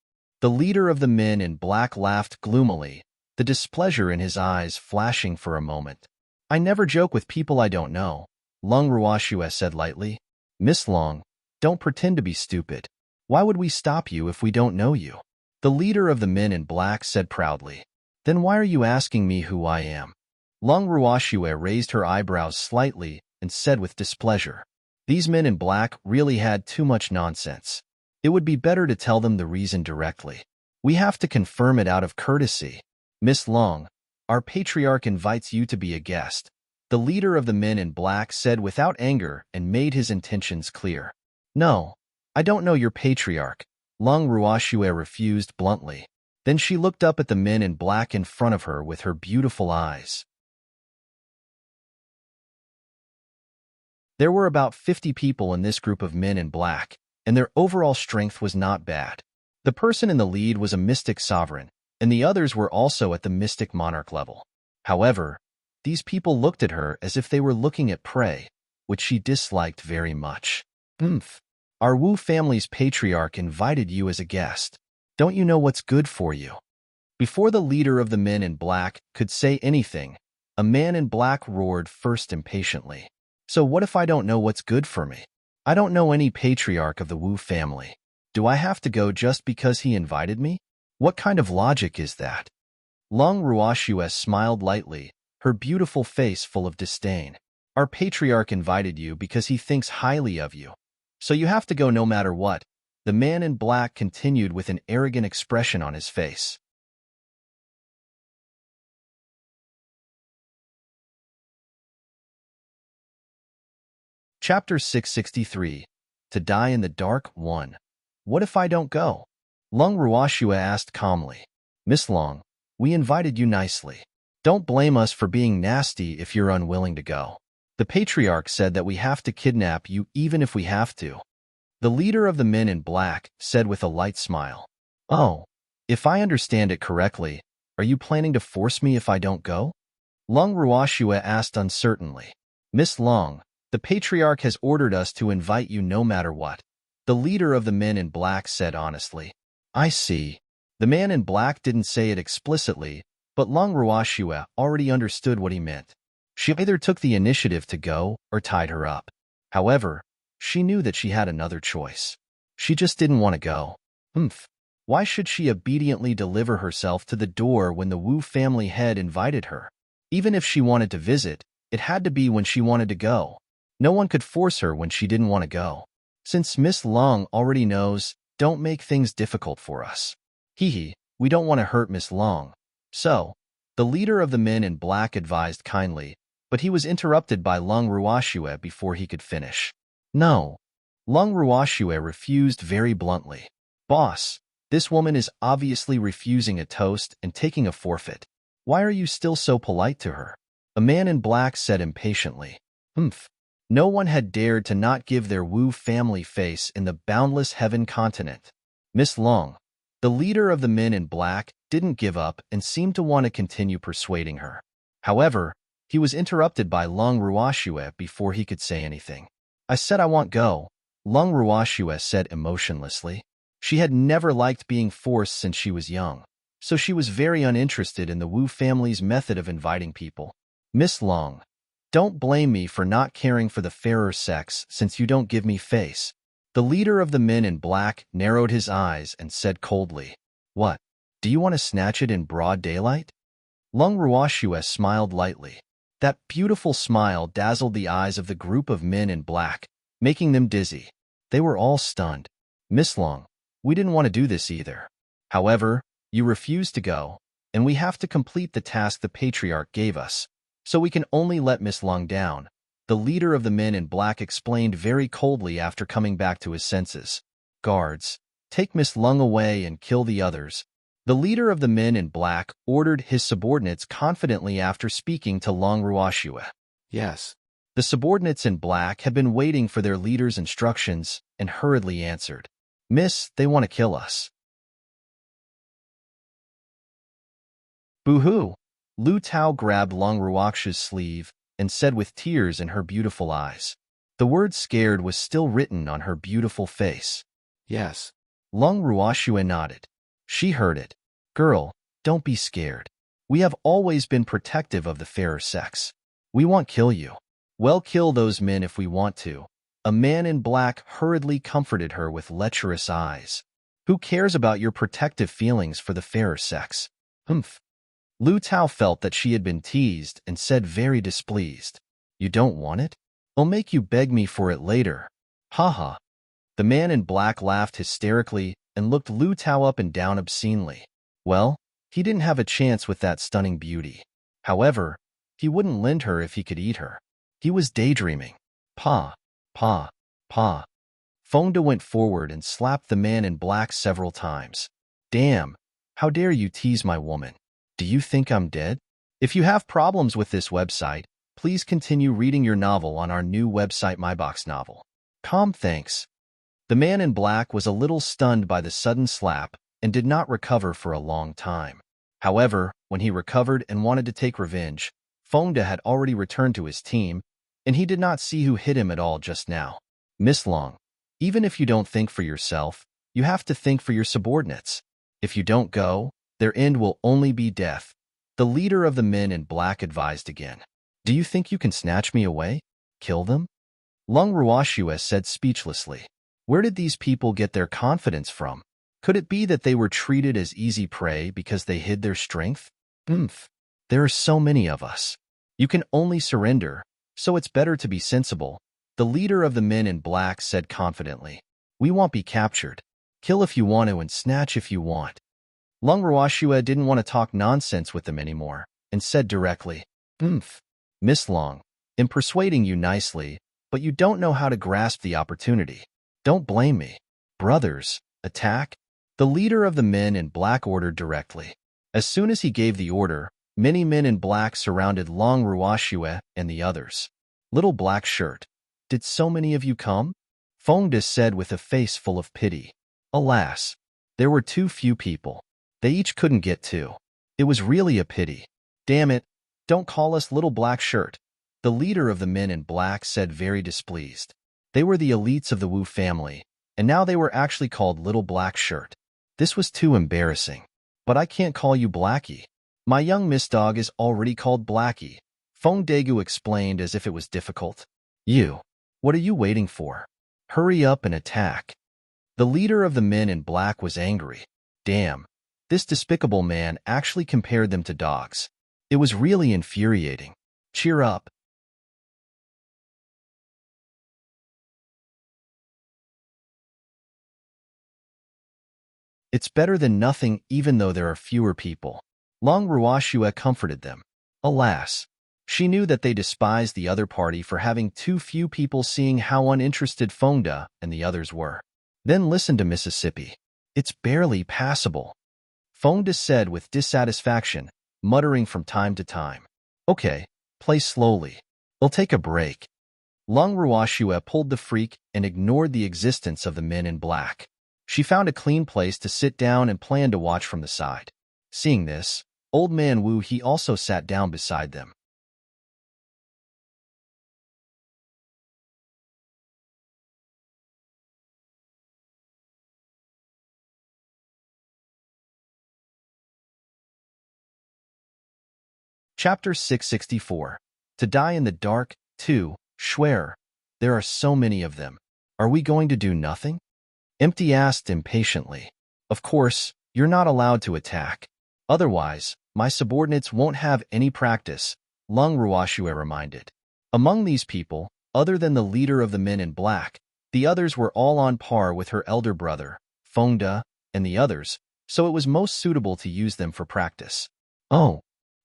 The leader of the men in black laughed gloomily, the displeasure in his eyes flashing for a moment. I never joke with people I don't know, Long Ruoxue said lightly. Miss Long, don't pretend to be stupid. Why would we stop you if we don't know you? The leader of the men in black said proudly. Then why are you asking me who I am? Long Ruoxue raised her eyebrows slightly and said with displeasure. These men in black really had too much nonsense. It would be better to tell them the reason directly. We have to confirm it out of courtesy. Miss Long, our patriarch invites you to be a guest, the leader of the men in black said without anger and made his intentions clear. No, I don't know your patriarch, Long Ruoxue refused bluntly. Then she looked up at the men in black in front of her with her beautiful eyes. There were about 50 people in this group of men in black, and their overall strength was not bad. The person in the lead was a mystic sovereign, and the others were also at the mystic monarch level. However, these people looked at her as if they were looking at prey, which she disliked very much. Our Wu family's patriarch invited you as a guest. Don't you know what's good for you? Before the leader of the men in black could say anything, a man in black roared first impatiently. So what if I don't know what's good for me? I don't know any patriarch of the Wu family. Do I have to go just because he invited me? What kind of logic is that? Long Ruoxue smiled lightly, her beautiful face full of disdain. Our patriarch invited you because he thinks highly of you. So you have to go no matter what, the man in black continued with an arrogant expression on his face. Chapter 663. To Die in the Dark 1. What if I don't go? Long Ruoxue asked calmly. Miss Long, We invited you nicely. Don't blame us for being nasty if you're unwilling to go. The patriarch said that we have to kidnap you even if we have to. The leader of the men in black said with a light smile. Oh, if I understand it correctly, are you planning to force me if I don't go? Long Ruoxue asked uncertainly. Miss Long, the patriarch has ordered us to invite you no matter what. The leader of the men in black said honestly. I see. The man in black didn't say it explicitly, but Long Ruoxue already understood what he meant. She either took the initiative to go or tied her up. However, she knew that she had another choice. She just didn't want to go. Why should she obediently deliver herself to the door when the Wu family head invited her? Even if she wanted to visit, it had to be when she wanted to go. No one could force her when she didn't want to go. Since Miss Long already knows, don't make things difficult for us. We don't want to hurt Miss Long. So, the leader of the men in black advised kindly, but he was interrupted by Long Ruoxue before he could finish. No. Long Ruoxue refused very bluntly. Boss, this woman is obviously refusing a toast and taking a forfeit. Why are you still so polite to her? A man in black said impatiently. No one had dared to not give their Wu family face in the boundless heaven continent. Miss Long, the leader of the men in black, didn't give up and seemed to want to continue persuading her. However, he was interrupted by Long Ruoxue before he could say anything. I said I won't go, Long Ruoxue said emotionlessly. She had never liked being forced since she was young, so she was very uninterested in the Wu family's method of inviting people. Miss Long, don't blame me for not caring for the fairer sex since you don't give me face. The leader of the men in black narrowed his eyes and said coldly, What? Do you want to snatch it in broad daylight? Long Ruoxue smiled lightly. That beautiful smile dazzled the eyes of the group of men in black, making them dizzy. They were all stunned. Miss Long, we didn't want to do this either. However, you refused to go, and we have to complete the task the patriarch gave us, so we can only let Miss Long down, the leader of the men in black explained very coldly after coming back to his senses. Guards, take Miss Long away and kill the others. The leader of the men in black ordered his subordinates confidently after speaking to Long Ruoxue. Yes. The subordinates in black had been waiting for their leader's instructions and hurriedly answered. Miss, they want to kill us. Boo-hoo! Lu Tao grabbed Long Ruoxue's sleeve and said with tears in her beautiful eyes. The word scared was still written on her beautiful face. Yes. Long Ruoxue nodded. She heard it. Girl, don't be scared. We have always been protective of the fairer sex. We won't kill you. Well, kill those men if we want to. A man in black hurriedly comforted her with lecherous eyes. Who cares about your protective feelings for the fairer sex? Lu Tao felt that she had been teased and said very displeased. You don't want it? I'll make you beg me for it later. Ha. The man in black laughed hysterically and looked Lu Tao up and down obscenely. Well, he didn't have a chance with that stunning beauty. However, he wouldn't lend her if he could eat her. He was daydreaming. Pa. Fengde went forward and slapped the man in black several times. Damn, how dare you tease my woman? Do you think I'm dead? If you have problems with this website, please continue reading your novel on our new website MyBox Novel. Thanks. The man in black was a little stunned by the sudden slap and did not recover for a long time. However, when he recovered and wanted to take revenge, Fengde had already returned to his team, and he did not see who hit him at all just now. Miss Long, even if you don't think for yourself, you have to think for your subordinates. If you don't go, their end will only be death. The leader of the men in black advised again. Do you think you can snatch me away? Kill them? Long Ruoxue said speechlessly. Where did these people get their confidence from? Could it be that they were treated as easy prey because they hid their strength? There are so many of us. You can only surrender, so it's better to be sensible. The leader of the men in black said confidently. We won't be captured. Kill if you want to and snatch if you want. Long Ruoxue didn't want to talk nonsense with them anymore, and said directly, Miss Long, I'm persuading you nicely, but you don't know how to grasp the opportunity. Don't blame me. Brothers, attack? The leader of the men in black ordered directly. As soon as he gave the order, many men in black surrounded Long Ruoxue and the others. Little Black Shirt, did so many of you come? Fengde said with a face full of pity. Alas, there were too few people. They each couldn't get to. It was really a pity. Damn it, don't call us Little Black Shirt, the leader of the men in black said, very displeased. They were the elites of the Wu family, and now they were actually called Little Black Shirt. This was too embarrassing. But I can't call you Blackie. My young Miss Dog is already called Blackie, Fengde explained as if it was difficult. You. What are you waiting for? Hurry up and attack. The leader of the men in black was angry. Damn, this despicable man actually compared them to dogs. It was really infuriating. Cheer up. It's better than nothing even though there are fewer people. Long Ruoxue comforted them. Alas, she knew that they despised the other party for having too few people, seeing how uninterested Fengde and the others were. Then listen to Mississippi. It's barely passable, Fengde said with dissatisfaction, muttering from time to time. Okay, play slowly. We'll take a break. Long Ruoxue pulled the freak and ignored the existence of the men in black. She found a clean place to sit down and planned to watch from the side. Seeing this, Old Man Wu he also sat down beside them. Chapter 664. To Die in the Dark, 2, Schwer. There are so many of them. Are we going to do nothing? Empty asked impatiently. Of course, you're not allowed to attack. Otherwise, my subordinates won't have any practice, Long Ruoxue reminded. Among these people, other than the leader of the men in black, the others were all on par with her elder brother, Fengde, and the others, so it was most suitable to use them for practice. Oh,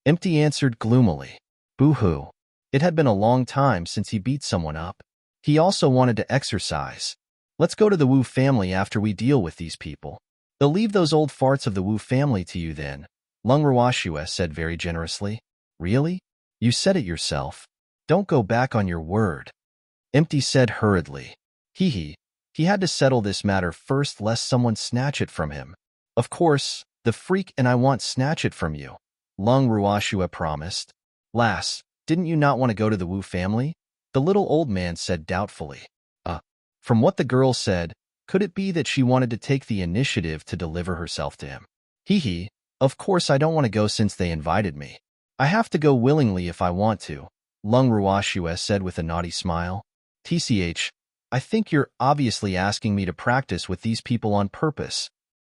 Empty answered gloomily. Boo-hoo. It had been a long time since he beat someone up. He also wanted to exercise. Let's go to the Wu family after we deal with these people. They'll leave those old farts of the Wu family to you then, Long Ruoxue said very generously. Really? You said it yourself. Don't go back on your word. Empty said hurriedly. He had to settle this matter first lest someone snatch it from him. Of course, the freak and I won't snatch it from you, Long Ruoxue promised. Lass, didn't you not want to go to the Wu family? The little old man said doubtfully. From what the girl said, could it be that she wanted to take the initiative to deliver herself to him? Of course I don't want to go since they invited me. I have to go willingly if I want to, Long Ruoxue said with a naughty smile. I think you're obviously asking me to practice with these people on purpose,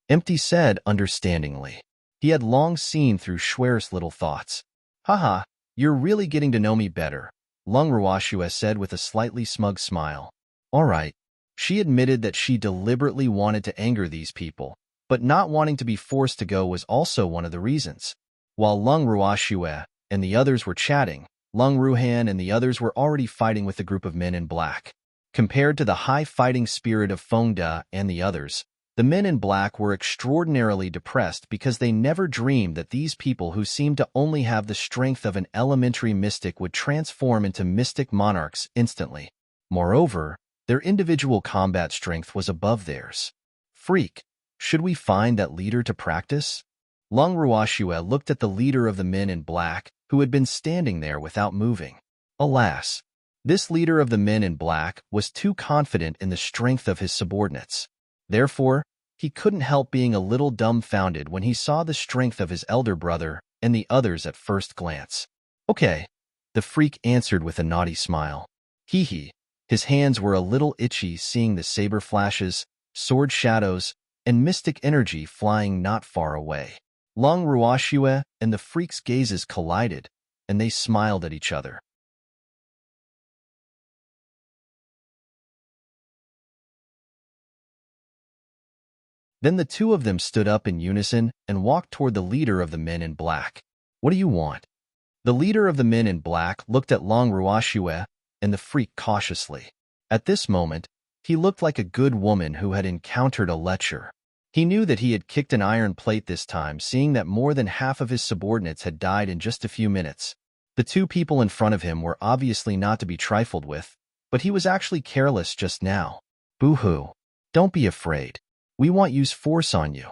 Empty said understandingly. He had long seen through Schwer's little thoughts. Haha, you're really getting to know me better, Long Ruoxue said with a slightly smug smile. All right. She admitted that she deliberately wanted to anger these people, but not wanting to be forced to go was also one of the reasons. While Long Ruoxue and the others were chatting, Long Ruhan and the others were already fighting with the group of men in black. Compared to the high fighting spirit of Fengde and the others, the men in black were extraordinarily depressed because they never dreamed that these people who seemed to only have the strength of an elementary mystic would transform into mystic monarchs instantly. Moreover, their individual combat strength was above theirs. Freak, should we find that leader to practice? Long Ruoxue looked at the leader of the men in black, who had been standing there without moving. Alas, this leader of the men in black was too confident in the strength of his subordinates. Therefore, he couldn't help being a little dumbfounded when he saw the strength of his elder brother and the others at first glance. Okay, the freak answered with a naughty smile. His hands were a little itchy seeing the saber flashes, sword shadows, and mystic energy flying not far away. Long Ruoxue and the freak's gazes collided, and they smiled at each other. Then the two of them stood up in unison and walked toward the leader of the men in black. What do you want? The leader of the men in black looked at Long Ruoxue and the freak cautiously. At this moment, he looked like a good woman who had encountered a lecher. He knew that he had kicked an iron plate this time, seeing that more than half of his subordinates had died in just a few minutes. The two people in front of him were obviously not to be trifled with, but he was actually careless just now. Boo-hoo. Don't be afraid. We won't use force on you.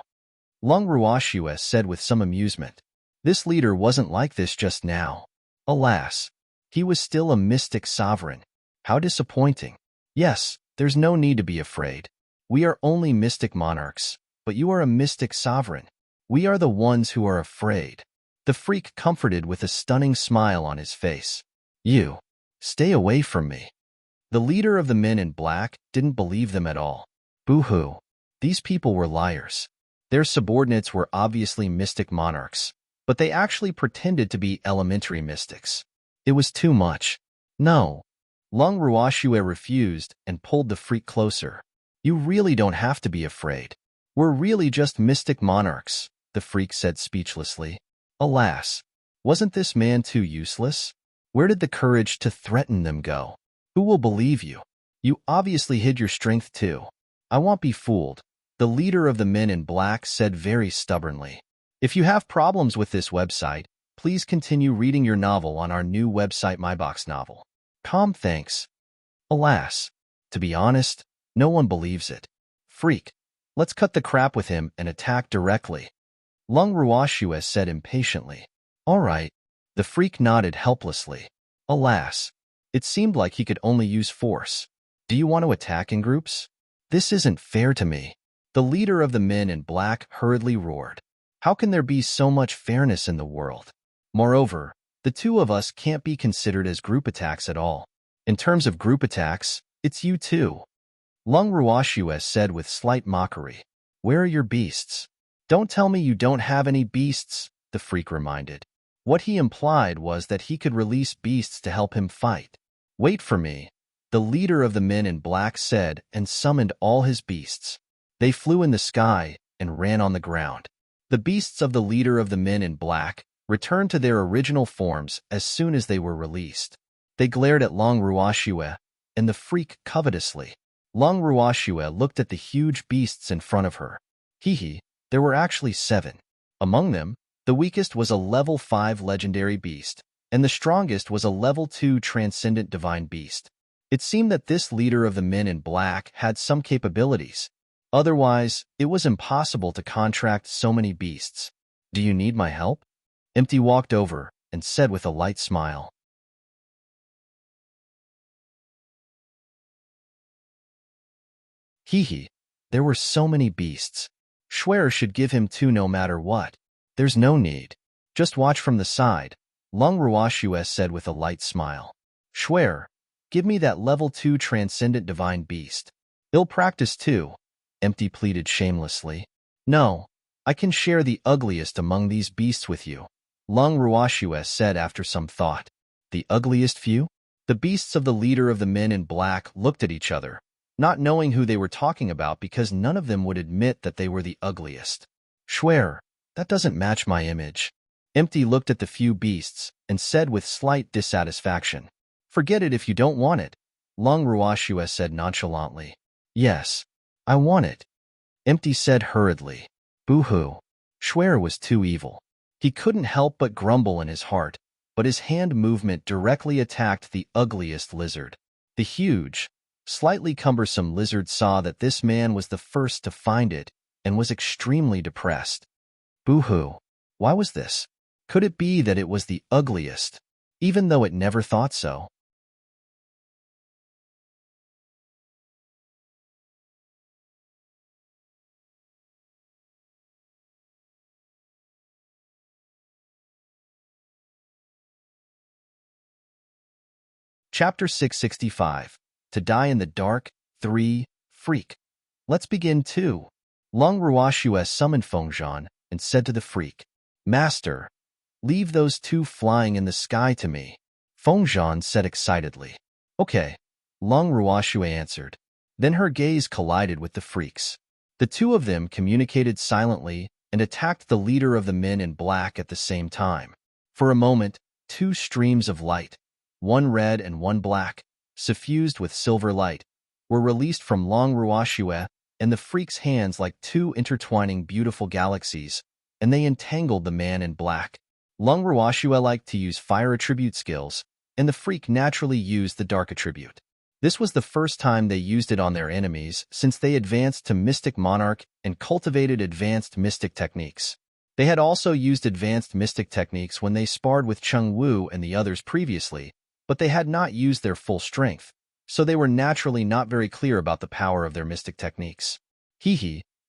Lung Ruoxue said with some amusement. This leader wasn't like this just now. Alas, he was still a mystic sovereign. How disappointing. Yes, there's no need to be afraid. We are only mystic monarchs, but you are a mystic sovereign. We are the ones who are afraid. The freak comforted with a stunning smile on his face. You, stay away from me. The leader of the men in black didn't believe them at all. Boo-hoo. These people were liars. Their subordinates were obviously mystic monarchs, but they actually pretended to be elementary mystics. It was too much. No. Lung Ruoxue refused and pulled the freak closer. You really don't have to be afraid. We're really just mystic monarchs, the freak said speechlessly. Alas, wasn't this man too useless? Where did the courage to threaten them go? Who will believe you? You obviously hid your strength too. I won't be fooled, the leader of the men in black said very stubbornly. If you have problems with this website, please continue reading your novel on our new website MyBox Novel. Thanks. Alas, to be honest, no one believes it. Freak, let's cut the crap with him and attack directly. Lung Ruoxue said impatiently. All right. The freak nodded helplessly. Alas, it seemed like he could only use force. Do you want to attack in groups? This isn't fair to me. The leader of the men in black hurriedly roared. How can there be so much fairness in the world? Moreover, the two of us can't be considered as group attacks at all. In terms of group attacks, it's you too. Lung Ruoxue said with slight mockery. Where are your beasts? Don't tell me you don't have any beasts, the freak reminded. What he implied was that he could release beasts to help him fight. Wait for me, the leader of the men in black said and summoned all his beasts. They flew in the sky and ran on the ground. The beasts of the leader of the men in black returned to their original forms as soon as they were released. They glared at Lung Ruoxue and the freak covetously. Lung Ruoxue looked at the huge beasts in front of her. Hee, there were actually 7. Among them, the weakest was a level 5 legendary beast, and the strongest was a level 2 transcendent divine beast. It seemed that this leader of the men in black had some capabilities. Otherwise, it was impossible to contract so many beasts. Do you need my help? Empty walked over and said with a light smile. Hee, there were so many beasts. Schwer should give him 2 no matter what. There's no need. Just watch from the side, Lung Ruoxue said with a light smile. Schwer, give me that level 2 transcendent divine beast. Ill practice too, Empty pleaded shamelessly. No, I can share the ugliest among these beasts with you, Lung Ruoxue said after some thought. The ugliest few? The beasts of the leader of the men in black looked at each other, not knowing who they were talking about because none of them would admit that they were the ugliest. Schwer, that doesn't match my image. Empty looked at the few beasts and said with slight dissatisfaction. Forget it if you don't want it, Lung Ruoxue said nonchalantly. Yes, I want it, Empty said hurriedly. Boo-hoo. Schwer was too evil. He couldn't help but grumble in his heart, but his hand movement directly attacked the ugliest lizard. The huge, slightly cumbersome lizard saw that this man was the first to find it and was extremely depressed. Boo-hoo. Why was this? Could it be that it was the ugliest, even though it never thought so? Chapter 665. To Die in the Dark, 3, Freak. Let's begin too. Lung Ruoxue summoned Fengzhan and said to the freak, Master, leave those 2 flying in the sky to me. Fengzhan said excitedly. Okay, Lung Ruoxue answered. Then her gaze collided with the freak's. The 2 of them communicated silently and attacked the leader of the men in black at the same time. For a moment, 2 streams of light, one red and one black, suffused with silver light, were released from Lung Ruoxue and the freak's hands like two intertwining beautiful galaxies, and they entangled the man in black. Lung Ruashue liked to use fire attribute skills, and the freak naturally used the dark attribute. This was the first time they used it on their enemies since they advanced to Mystic Monarch and cultivated advanced mystic techniques. They had also used advanced mystic techniques when they sparred with Chung Wu and the others previously, but they had not used their full strength, so they were naturally not very clear about the power of their mystic techniques.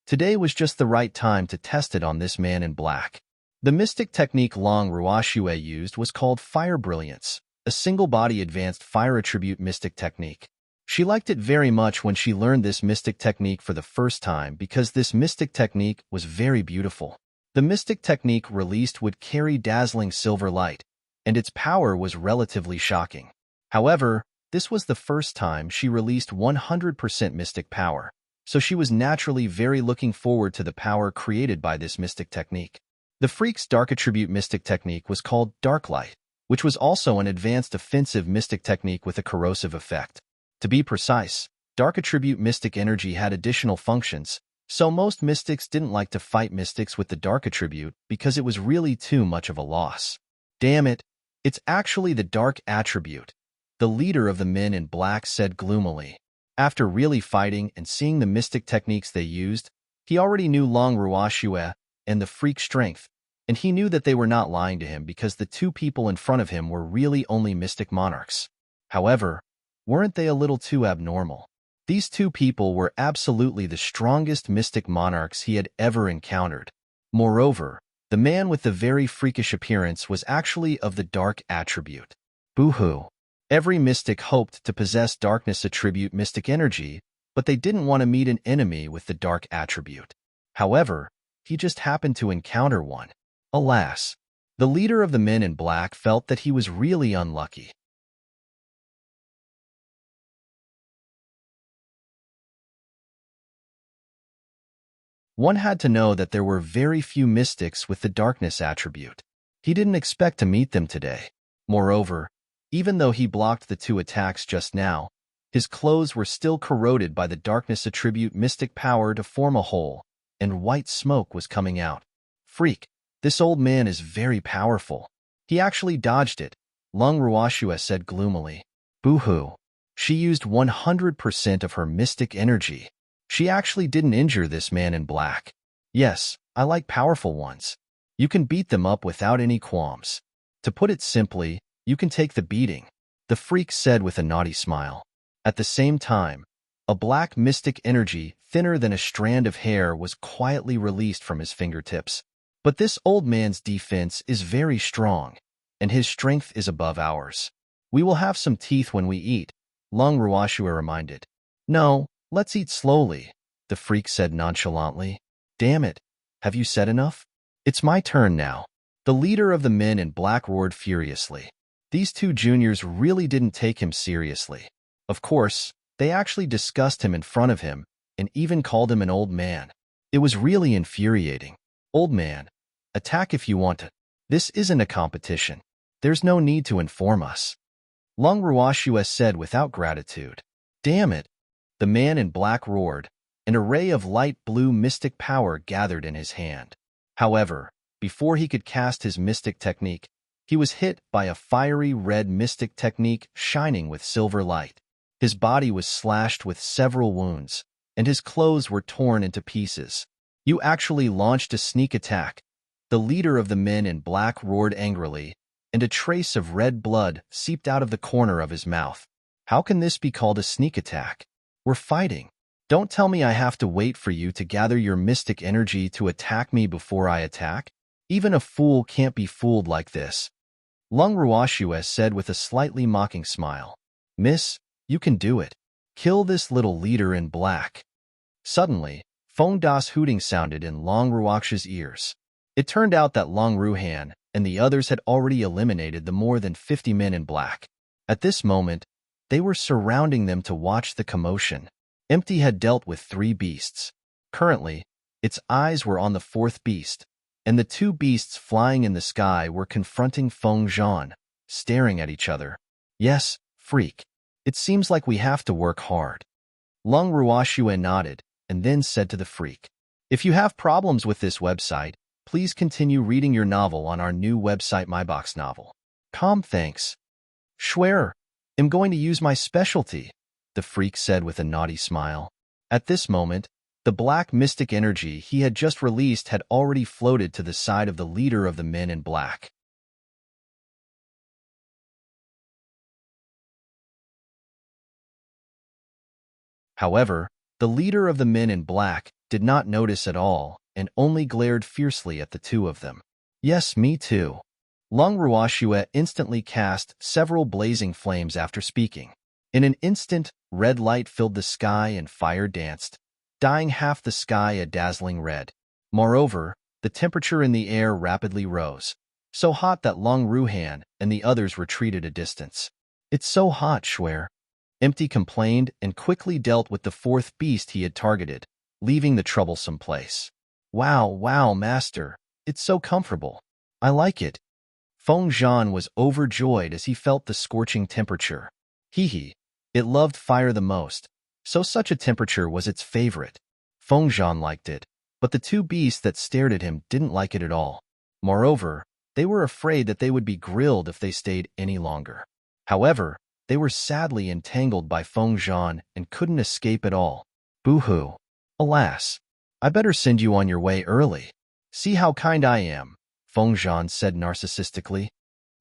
Today was just the right time to test it on this man in black. The mystic technique Long Ruashue used was called Fire Brilliance, a single-body advanced fire attribute mystic technique. She liked it very much when she learned this mystic technique for the first time because this mystic technique was very beautiful. The mystic technique released would carry dazzling silver light, and its power was relatively shocking. However, this was the first time she released 100% mystic power, so she was naturally very looking forward to the power created by this mystic technique. The freak's dark attribute mystic technique was called Dark Light, which was also an advanced offensive mystic technique with a corrosive effect. To be precise, dark attribute mystic energy had additional functions, so most mystics didn't like to fight mystics with the dark attribute because it was really too much of a loss. Damn it, it's actually the dark attribute, the leader of the men in black said gloomily. After really fighting and seeing the mystic techniques they used, he already knew Long Ruashue and the freak's strength, and he knew that they were not lying to him because the two people in front of him were really only mystic monarchs. However, weren't they a little too abnormal? These two people were absolutely the strongest mystic monarchs he had ever encountered. Moreover, the man with the very freakish appearance was actually of the dark attribute. Boo-hoo. Every mystic hoped to possess darkness attribute mystic energy, but they didn't want to meet an enemy with the dark attribute. However, he just happened to encounter one. Alas, the leader of the men in black felt that he was really unlucky. One had to know that there were very few mystics with the darkness attribute. He didn't expect to meet them today. Moreover, even though he blocked the two attacks just now, his clothes were still corroded by the darkness attribute mystic power to form a hole, and white smoke was coming out. Freak, this old man is very powerful. He actually dodged it, Lung Ruashue said gloomily. Boo-hoo. She used 100% of her mystic energy. She actually didn't injure this man in black. Yes, I like powerful ones. You can beat them up without any qualms. To put it simply, you can take the beating, the freak said with a naughty smile. At the same time, a black mystic energy, thinner than a strand of hair, was quietly released from his fingertips. But this old man's defense is very strong, and his strength is above ours. We will have some teeth when we eat, Lung Ruashue reminded. No, let's eat slowly, the freak said nonchalantly. Damn it, have you said enough? It's my turn now. The leader of the men in black roared furiously. These two juniors really didn't take him seriously. Of course, they actually discussed him in front of him, and even called him an old man. It was really infuriating. Old man, attack if you want to. This isn't a competition. There's no need to inform us. Lung Ruashue said without gratitude. Damn it. The man in black roared. An array of light blue mystic power gathered in his hand. However, before he could cast his mystic technique, he was hit by a fiery red mystic technique shining with silver light. His body was slashed with several wounds, and his clothes were torn into pieces. You actually launched a sneak attack, the leader of the men in black roared angrily, and a trace of red blood seeped out of the corner of his mouth. How can this be called a sneak attack? We're fighting. Don't tell me I have to wait for you to gather your mystic energy to attack me before I attack. Even a fool can't be fooled like this. Lung Ruashue said with a slightly mocking smile. Miss, you can do it. Kill this little leader in black. Suddenly, Feng Das hooting sounded in Long Ruakshue's ears. It turned out that Long Ruhan and the others had already eliminated the more than 50 men in black. At this moment, they were surrounding them to watch the commotion. Empty had dealt with 3 beasts. Currently, its eyes were on the 4th beast, and the 2 beasts flying in the sky were confronting Feng Zhan, staring at each other. Yes, freak. It seems like we have to work hard. Lung Ruashue nodded, and then said to the freak, "If you have problems with this website, please continue reading your novel on our new website MyBox Novel. Calm, thanks." "Schwer, I'm going to use my specialty," the freak said with a naughty smile. At this moment, the black mystic energy he had just released had already floated to the side of the leader of the men in black. However, the leader of the men in black did not notice at all and only glared fiercely at the two of them. "Yes, me too." Long Ruoxue instantly cast several blazing flames after speaking. In an instant, red light filled the sky and fire danced, dyeing half the sky a dazzling red. Moreover, the temperature in the air rapidly rose, so hot that Long Ruhan and the others retreated a distance. "It's so hot, Schwer," Empty complained and quickly dealt with the fourth beast he had targeted, leaving the troublesome place. "Wow, wow, master, it's so comfortable. I like it." Feng Zhan was overjoyed as he felt the scorching temperature. Hee, it loved fire the most, so such a temperature was its favorite. Feng Zhan liked it, but the two beasts that stared at him didn't like it at all. Moreover, they were afraid that they would be grilled if they stayed any longer. However, they were sadly entangled by Feng Zhan and couldn't escape at all. Boo-hoo. "Alas, I better send you on your way early. See how kind I am," Feng Zhan said narcissistically.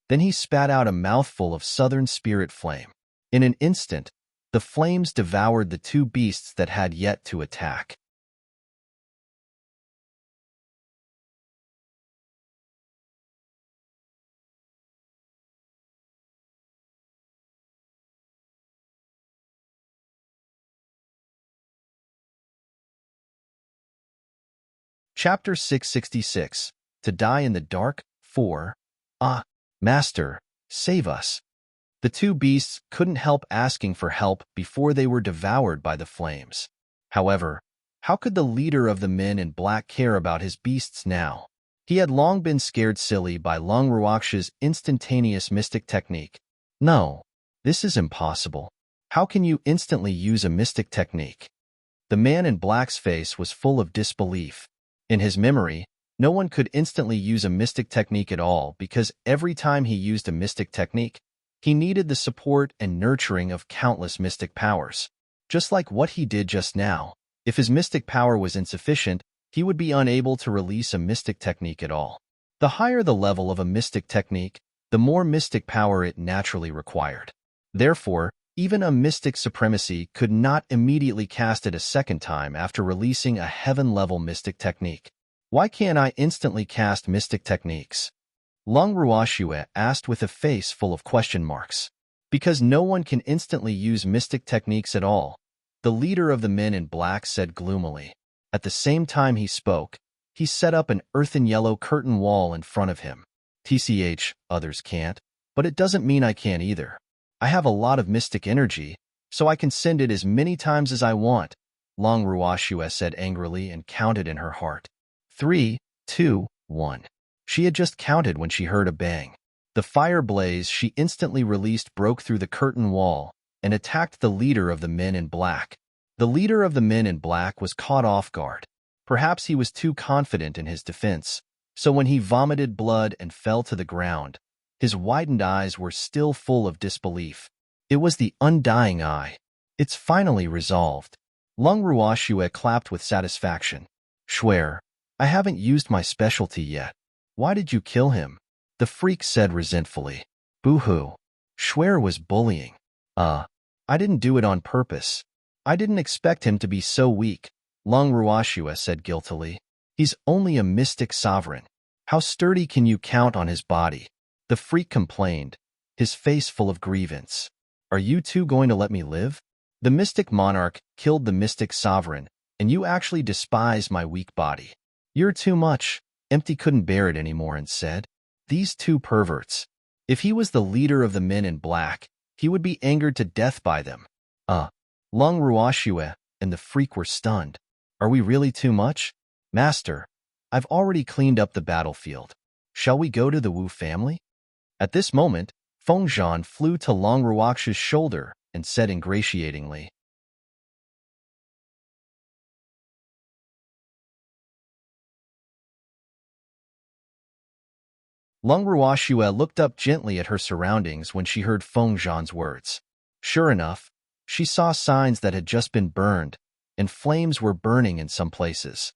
Then he spat out a mouthful of southern spirit flame. In an instant, the flames devoured the two beasts that had yet to attack. Chapter 666. To Die in the Dark 4. Ah, Master, save us. The two beasts couldn't help asking for help before they were devoured by the flames. However, how could the leader of the men in black care about his beasts now? He had long been scared silly by Long Ruoxue's instantaneous mystic technique. "No, this is impossible. How can you instantly use a mystic technique?" The man in black's face was full of disbelief. In his memory, no one could instantly use a mystic technique at all because every time he used a mystic technique, he needed the support and nurturing of countless mystic powers. Just like what he did just now, if his mystic power was insufficient, he would be unable to release a mystic technique at all. The higher the level of a mystic technique, the more mystic power it naturally required. Therefore, even a mystic supremacy could not immediately cast it a second time after releasing a heaven-level mystic technique. "Why can't I instantly cast mystic techniques?" Long Ruoxue asked with a face full of question marks. "Because no one can instantly use mystic techniques at all," the leader of the men in black said gloomily. At the same time he spoke, he set up an earthen yellow curtain wall in front of him. "TCH, others can't, but it doesn't mean I can't either. I have a lot of mystic energy, so I can send it as many times as I want," Long Ruoxue said angrily and counted in her heart. 3, 2, 1. She had just counted when she heard a bang. The fire blaze she instantly released broke through the curtain wall and attacked the leader of the men in black. The leader of the men in black was caught off guard. Perhaps he was too confident in his defense, so when he vomited blood and fell to the ground, his widened eyes were still full of disbelief. It was the undying eye. "It's finally resolved." Long Ruoxue clapped with satisfaction. "Schwer, I haven't used my specialty yet. Why did you kill him?" the freak said resentfully. "Boo-hoo. Schwer was bullying. I didn't do it on purpose. I didn't expect him to be so weak," Long Ruoxue said guiltily. "He's only a mystic sovereign. How sturdy can you count on his body?" the freak complained, his face full of grievance. "Are you two going to let me live? The mystic monarch killed the mystic sovereign, and you actually despise my weak body. You're too much." Empty couldn't bear it anymore and said, "These two perverts. If he was the leader of the men in black, he would be angered to death by them." Long Ruoxue and the freak were stunned. "Are we really too much? Master, I've already cleaned up the battlefield. Shall we go to the Wu family?" At this moment, Feng Zhan flew to Long Ruoxue's shoulder and said ingratiatingly, Lung Ruoxue looked up gently at her surroundings when she heard Feng Zhan's words. Sure enough, she saw signs that had just been burned, and flames were burning in some places.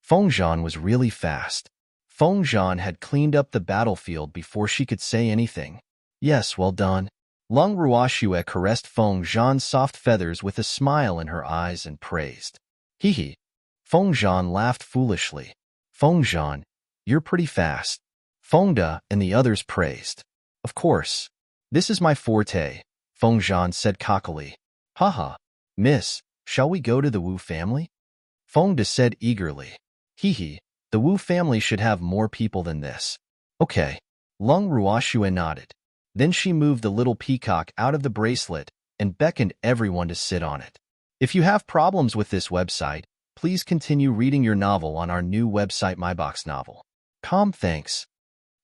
Feng Zhan was really fast. Feng Zhan had cleaned up the battlefield before she could say anything. Yes, well done. Lung Ruoxue caressed Feng Zhan's soft feathers with a smile in her eyes and praised. Hee hee. Feng Zhan laughed foolishly. Feng Zhan, you're pretty fast. Feng De and the others praised. Of course. This is my forte, Feng Zhan said cockily. Haha. Miss, shall we go to the Wu family? Feng De said eagerly. Hee hee. The Wu family should have more people than this. Okay. Lung Ruoxue nodded. Then she moved the little peacock out of the bracelet and beckoned everyone to sit on it. If you have problems with this website, please continue reading your novel on our new website MyBox Novel. Thanks.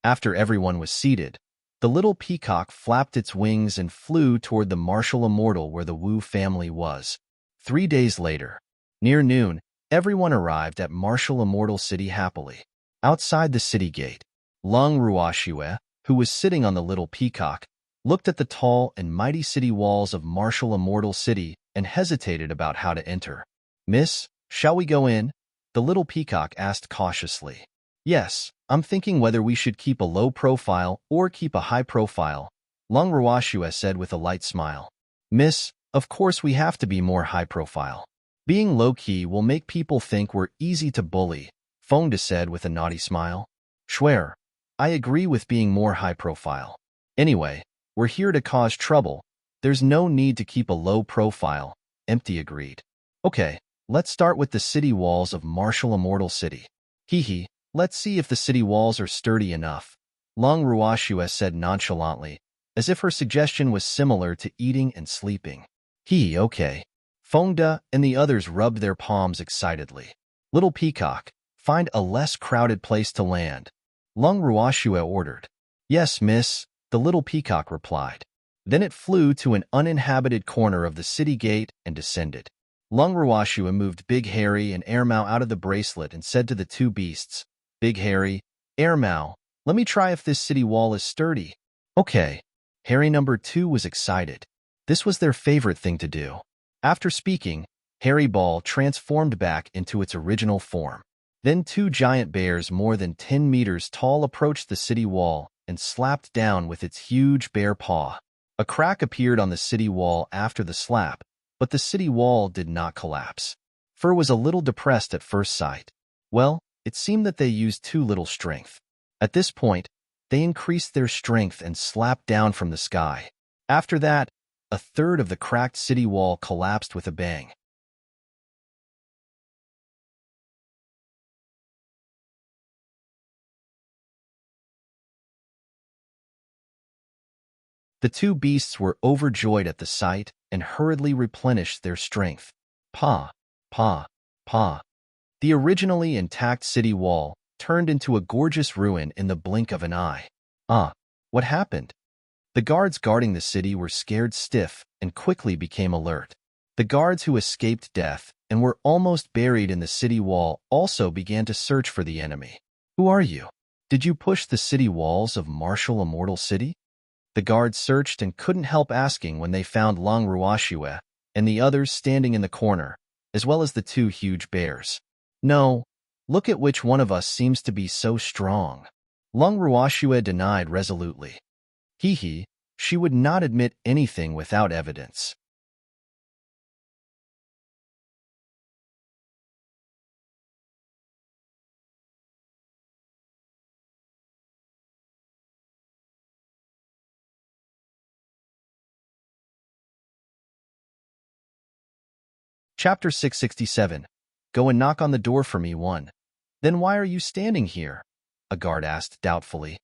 After everyone was seated, the little peacock flapped its wings and flew toward the martial immortal where the Wu family was. 3 days later, near noon, everyone arrived at martial immortal city happily. Outside the city gate, Lung Ruoxue, who was sitting on the little peacock, looked at the tall and mighty city walls of martial immortal city and hesitated about how to enter. Miss, shall we go in? The little peacock asked cautiously. Yes, I'm thinking whether we should keep a low profile or keep a high profile, Lung Ruoxue said with a light smile. Miss, of course we have to be more high profile. Being low-key will make people think we're easy to bully, Feng De said with a naughty smile. Swear, I agree with being more high profile. Anyway, we're here to cause trouble. There's no need to keep a low profile, Empty agreed. Okay, let's start with the city walls of martial immortal city. Hee hee, let's see if the city walls are sturdy enough, Lung Ruoxue said nonchalantly, as if her suggestion was similar to eating and sleeping. Hee, okay. Feng De and the others rubbed their palms excitedly. Little peacock, find a less crowded place to land, Lung Ruoxue ordered. Yes, miss, the little peacock replied. Then it flew to an uninhabited corner of the city gate and descended. Lung Ruoxue moved Big Harry and Airmao out of the bracelet and said to the two beasts, Big Harry, Airmao, let me try if this city wall is sturdy. Okay. Harry number 2 was excited. This was their favorite thing to do. After speaking, Harry Ball transformed back into its original form. Then 2 giant bears more than 10 meters tall approached the city wall and slapped down with its huge bear paw. A crack appeared on the city wall after the slap, but the city wall did not collapse. Fur was a little depressed at first sight. Well, it seemed that they used too little strength. At this point, they increased their strength and slapped down from the sky. After that, a third of the cracked city wall collapsed with a bang. The two beasts were overjoyed at the sight and hurriedly replenished their strength. Pa, pa, pa. The originally intact city wall turned into a gorgeous ruin in the blink of an eye. What happened? The guards guarding the city were scared stiff and quickly became alert. The guards who escaped death and were almost buried in the city wall also began to search for the enemy. Who are you? Did you push the city walls of martial immortal city? The guards searched and couldn't help asking when they found Lung Ruoxue and the others standing in the corner, as well as the 2 huge bears. No, look at which one of us seems to be so strong. Lung Ruoxue denied resolutely. Hee hee, she would not admit anything without evidence. Chapter 667. Go and knock on the door for me, 1. Then why are you standing here? A guard asked doubtfully.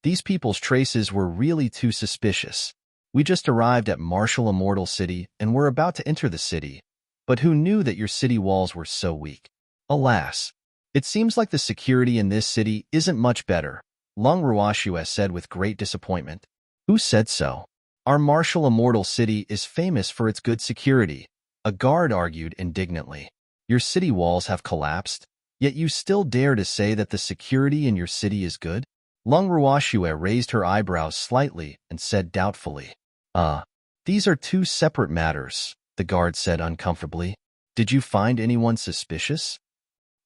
These people's traces were really too suspicious. We just arrived at Martial Immortal City and were about to enter the city, but who knew that your city walls were so weak? Alas, it seems like the security in this city isn't much better, Lung Ruoxue said with great disappointment. Who said so? Our Martial Immortal City is famous for its good security, a guard argued indignantly. Your city walls have collapsed, yet you still dare to say that the security in your city is good? Lung Ruoxue raised her eyebrows slightly and said doubtfully, these are two separate matters, the guard said uncomfortably. Did you find anyone suspicious?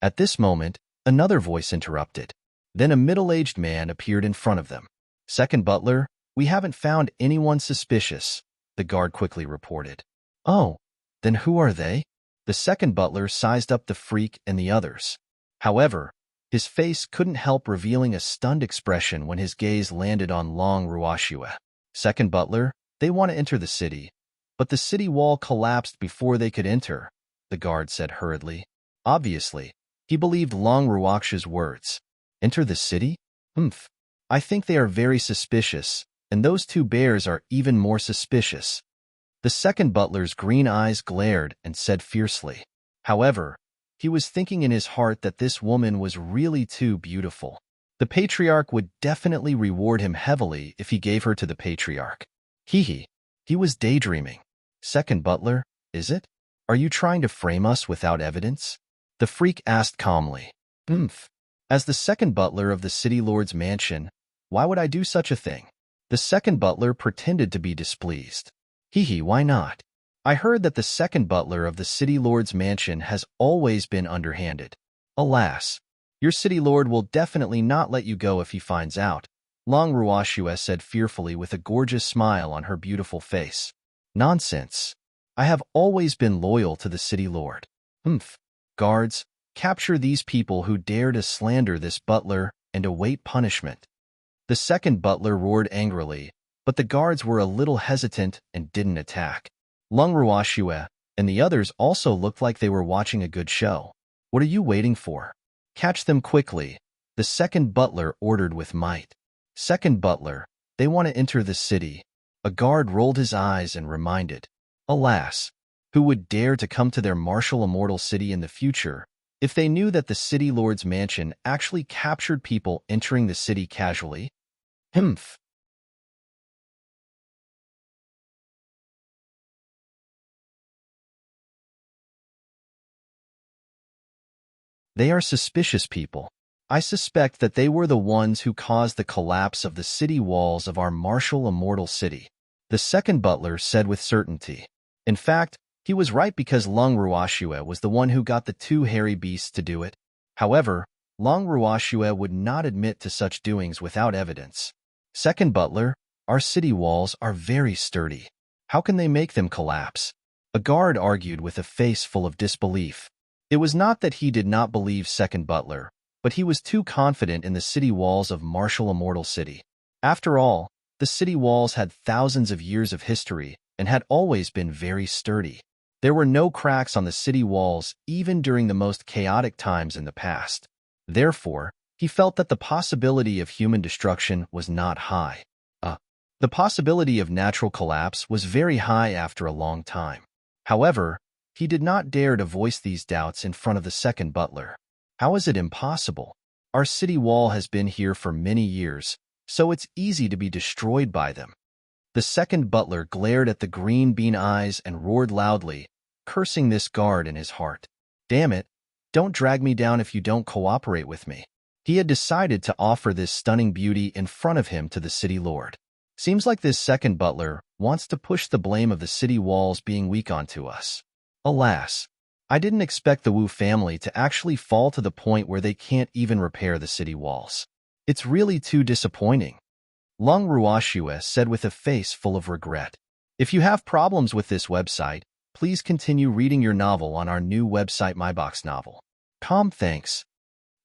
At this moment, another voice interrupted. Then a middle-aged man appeared in front of them. Second butler, we haven't found anyone suspicious, the guard quickly reported. Oh, then who are they? The second butler sized up the freak and the others. However, his face couldn't help revealing a stunned expression when his gaze landed on Long Ruoxue. Second butler, they want to enter the city, but the city wall collapsed before they could enter, the guard said hurriedly. Obviously, he believed Long Ruoxue's words. Enter the city? I think they are very suspicious, and those two bears are even more suspicious. The second butler's green eyes glared and said fiercely. However, he was thinking in his heart that this woman was really too beautiful. The patriarch would definitely reward him heavily if he gave her to the patriarch. He was daydreaming. Second butler, is it? Are you trying to frame us without evidence? The freak asked calmly. As the second butler of the city lord's mansion, why would I do such a thing? The second butler pretended to be displeased. Why not? I heard that the second butler of the city lord's mansion has always been underhanded. Alas, your city lord will definitely not let you go if he finds out, Long Ruoxue said fearfully with a gorgeous smile on her beautiful face. Nonsense. I have always been loyal to the city lord. Guards, capture these people who dare to slander this butler and await punishment. The second butler roared angrily, but the guards were a little hesitant and didn't attack. Lung Ruoxue and the others also looked like they were watching a good show. What are you waiting for? Catch them quickly, the second butler ordered with might. Second butler, they want to enter the city. A guard rolled his eyes and reminded. Alas, who would dare to come to their martial immortal city in the future if they knew that the city lord's mansion actually captured people entering the city casually? They are suspicious people. I suspect that they were the ones who caused the collapse of the city walls of our martial immortal city, the second butler said with certainty. In fact, he was right because Lung Ruoxue was the one who got the two hairy beasts to do it. However, Lung Ruoxue would not admit to such doings without evidence. Second butler, our city walls are very sturdy. How can they make them collapse? A guard argued with a face full of disbelief. It was not that he did not believe second butler, but he was too confident in the city walls of martial immortal city. After all, the city walls had thousands of years of history and had always been very sturdy. There were no cracks on the city walls even during the most chaotic times in the past. Therefore, he felt that the possibility of human destruction was not high. The possibility of natural collapse was very high after a long time. However, he did not dare to voice these doubts in front of the second butler. How is it impossible? Our city wall has been here for many years, so it's easy to be destroyed by them. The second butler glared at the green bean eyes and roared loudly, cursing this guard in his heart. Damn it, don't drag me down if you don't cooperate with me. He had decided to offer this stunning beauty in front of him to the city lord. Seems like this second butler wants to push the blame of the city walls being weak onto us. Alas, I didn't expect the Wu family to actually fall to the point where they can't even repair the city walls. It's really too disappointing. Lung Ruoxue said with a face full of regret. If you have problems with this website, please continue reading your novel on our new website MyBox Novel. Thanks.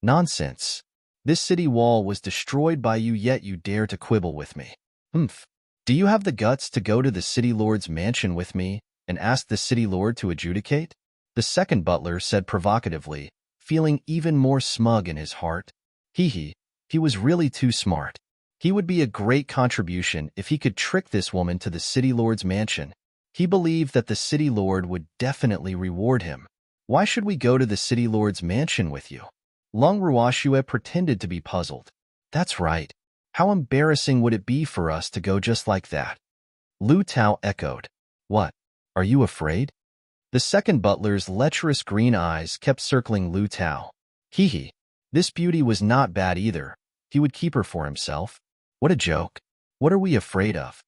Nonsense. This city wall was destroyed by you, yet you dare to quibble with me. Do you have the guts to go to the city lord's mansion with me and ask the city lord to adjudicate? The second butler said provocatively, feeling even more smug in his heart. He was really too smart. He would be a great contribution if he could trick this woman to the city lord's mansion. He believed that the city lord would definitely reward him. Why should we go to the city lord's mansion with you? Lung Ruoxue pretended to be puzzled. That's right. How embarrassing would it be for us to go just like that? Lu Tao echoed. What? Are you afraid? The second butler's lecherous green eyes kept circling Lu Tao. This beauty was not bad either, He would keep her for himself. What a joke. What are we afraid of?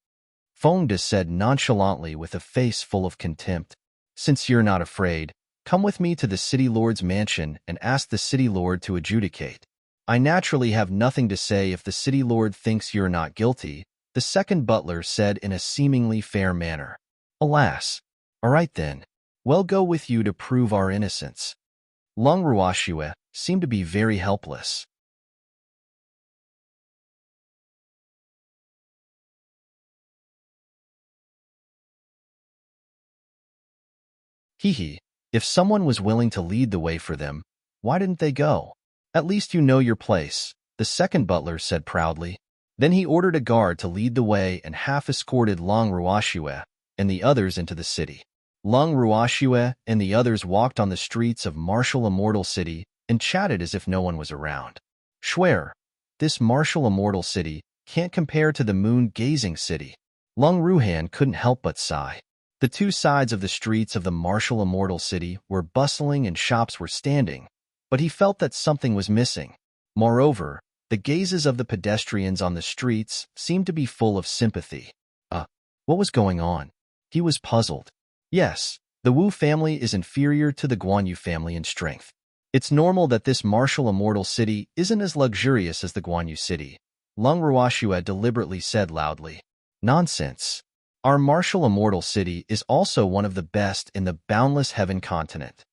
Feng De said nonchalantly with a face full of contempt. Since you're not afraid, come with me to the city lord's mansion and ask the city lord to adjudicate. I naturally have nothing to say if the city lord thinks you're not guilty, the second butler said in a seemingly fair manner. Alas. All right then. We'll go with you to prove our innocence. Lung Ruoxue seemed to be very helpless. Hee. If someone was willing to lead the way for them, why didn't they go? At least you know your place, the second butler said proudly. Then he ordered a guard to lead the way and half-escorted Lung Ruoxue and the others into the city. Lung Ruoxue and the others walked on the streets of martial immortal city and chatted as if no one was around. Schwer, this martial immortal city can't compare to the moon-gazing city. Lung Ruhan couldn't help but sigh. The two sides of the streets of the martial immortal city were bustling and shops were standing, but he felt that something was missing. Moreover, the gazes of the pedestrians on the streets seemed to be full of sympathy. What was going on? He was puzzled. Yes, the Wu family is inferior to the Guanyu family in strength. It's normal that this martial immortal city isn't as luxurious as the Guanyu city, Lung Ruoxue deliberately said loudly. Nonsense. Our martial immortal city is also one of the best in the boundless heaven continent.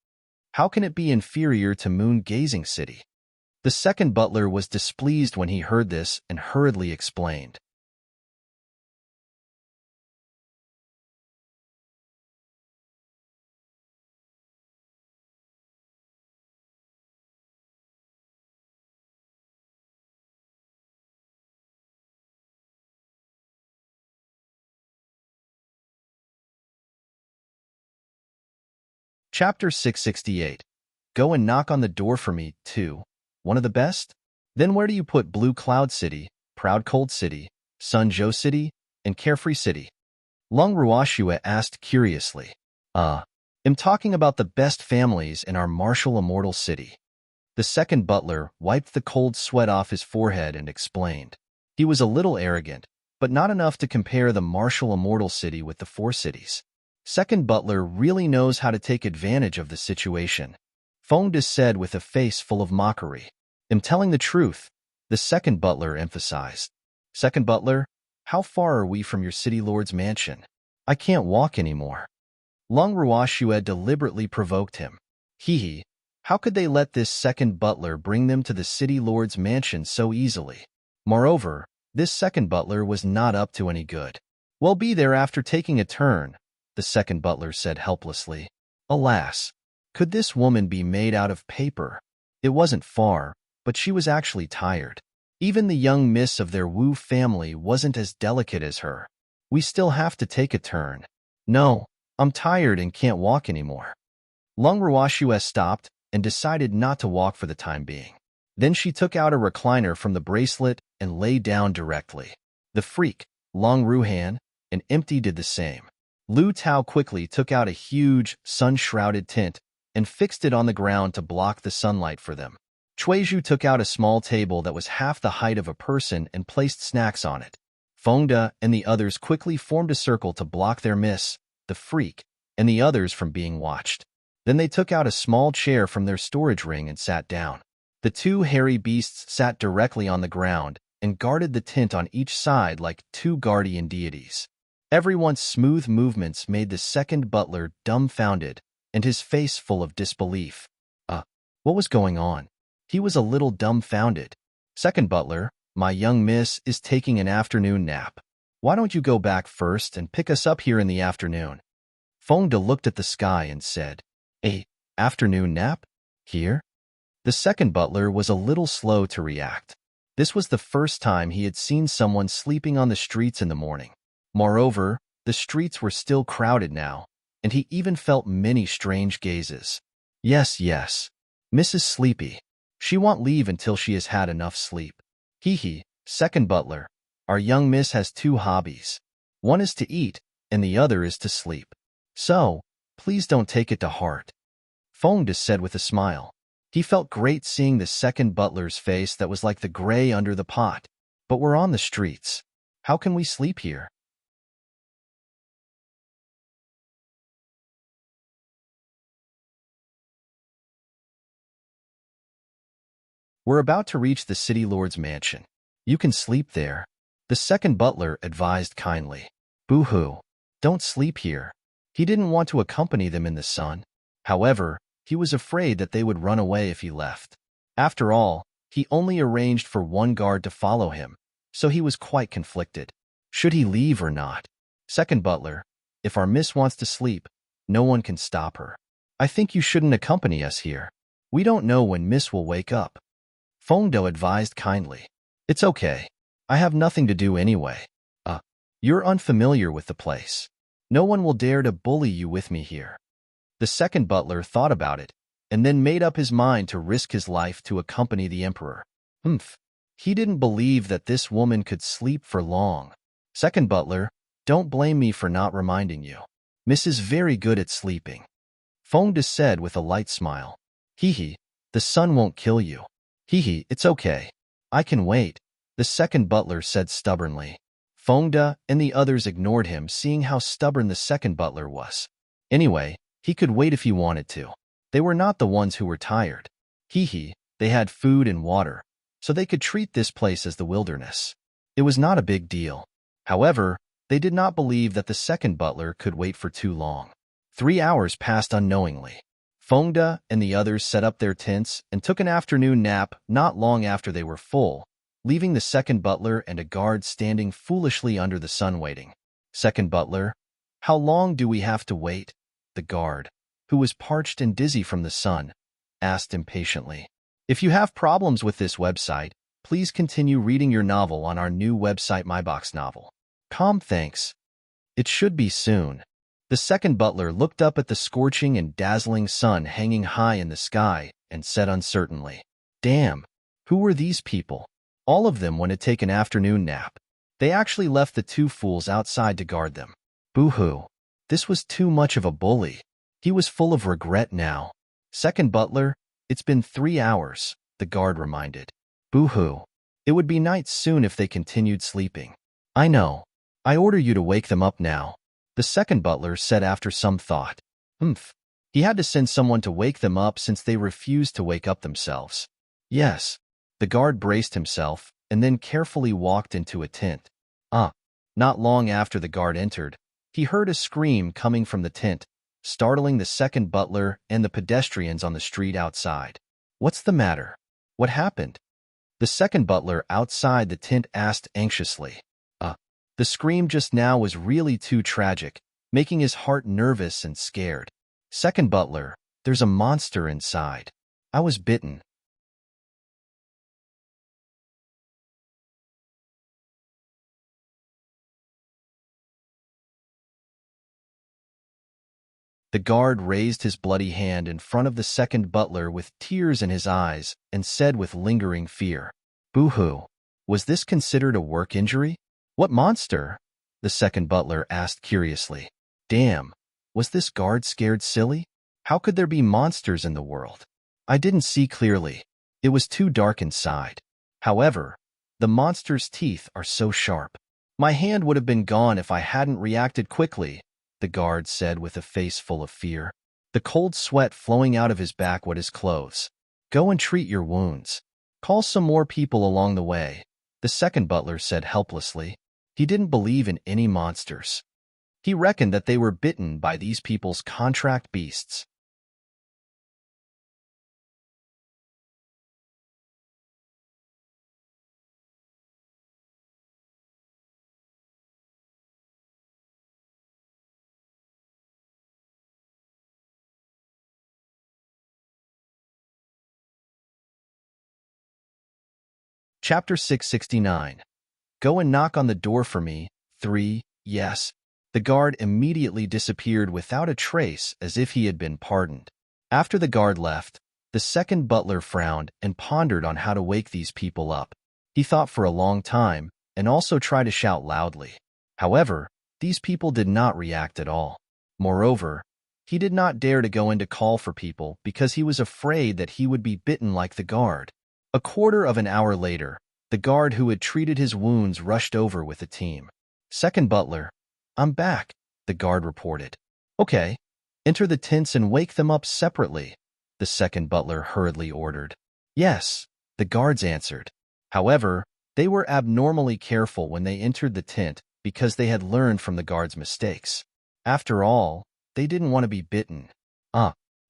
How can it be inferior to moon-gazing city? The second butler was displeased when he heard this and hurriedly explained. Chapter 668. Go and knock on the door for me, too. One of the best? Then where do you put Blue Cloud City, Proud Cold City, Sun Zhou City, and Carefree City? Lung Ruoxue asked curiously. I'm talking about the best families in our martial immortal city. The second butler wiped the cold sweat off his forehead and explained. He was a little arrogant, but not enough to compare the martial immortal city with the four cities. Second butler really knows how to take advantage of the situation. Feng De said with a face full of mockery. I'm telling the truth, the second butler emphasized. Second butler, how far are we from your city lord's mansion? I can't walk anymore. Lung Ruoxue deliberately provoked him. How could they let this second butler bring them to the city lord's mansion so easily? Moreover, this second butler was not up to any good. We'll be there after taking a turn, the second butler said helplessly. Alas, could this woman be made out of paper? It wasn't far, but she was actually tired. Even the young miss of their Wu family wasn't as delicate as her. We still have to take a turn. No, I'm tired and can't walk anymore. Lung Ruoxue stopped and decided not to walk for the time being. Then she took out a recliner from the bracelet and lay down directly. The freak, Lung Ruhan, and Empty did the same. Lu Tao quickly took out a huge, sun-shrouded tent and fixed it on the ground to block the sunlight for them. Chuizhu took out a small table that was half the height of a person and placed snacks on it. Feng De and the others quickly formed a circle to block their miss, the freak, and the others from being watched. Then they took out a small chair from their storage ring and sat down. The two hairy beasts sat directly on the ground and guarded the tent on each side like two guardian deities. Everyone's smooth movements made the second butler dumbfounded and his face full of disbelief. What was going on? He was a little dumbfounded. Second butler, my young miss is taking an afternoon nap. Why don't you go back first and pick us up here in the afternoon? Feng De looked at the sky and said, afternoon nap? Here? The second butler was a little slow to react. This was the first time he had seen someone sleeping on the streets in the morning. Moreover, the streets were still crowded now, and he even felt many strange gazes. Yes, Mrs. Sleepy. She won't leave until she has had enough sleep. Second butler, our young miss has two hobbies. One is to eat, and the other is to sleep. So, please don't take it to heart. Feng De said with a smile. He felt great seeing the second butler's face that was like the gray under the pot. But we're on the streets. How can we sleep here? We're about to reach the city lord's mansion. You can sleep there. The second butler advised kindly. Boo-hoo. Don't sleep here. He didn't want to accompany them in the sun. However, he was afraid that they would run away if he left. After all, he only arranged for one guard to follow him, so he was quite conflicted. Should he leave or not? Second butler, if our miss wants to sleep, no one can stop her. I think you shouldn't accompany us here. We don't know when miss will wake up. Fengdo advised kindly. It's okay. I have nothing to do anyway. You're unfamiliar with the place. No one will dare to bully you with me here. The second butler thought about it, and then made up his mind to risk his life to accompany the emperor. He didn't believe that this woman could sleep for long. Second butler, don't blame me for not reminding you. Miss is very good at sleeping. Fengdo said with a light smile. Hee, the sun won't kill you. Hee, it's okay. I can wait, the second butler said stubbornly. Fengdo and the others ignored him, seeing how stubborn the second butler was. Anyway, he could wait if he wanted to. They were not the ones who were tired. They had food and water, so they could treat this place as the wilderness. It was not a big deal. However, they did not believe that the second butler could wait for too long. 3 hours passed unknowingly. Fengdo and the others set up their tents and took an afternoon nap not long after they were full, leaving the second butler and a guard standing foolishly under the sun waiting. Second butler, how long do we have to wait? The guard, who was parched and dizzy from the sun, asked impatiently. If you have problems with this website, please continue reading your novel on our new website MyBox Novel. Thanks. It should be soon. The second butler looked up at the scorching and dazzling sun hanging high in the sky and said uncertainly, Damn, who were these people? All of them want to take an afternoon nap. They actually left the two fools outside to guard them. Boo-hoo. This was too much of a bully. He was full of regret now. Second butler, it's been 3 hours, the guard reminded. Boo-hoo. It would be night soon if they continued sleeping. I know. I order you to wake them up now, the second butler said after some thought. He had to send someone to wake them up since they refused to wake up themselves. Yes. The guard braced himself and then carefully walked into a tent. Not long after the guard entered, he heard a scream coming from the tent, startling the second butler and the pedestrians on the street outside. What's the matter? What happened? The second butler outside the tent asked anxiously. The scream just now was really too tragic, making his heart nervous and scared. Second butler, there's a monster inside. I was bitten. The guard raised his bloody hand in front of the second butler with tears in his eyes and said with lingering fear, Boo-hoo. Was this considered a work injury? What monster? The second butler asked curiously. Damn, was this guard scared silly? How could there be monsters in the world? I didn't see clearly. It was too dark inside. However, the monster's teeth are so sharp. My hand would have been gone if I hadn't reacted quickly, the guard said with a face full of fear, the cold sweat flowing out of his back wet his clothes. Go and treat your wounds. Call some more people along the way, the second butler said helplessly. He didn't believe in any monsters. He reckoned that they were bitten by these people's contract beasts. Chapter 669. Go and knock on the door for me. 3. Yes. The guard immediately disappeared without a trace as if he had been pardoned. After the guard left, the second butler frowned and pondered on how to wake these people up. He thought for a long time and also tried to shout loudly. However, these people did not react at all. Moreover, He did not dare to go in to call for people because he was afraid that he would be bitten like the guard. A quarter of an hour later, the guard who had treated his wounds rushed over with the team. "Second butler, I'm back," the guard reported. "Okay, enter the tents and wake them up separately," the second butler hurriedly ordered. "Yes," the guards answered. However, they were abnormally careful when they entered the tent because they had learned from the guards' mistakes. After all, they didn't want to be bitten.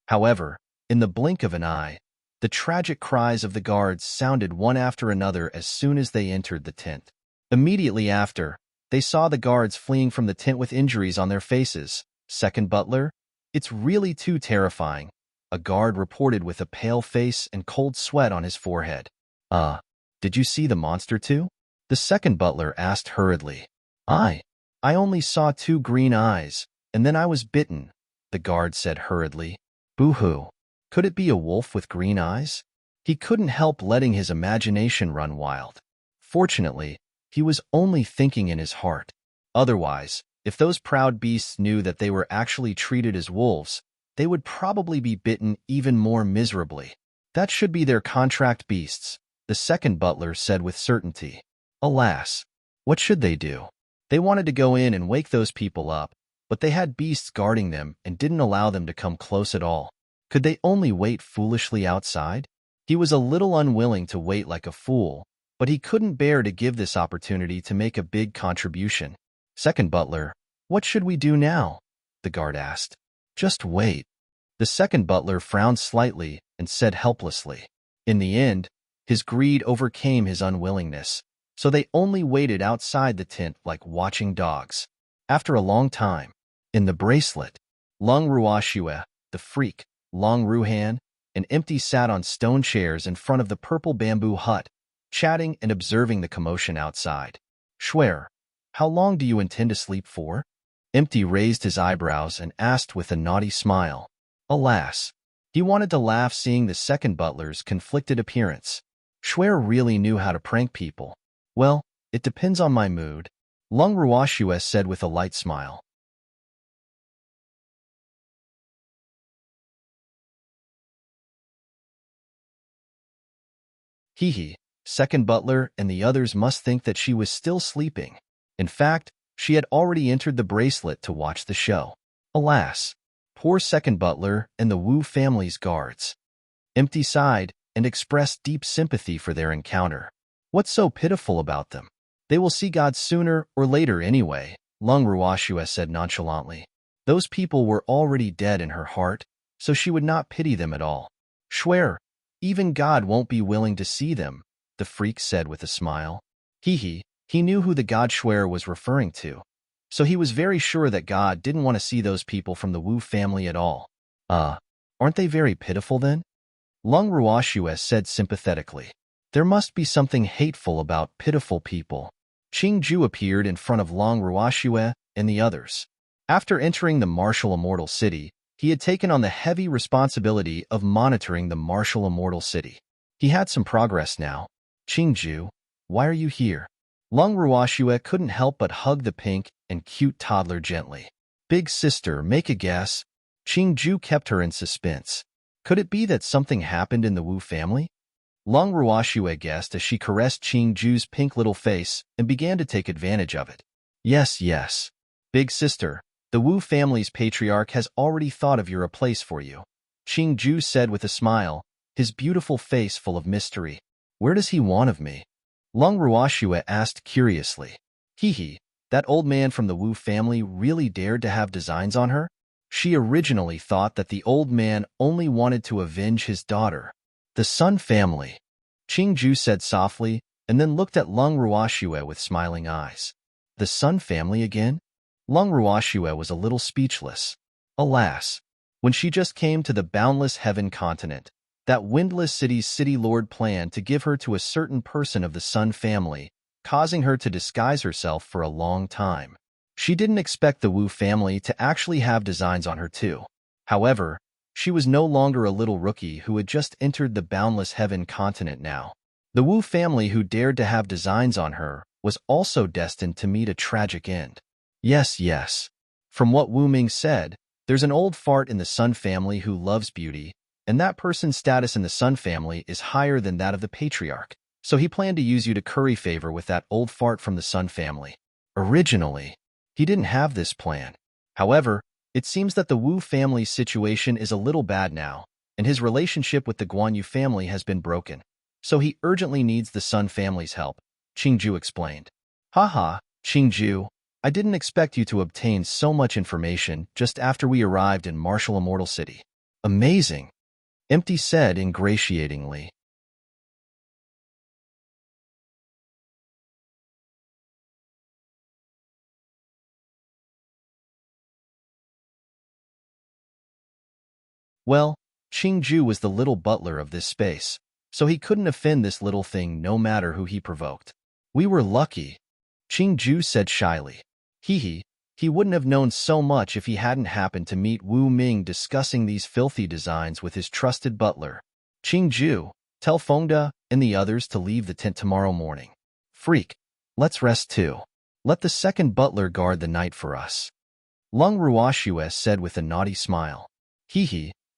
However, in the blink of an eye, the tragic cries of the guards sounded one after another as soon as they entered the tent. Immediately after, they saw the guards fleeing from the tent with injuries on their faces. "Second butler, it's really too terrifying," a guard reported with a pale face and cold sweat on his forehead. Did you see the monster too?" the second butler asked hurriedly. I only saw 2 green eyes, and then I was bitten," the guard said hurriedly. "Boo-hoo. Could it be a wolf with green eyes?" He couldn't help letting his imagination run wild. Fortunately, he was only thinking in his heart. Otherwise, if those proud beasts knew that they were actually treated as wolves, they would probably be bitten even more miserably. "That should be their contract beasts," the second butler said with certainty. Alas, what should they do? They wanted to go in and wake those people up, but they had beasts guarding them and didn't allow them to come close at all. Could they only wait foolishly outside? He was a little unwilling to wait like a fool, but he couldn't bear to give this opportunity to make a big contribution. "Second butler, what should we do now?" the guard asked. "Just wait." The second butler frowned slightly and said helplessly. In the end, his greed overcame his unwillingness, so they only waited outside the tent like watching dogs. After a long time, in the bracelet, Lung Ruashue, the freak, Long Ruhan, and Empty sat on stone chairs in front of the purple bamboo hut, chatting and observing the commotion outside. "Schwer, how long do you intend to sleep for?" Empty raised his eyebrows and asked with a naughty smile. Alas, he wanted to laugh seeing the second butler's conflicted appearance. Schwer really knew how to prank people. "Well, it depends on my mood," Lung Ruashue said with a light smile. Hee, second butler and the others must think that she was still sleeping. In fact, she had already entered the bracelet to watch the show. Alas, poor second butler and the Wu family's guards. Empty sighed and expressed deep sympathy for their encounter. "What's so pitiful about them? They will see God sooner or later anyway," Lung Ruashue said nonchalantly. Those people were already dead in her heart, so she would not pity them at all. "Schwer, even God won't be willing to see them," the freak said with a smile. He knew who the god Schwer was referring to, so he was very sure that God didn't want to see those people from the Wu family at all. Aren't they very pitiful then?" Lung Ruashue said sympathetically. "There must be something hateful about pitiful people." Qingju appeared in front of Lung Ruashue and the others. After entering the martial immortal city, he had taken on the heavy responsibility of monitoring the martial immortal city. He had some progress now. "Qingju, why are you here?" Lung Ruashue couldn't help but hug the pink and cute toddler gently. "Big sister, make a guess." Qingju kept her in suspense. Could it be that something happened in the Wu family? Lung Ruashue guessed as she caressed Qingju's pink little face and began to take advantage of it. Yes. Big sister, the Wu family's patriarch has already thought of a place for you," Qingju said with a smile, his beautiful face full of mystery. "Where does he want of me?" Lung Ruashue asked curiously. That old man from the Wu family really dared to have designs on her? She originally thought that the old man only wanted to avenge his daughter. "The Sun family," Qingju said softly, and then looked at Lung Ruashue with smiling eyes. "The Sun family again?" Lung Ruashue was a little speechless. Alas, when she just came to the boundless heaven continent, that windless city's city lord planned to give her to a certain person of the Sun family, causing her to disguise herself for a long time. She didn't expect the Wu family to actually have designs on her too. However, she was no longer a little rookie who had just entered the boundless heaven continent now. The Wu family who dared to have designs on her was also destined to meet a tragic end. Yes. From what Wu Ming said, There's an old fart in the Sun family who loves beauty, and that person's status in the Sun family is higher than that of the patriarch. So he planned to use you to curry favor with that old fart from the Sun family. Originally, he didn't have this plan. However, it seems that the Wu family's situation is a little bad now, and his relationship with the Guan Yu family has been broken. So he urgently needs the Sun family's help, Qingju explained. Haha, Qingju, I didn't expect you to obtain so much information just after we arrived in Martial Immortal City. Amazing, Empty said ingratiatingly. Well, Qingju was the little butler of this space, so he couldn't offend this little thing no matter who he provoked. We were lucky, Qingju said shyly. He wouldn't have known so much if he hadn't happened to meet Wu Ming discussing these filthy designs with his trusted butler. Qingju, tell Fengde and the others to leave the tent tomorrow morning. Freak, let's rest too. Let the second butler guard the night for us. Lung Ruoxue said with a naughty smile.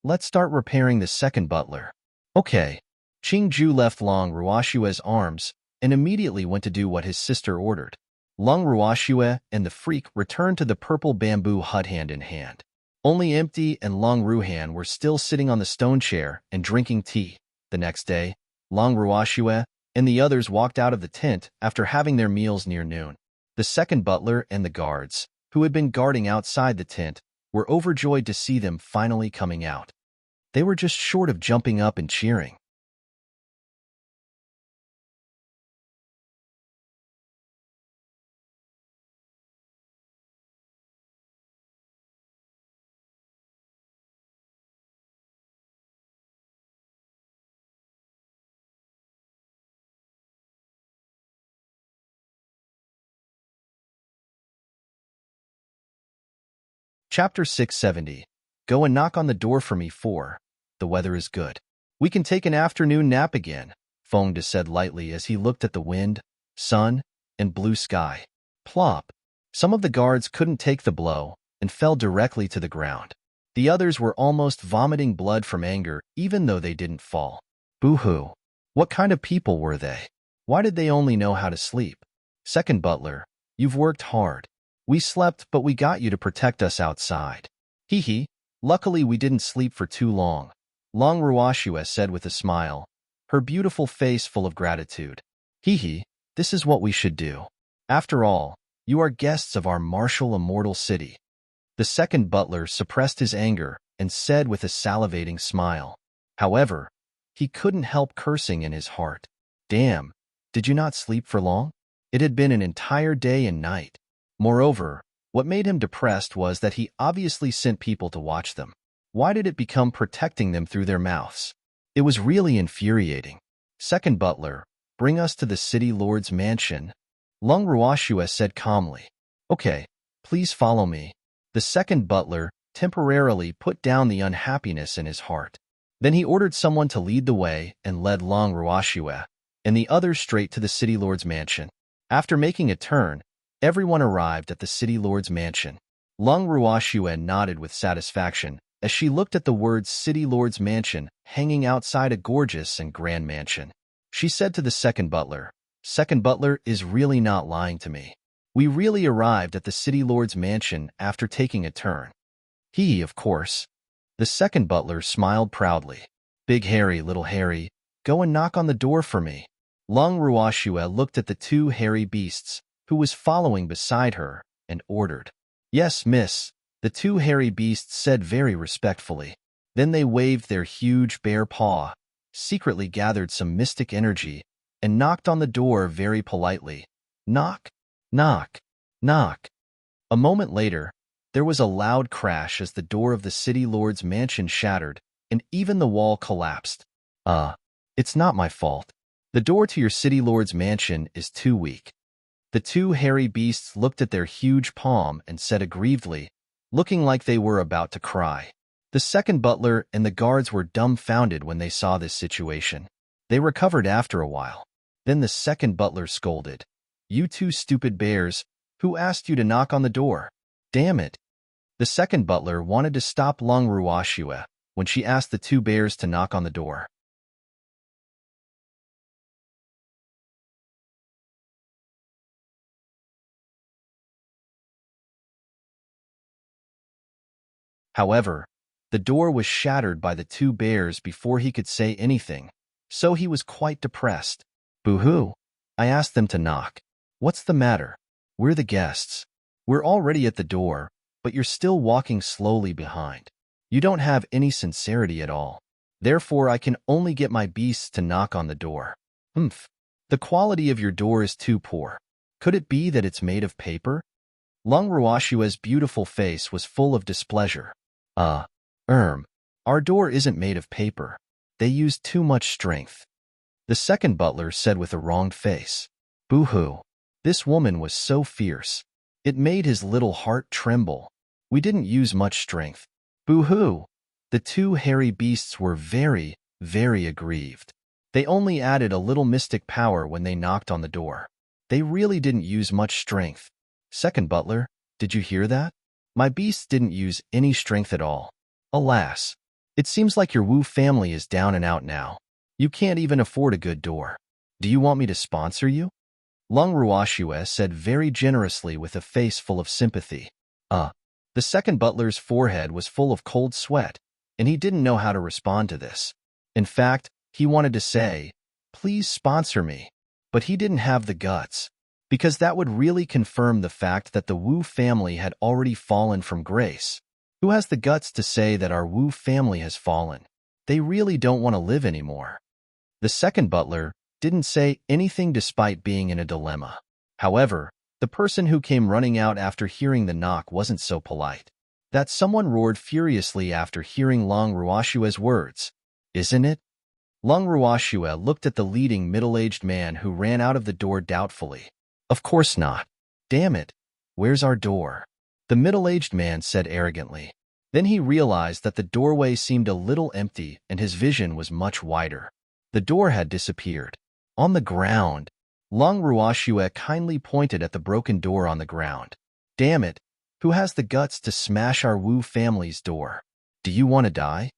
Let's start repairing the second butler. Okay. Qingju left Long Ruoxue's arms and immediately went to do what his sister ordered. Lung Ruoxue and the freak returned to the purple bamboo hut hand in hand. Only Empty and Long Ruhan were still sitting on the stone chair and drinking tea. The next day, Long Ruoxue and the others walked out of the tent after having their meals near noon. The second butler and the guards, who had been guarding outside the tent, were overjoyed to see them finally coming out. They were just short of jumping up and cheering. Chapter 670. Go and knock on the door for me 4. The weather is good. We can take an afternoon nap again, Fengde said lightly as he looked at the wind, sun, and blue sky. Plop. Some of the guards couldn't take the blow and fell directly to the ground. The others were almost vomiting blood from anger even though they didn't fall. Boo-hoo. What kind of people were they? Why did they only know how to sleep? Second butler, you've worked hard. We slept, but we got you to protect us outside. Luckily we didn't sleep for too long, Long Ruoxue said with a smile, her beautiful face full of gratitude. This is what we should do. After all, you are guests of our martial immortal city. The second butler suppressed his anger and said with a salivating smile. However, he couldn't help cursing in his heart. Damn, did you not sleep for long? It had been an entire day and night. Moreover, what made him depressed was that he obviously sent people to watch them. Why did it become protecting them through their mouths? It was really infuriating. Second butler, bring us to the city lord's mansion, Lung Ruoxue said calmly. Okay, please follow me. The second butler temporarily put down the unhappiness in his heart. Then he ordered someone to lead the way and led Lung Ruoxue and the others straight to the city lord's mansion. After making a turn, everyone arrived at the city lord's mansion. Lung Ruoxue nodded with satisfaction as she looked at the words City Lord's Mansion hanging outside a gorgeous and grand mansion. She said to the second butler is really not lying to me. We really arrived at the City Lord's Mansion after taking a turn. Of course. The second butler smiled proudly. Big Harry, little Harry, go and knock on the door for me. Lung Ruoxue looked at the two hairy beasts who was following beside her, and ordered. Yes, miss, the two hairy beasts said very respectfully. Then they waved their huge bare paw, secretly gathered some mystic energy, and knocked on the door very politely. Knock, knock, knock. A moment later, there was a loud crash as the door of the city lord's mansion shattered, and even the wall collapsed. It's not my fault. The door to your city lord's mansion is too weak. The two hairy beasts looked at their huge palm and said aggrievedly, looking like they were about to cry. The second butler and the guards were dumbfounded when they saw this situation. They recovered after a while. Then the second butler scolded. You two stupid bears, who asked you to knock on the door? Damn it. The second butler wanted to stop Long Ruoxue when she asked the two bears to knock on the door. However, the door was shattered by the two bears before he could say anything, so he was quite depressed. Boo-hoo! I asked them to knock. What's the matter? We're the guests. We're already at the door, but you're still walking slowly behind. You don't have any sincerity at all. Therefore, I can only get my beasts to knock on the door. Humph. The quality of your door is too poor. Could it be that it's made of paper? Long Ruoxue's beautiful face was full of displeasure. Our door isn't made of paper. They use too much strength. The second butler said with a wronged face. Boo-hoo. This woman was so fierce. It made his little heart tremble. We didn't use much strength. Boo-hoo. The two hairy beasts were very, very aggrieved. They only added a little mystic power when they knocked on the door. They really didn't use much strength. Second butler, did you hear that? My beasts didn't use any strength at all. Alas, it seems like your Wu family is down and out now. You can't even afford a good door. Do you want me to sponsor you? Long Ruoxue said very generously with a face full of sympathy. The second butler's forehead was full of cold sweat, and he didn't know how to respond to this. In fact, he wanted to say, please sponsor me, but he didn't have the guts, because that would really confirm the fact that the Wu family had already fallen from grace. Who has the guts to say that our Wu family has fallen? They really don't want to live anymore. The second butler didn't say anything despite being in a dilemma. However, the person who came running out after hearing the knock wasn't so polite. That someone roared furiously after hearing Long Ruoxue's words. Isn't it? Long Ruoxue looked at the leading middle-aged man who ran out of the door doubtfully. Of course not. Damn it. Where's our door? The middle-aged man said arrogantly. Then he realized that the doorway seemed a little empty and his vision was much wider. The door had disappeared. On the ground. Long Ruoxue kindly pointed at the broken door on the ground. Damn it. Who has the guts to smash our Wu family's door? Do you want to die?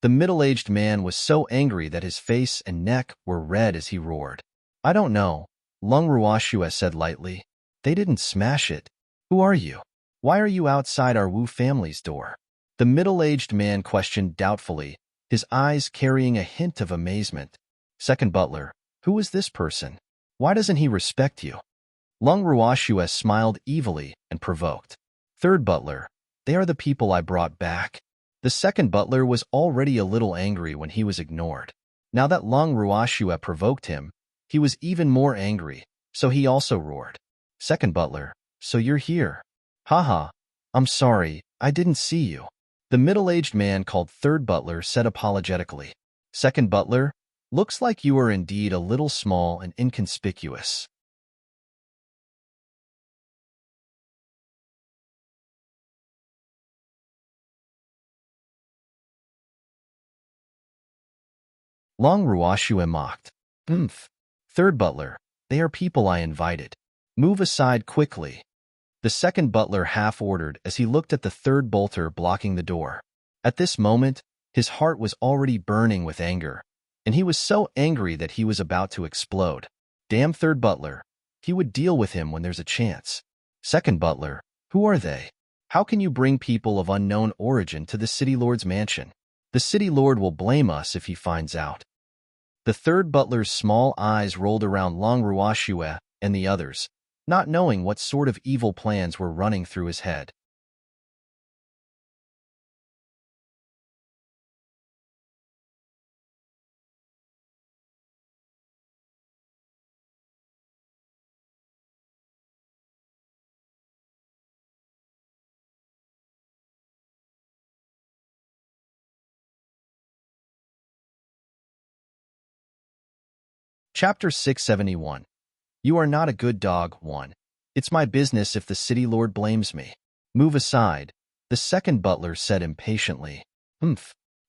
The middle-aged man was so angry that his face and neck were red as he roared. I don't know, Long Ruoxue said lightly. They didn't smash it. Who are you? Why are you outside our Wu family's door? The middle-aged man questioned doubtfully, his eyes carrying a hint of amazement. Second butler, who is this person? Why doesn't he respect you? Long Ruoxue smiled evilly and provoked. Third butler, they are the people I brought back. The second butler was already a little angry when he was ignored. Now that Long Ruoxue provoked him, he was even more angry, so he also roared. Second butler, so you're here. Haha, I'm sorry, I didn't see you. The middle-aged man called third butler said apologetically. Second butler, looks like you are indeed a little small and inconspicuous. Long Ruoxue mocked. Third butler, they are people I invited. Move aside quickly. The second butler half-ordered as he looked at the third bolter blocking the door. At this moment, his heart was already burning with anger, and he was so angry that he was about to explode. Damn third butler. He would deal with him when there's a chance. Second butler, who are they? How can you bring people of unknown origin to the city lord's mansion? The city lord will blame us if he finds out. The third butler's small eyes rolled around Long Ruoxue and the others, not knowing what sort of evil plans were running through his head. Chapter 671. You are not a good dog, 1. It's my business if the city lord blames me. Move aside, the second butler said impatiently.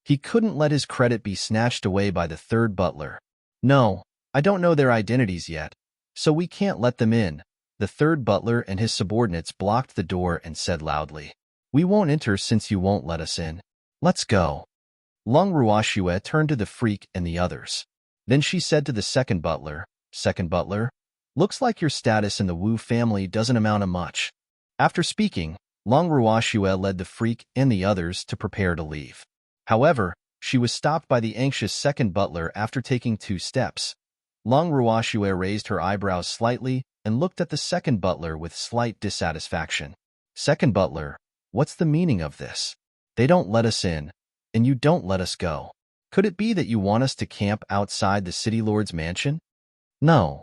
He couldn't let his credit be snatched away by the third butler. No, I don't know their identities yet, so we can't let them in. The third butler and his subordinates blocked the door and said loudly. We won't enter since you won't let us in. Let's go. Lung Ruoxue turned to the freak and the others. Then she said to the second butler, Second butler, looks like your status in the Wu family doesn't amount to much. After speaking, Lung Ruoxue led the freak and the others to prepare to leave. However, she was stopped by the anxious second butler after taking 2 steps. Lung Ruoxue raised her eyebrows slightly and looked at the second butler with slight dissatisfaction. Second butler, what's the meaning of this? They don't let us in, and you don't let us go. Could it be that you want us to camp outside the city lord's mansion? No,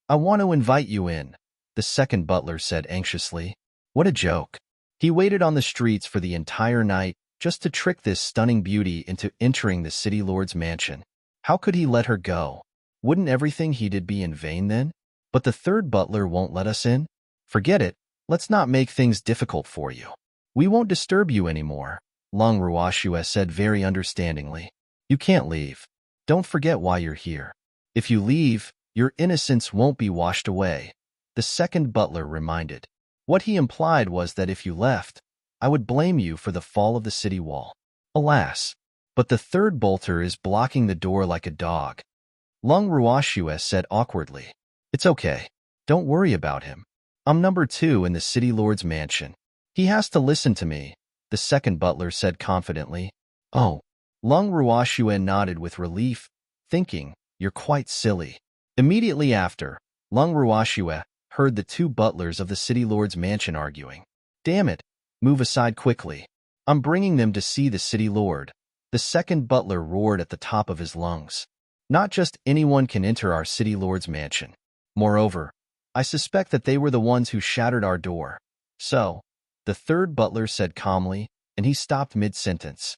I want to invite you in, the second butler said anxiously. What a joke. He waited on the streets for the entire night just to trick this stunning beauty into entering the city lord's mansion. How could he let her go? Wouldn't everything he did be in vain then? But the third butler won't let us in? Forget it, let's not make things difficult for you. We won't disturb you anymore, Lung Ruoxue said very understandingly. You can't leave. Don't forget why you're here. If you leave, your innocence won't be washed away, the second butler reminded. What he implied was that if you left, I would blame you for the fall of the city wall. Alas, but the third bolter is blocking the door like a dog. Lung Ruoxue said awkwardly. It's okay. Don't worry about him. I'm number 2 in the city lord's mansion. He has to listen to me, the second butler said confidently. Oh. Lung Ruoxue nodded with relief, thinking, you're quite silly. Immediately after, Lung Ruoxue heard the 2 butlers of the city lord's mansion arguing. Damn it, move aside quickly. I'm bringing them to see the city lord, the second butler roared at the top of his lungs. Not just anyone can enter our city lord's mansion. Moreover, I suspect that they were the ones who shattered our door. So, the third butler said calmly, and he stopped mid-sentence.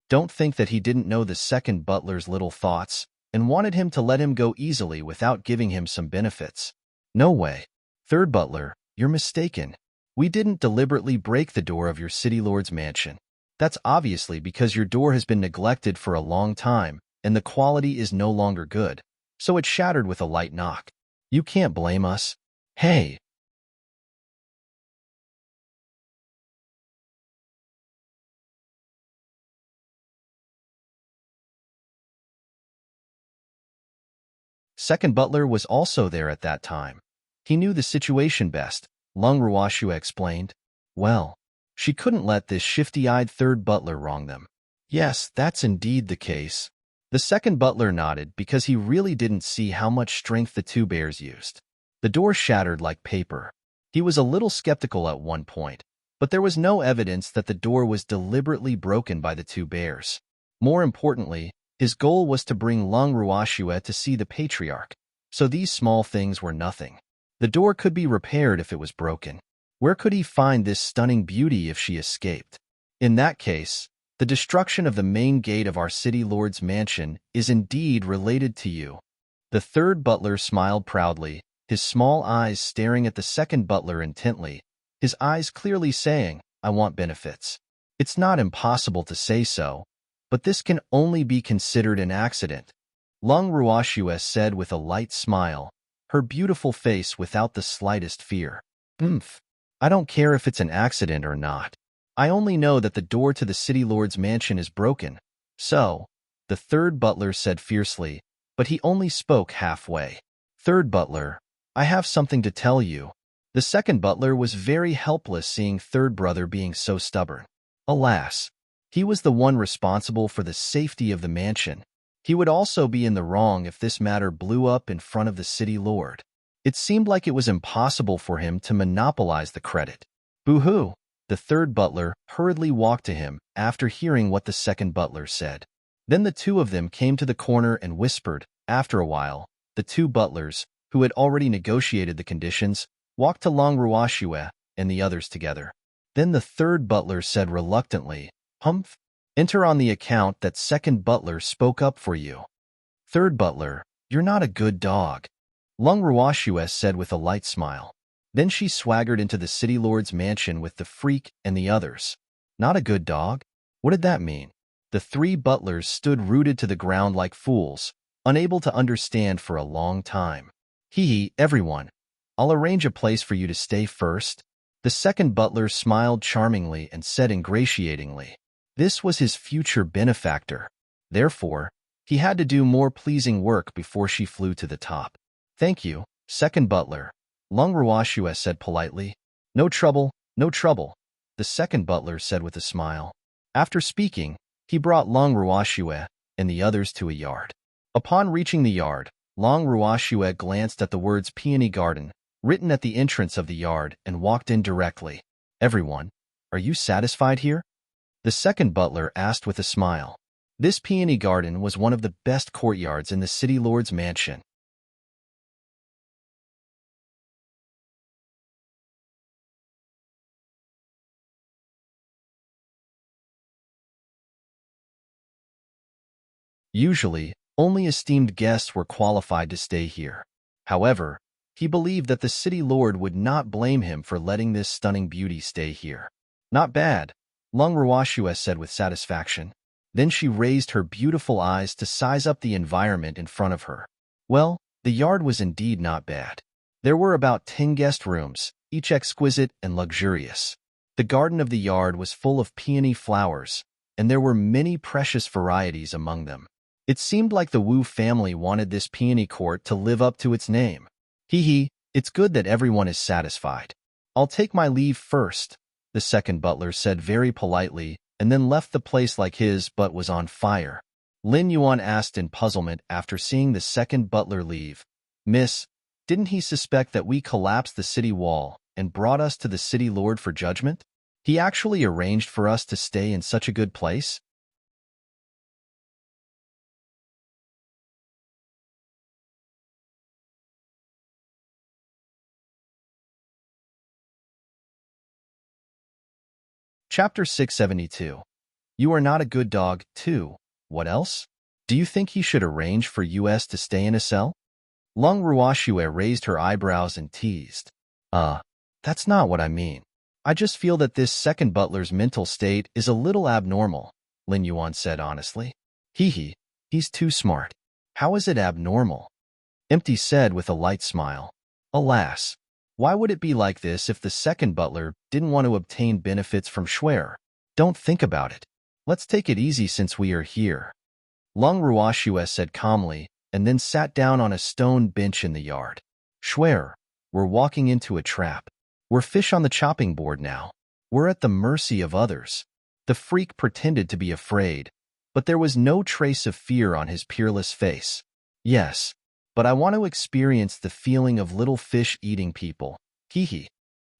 Don't think that he didn't know the second butler's little thoughts and wanted him to let him go easily without giving him some benefits. No way. Third butler, you're mistaken. We didn't deliberately break the door of your city lord's mansion. That's obviously because your door has been neglected for a long time and the quality is no longer good, so it shattered with a light knock. You can't blame us. Hey. Second butler was also there at that time. He knew the situation best, Lung Ruoxue explained. Well, she couldn't let this shifty-eyed third butler wrong them. Yes, that's indeed the case. The second butler nodded because he really didn't see how much strength the 2 bears used. The door shattered like paper. He was a little skeptical at one point, but there was no evidence that the door was deliberately broken by the 2 bears. More importantly, his goal was to bring Lung Ruoxue to see the patriarch, so these small things were nothing. The door could be repaired if it was broken. Where could he find this stunning beauty if she escaped? In that case, the destruction of the main gate of our city lord's mansion is indeed related to you. The third butler smiled proudly, his small eyes staring at the second butler intently, his eyes clearly saying, I want benefits. It's not impossible to say so, but this can only be considered an accident, Lung Ruoxue said with a light smile, her beautiful face without the slightest fear. I don't care if it's an accident or not. I only know that the door to the city lord's mansion is broken. So, the third butler said fiercely, but he only spoke halfway. Third butler, I have something to tell you. The second butler was very helpless seeing third brother being so stubborn. Alas, he was the one responsible for the safety of the mansion. He would also be in the wrong if this matter blew up in front of the city lord. It seemed like it was impossible for him to monopolize the credit. Boo-hoo! The third butler hurriedly walked to him after hearing what the second butler said. Then the 2 of them came to the corner and whispered. After a while, the 2 butlers, who had already negotiated the conditions, walked to Lung Ruoxue and the others together. Then the third butler said reluctantly, Enter on the account that second butler spoke up for you. Third butler, you're not a good dog, Lung Ruoxue said with a light smile. Then she swaggered into the city lord's mansion with the freak and the others. Not a good dog? What did that mean? The 3 butlers stood rooted to the ground like fools, unable to understand for a long time. Everyone. I'll arrange a place for you to stay first. The second butler smiled charmingly and said ingratiatingly, this was his future benefactor. Therefore, he had to do more pleasing work before she flew to the top. Thank you, second butler, Lung Ruashue said politely. No trouble, no trouble, the second butler said with a smile. After speaking, he brought Lung Ruashue and the others to a yard. Upon reaching the yard, Lung Ruashue glanced at the words Peony Garden, written at the entrance of the yard, and walked in directly. Everyone, are you satisfied here? The second butler asked with a smile. This Peony Garden was one of the best courtyards in the city lord's mansion. Usually, only esteemed guests were qualified to stay here. However, he believed that the city lord would not blame him for letting this stunning beauty stay here. Not bad, Lung Ruashue said with satisfaction. Then she raised her beautiful eyes to size up the environment in front of her. Well, the yard was indeed not bad. There were about 10 guest rooms, each exquisite and luxurious. The garden of the yard was full of peony flowers, and there were many precious varieties among them. It seemed like the Wu family wanted this peony court to live up to its name. Hee, it's good that everyone is satisfied. I'll take my leave first, the second butler said very politely, and then left the place like his butt was on fire. Lin Yuan asked in puzzlement after seeing the second butler leave. Miss, didn't he suspect that we collapsed the city wall and brought us to the city lord for judgment? He actually arranged for us to stay in such a good place? Chapter 672. You are not a good dog, too. What else? Do you think he should arrange for us to stay in a cell? Lung Ruashue raised her eyebrows and teased. That's not what I mean. I just feel that this second butler's mental state is a little abnormal, Lin Yuan said honestly. He's too smart. How is it abnormal? Empty said with a light smile. Alas, why would it be like this if the second butler didn't want to obtain benefits from Schwer? Don't think about it. Let's take it easy since we are here. Lung Ruashue said calmly, and then sat down on a stone bench in the yard. Schwer, we're walking into a trap. We're fish on the chopping board now. We're at the mercy of others. The freak pretended to be afraid, but there was no trace of fear on his peerless face. Yes, but I want to experience the feeling of little fish eating people. Hee.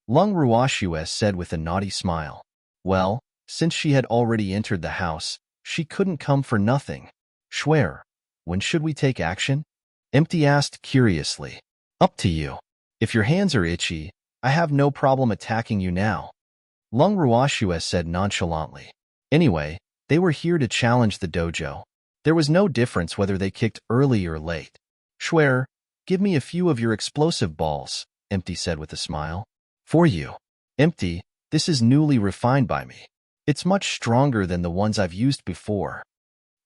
Lung Ruashue said with a naughty smile. Well, since she had already entered the house, she couldn't come for nothing. Schwer, when should we take action? Empty asked curiously. Up to you. If your hands are itchy, I have no problem attacking you now. Lung Ruashue said nonchalantly. Anyway, they were here to challenge the dojo. There was no difference whether they kicked early or late. Schwer, give me a few of your explosive balls, Empty said with a smile. For you. Empty, this is newly refined by me. It's much stronger than the ones I've used before.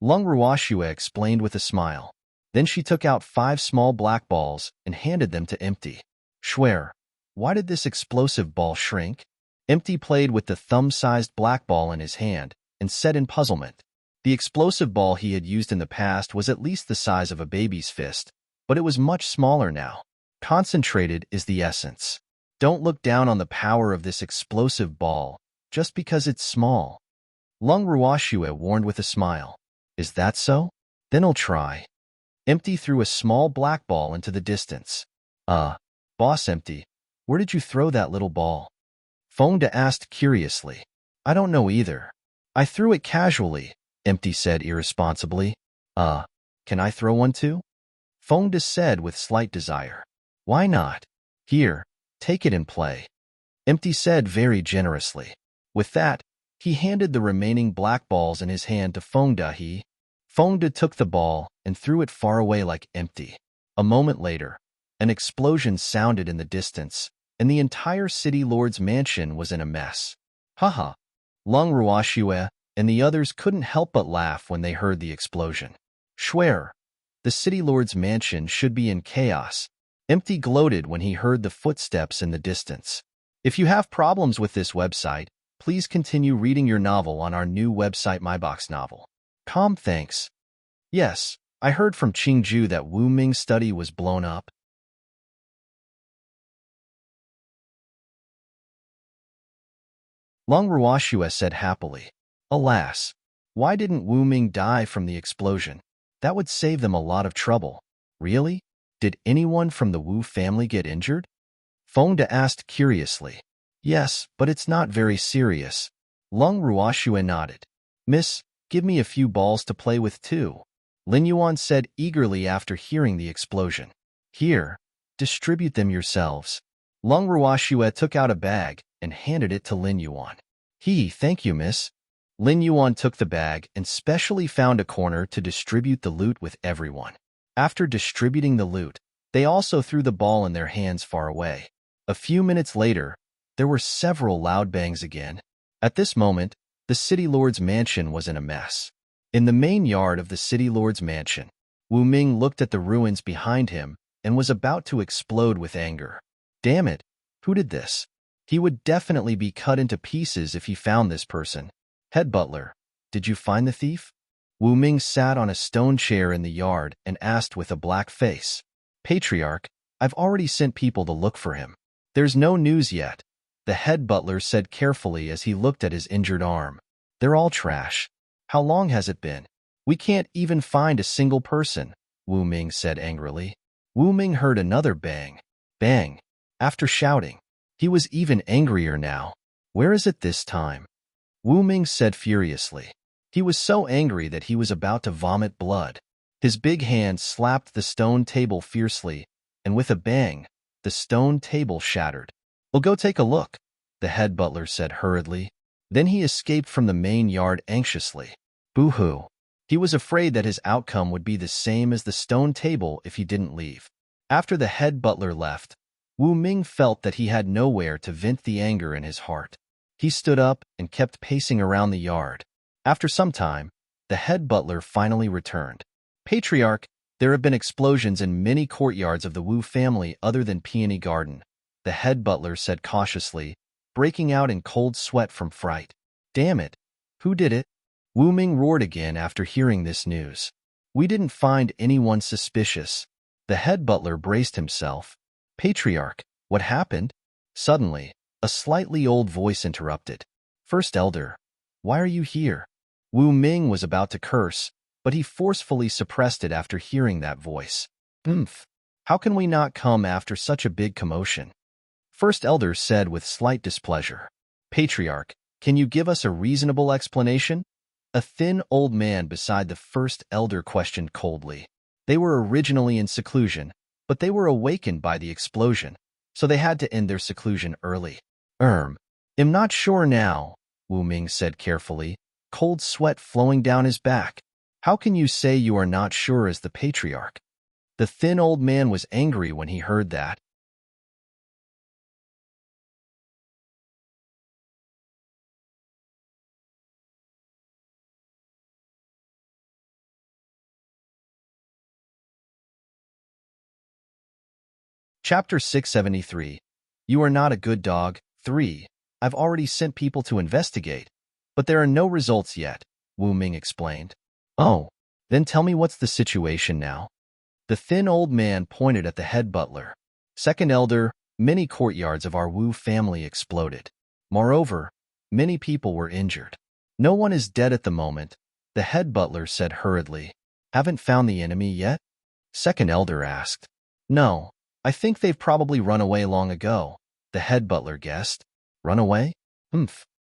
Lung Ruashue explained with a smile. Then she took out 5 small black balls and handed them to Empty. Schwer, why did this explosive ball shrink? Empty played with the thumb-sized black ball in his hand and said in puzzlement. The explosive ball he had used in the past was at least the size of a baby's fist, but it was much smaller now. Concentrated is the essence. Don't look down on the power of this explosive ball just because it's small. Lung Ruashue warned with a smile. Is that so? Then I'll try. Empty threw a small black ball into the distance. Boss Empty, where did you throw that little ball? Fongda asked curiously. I don't know either. I threw it casually, Empty said irresponsibly. Can I throw one too? Fongda said with slight desire. Why not? Here, take it and play. Empty said very generously. With that, he handed the remaining black balls in his hand to Fongda. Fongda took the ball and threw it far away like Empty. A moment later, an explosion sounded in the distance, and the entire city lord's mansion was in a mess. Haha. Lung Ruashue and the others couldn't help but laugh when they heard the explosion. Schwer, the city lord's mansion should be in chaos. Empty gloated when he heard the footsteps in the distance. If you have problems with this website, please continue reading your novel on our new website MyBox Novel. Thanks. Yes, I heard from Qingju that Wu Ming's study was blown up. Long Ruoxue said happily. Alas, why didn't Wu Ming die from the explosion? That would save them a lot of trouble. Really? Did anyone from the Wu family get injured? Fengde asked curiously. Yes, but it's not very serious. Long Ruoxue nodded. Miss, give me a few balls to play with too. Lin Yuan said eagerly after hearing the explosion. Here, distribute them yourselves. Long Ruoxue took out a bag and handed it to Lin Yuan. Thank you, miss. Lin Yuan took the bag and specially found a corner to distribute the loot with everyone. After distributing the loot, they also threw the ball in their hands far away. A few minutes later, there were several loud bangs again. At this moment, the city lord's mansion was in a mess. In the main yard of the city lord's mansion, Wu Ming looked at the ruins behind him and was about to explode with anger. Damn it, who did this? He would definitely be cut into pieces if he found this person. Head butler, did you find the thief? Wu Ming sat on a stone chair in the yard and asked with a black face. Patriarch, I've already sent people to look for him. There's no news yet, the head butler said carefully as he looked at his injured arm. They're all trash. How long has it been? We can't even find a single person, Wu Ming said angrily. Wu Ming heard another bang. Bang. After shouting, he was even angrier now. Where is it this time? Wu Ming said furiously. He was so angry that he was about to vomit blood. His big hand slapped the stone table fiercely, and with a bang, the stone table shattered. We'll go take a look, the head butler said hurriedly. Then he escaped from the main yard anxiously. Boo-hoo. He was afraid that his outcome would be the same as the stone table if he didn't leave. After the head butler left, Wu Ming felt that he had nowhere to vent the anger in his heart. He stood up and kept pacing around the yard. After some time, the head butler finally returned. Patriarch, there have been explosions in many courtyards of the Wu family other than Peony Garden, the head butler said cautiously, breaking out in cold sweat from fright. Damn it! Who did it? Wu Ming roared again after hearing this news. We didn't find anyone suspicious. The head butler braced himself. Patriarch, what happened? Suddenly, a slightly old voice interrupted. First Elder, why are you here? Wu Ming was about to curse, but he forcefully suppressed it after hearing that voice. How can we not come after such a big commotion? First Elder said with slight displeasure. Patriarch, can you give us a reasonable explanation? A thin old man beside the First Elder questioned coldly. They were originally in seclusion, but they were awakened by the explosion, so they had to end their seclusion early. I'm not sure now, Wu Ming said carefully, cold sweat flowing down his back. How can you say you are not sure as the Patriarch? The thin old man was angry when he heard that. Chapter 673. You are not a good dog. 3. I've already sent people to investigate, but there are no results yet, Wu Ming explained. Oh, then tell me what's the situation now? The thin old man pointed at the head butler. Second Elder, many courtyards of our Wu family exploded. Moreover, many people were injured. No one is dead at the moment, the head butler said hurriedly. Haven't found the enemy yet? Second Elder asked. No. I think they've probably run away long ago, the head butler guessed. Run away?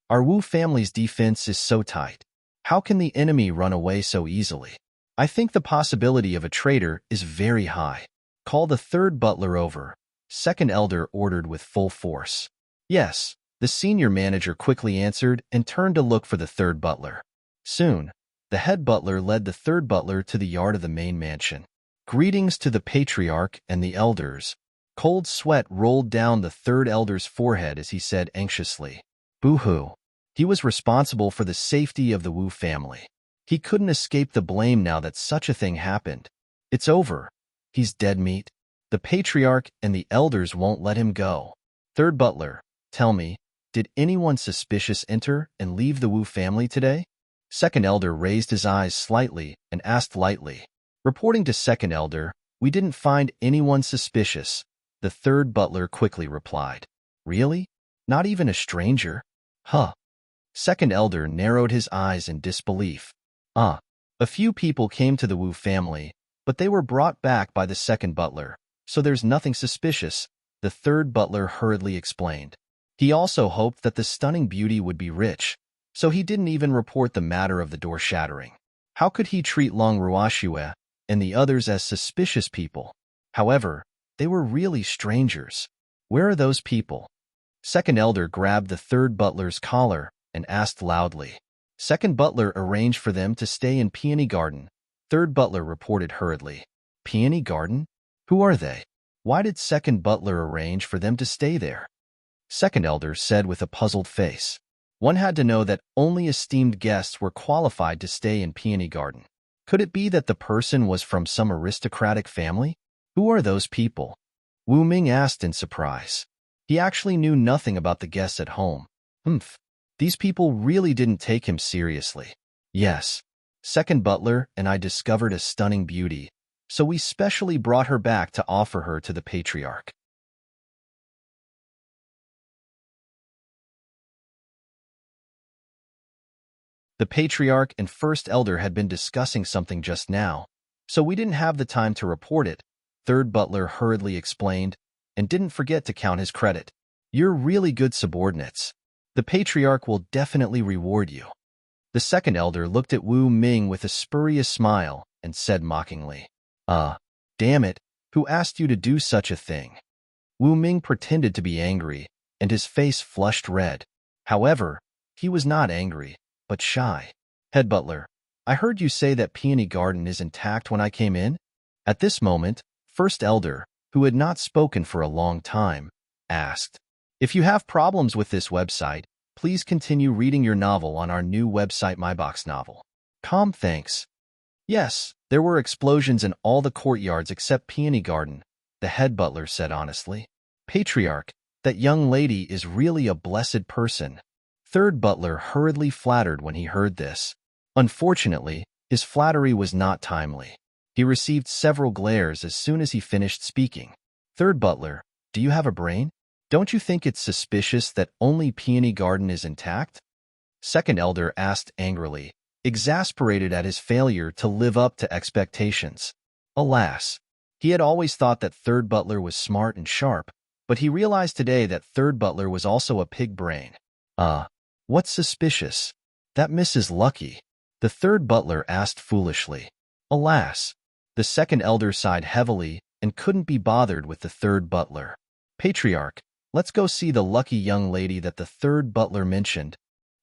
Our Wu family's defense is so tight. How can the enemy run away so easily? I think the possibility of a traitor is very high. Call the third butler over, Second Elder ordered with full force. Yes, the senior manager quickly answered and turned to look for the third butler. Soon, the head butler led the third butler to the yard of the main mansion. Greetings to the Patriarch and the elders. Cold sweat rolled down the third elder's forehead as he said anxiously. Boo-hoo. He was responsible for the safety of the Wu family. He couldn't escape the blame now that such a thing happened. It's over. He's dead meat. The Patriarch and the elders won't let him go. Third butler, Tell me, did anyone suspicious enter and leave the Wu family today? Second elder raised his eyes slightly and asked lightly. Reporting to second elder, we didn't find anyone suspicious, the third butler quickly replied. Really? Not even a stranger? Huh. Second elder narrowed his eyes in disbelief. A few people came to the Wu family, but they were brought back by the second butler, so there's nothing suspicious, the third butler hurriedly explained. He also hoped that the stunning beauty would be rich, so he didn't even report the matter of the door shattering. How could he treat Long Ruoxue and the others as suspicious people? However, they were really strangers. Where are those people? Second elder grabbed the third butler's collar and asked loudly. Second butler arranged for them to stay in Peony Garden. Third butler reported hurriedly. Peony Garden? Who are they? Why did second butler arrange for them to stay there? Second elder said with a puzzled face. One had to know that only esteemed guests were qualified to stay in Peony Garden. Could it be that the person was from some aristocratic family? Who are those people? Wu Ming asked in surprise. He actually knew nothing about the guests at home. These people really didn't take him seriously. Yes, second butler and I discovered a stunning beauty, so we specially brought her back to offer her to the patriarch. The patriarch and first elder had been discussing something just now, so we didn't have the time to report it, third butler hurriedly explained, and didn't forget to count his credit. You're really good subordinates. The patriarch will definitely reward you. The second elder looked at Wu Ming with a spurious smile and said mockingly, damn it, who asked you to do such a thing? Wu Ming pretended to be angry, and his face flushed red. However, he was not angry, but shy. Head butler, I heard you say that Peony Garden is intact when I came in? At this moment, first elder, who had not spoken for a long time, asked. If you have problems with this website, please continue reading your novel on our new website MyBox Novel. Thanks. Yes, there were explosions in all the courtyards except Peony Garden, the head butler said honestly. Patriarch, that young lady is really a blessed person. Third butler hurriedly flattered when he heard this. Unfortunately, his flattery was not timely. He received several glares as soon as he finished speaking. Third butler, do you have a brain? Don't you think it's suspicious that only Peony Garden is intact? Second elder asked angrily, exasperated at his failure to live up to expectations. Alas, he had always thought that third butler was smart and sharp, but he realized today that third butler was also a pig brain. What's suspicious? That Mrs. Lucky, the third butler asked foolishly. Alas, the second elder sighed heavily and couldn't be bothered with the third butler. Patriarch, let's go see the lucky young lady that the third butler mentioned.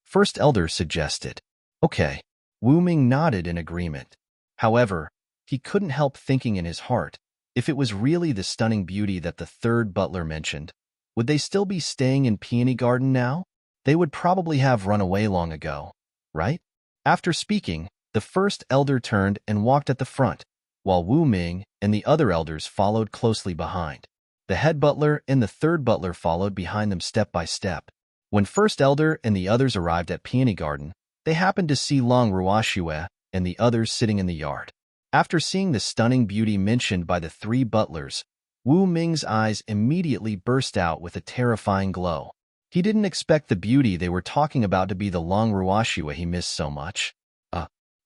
First elder suggested. Okay. Wu Ming nodded in agreement. However, he couldn't help thinking in his heart, if it was really the stunning beauty that the third butler mentioned, would they still be staying in Peony Garden now? They would probably have run away long ago, right? After speaking, the first elder turned and walked at the front, while Wu Ming and the other elders followed closely behind. The head butler and the third butler followed behind them step by step. When first elder and the others arrived at Peony Garden, they happened to see Long Ruoxue and the others sitting in the yard. After seeing the stunning beauty mentioned by the three butlers, Wu Ming's eyes immediately burst out with a terrifying glow. He didn't expect the beauty they were talking about to be the Long Ruoxue he missed so much.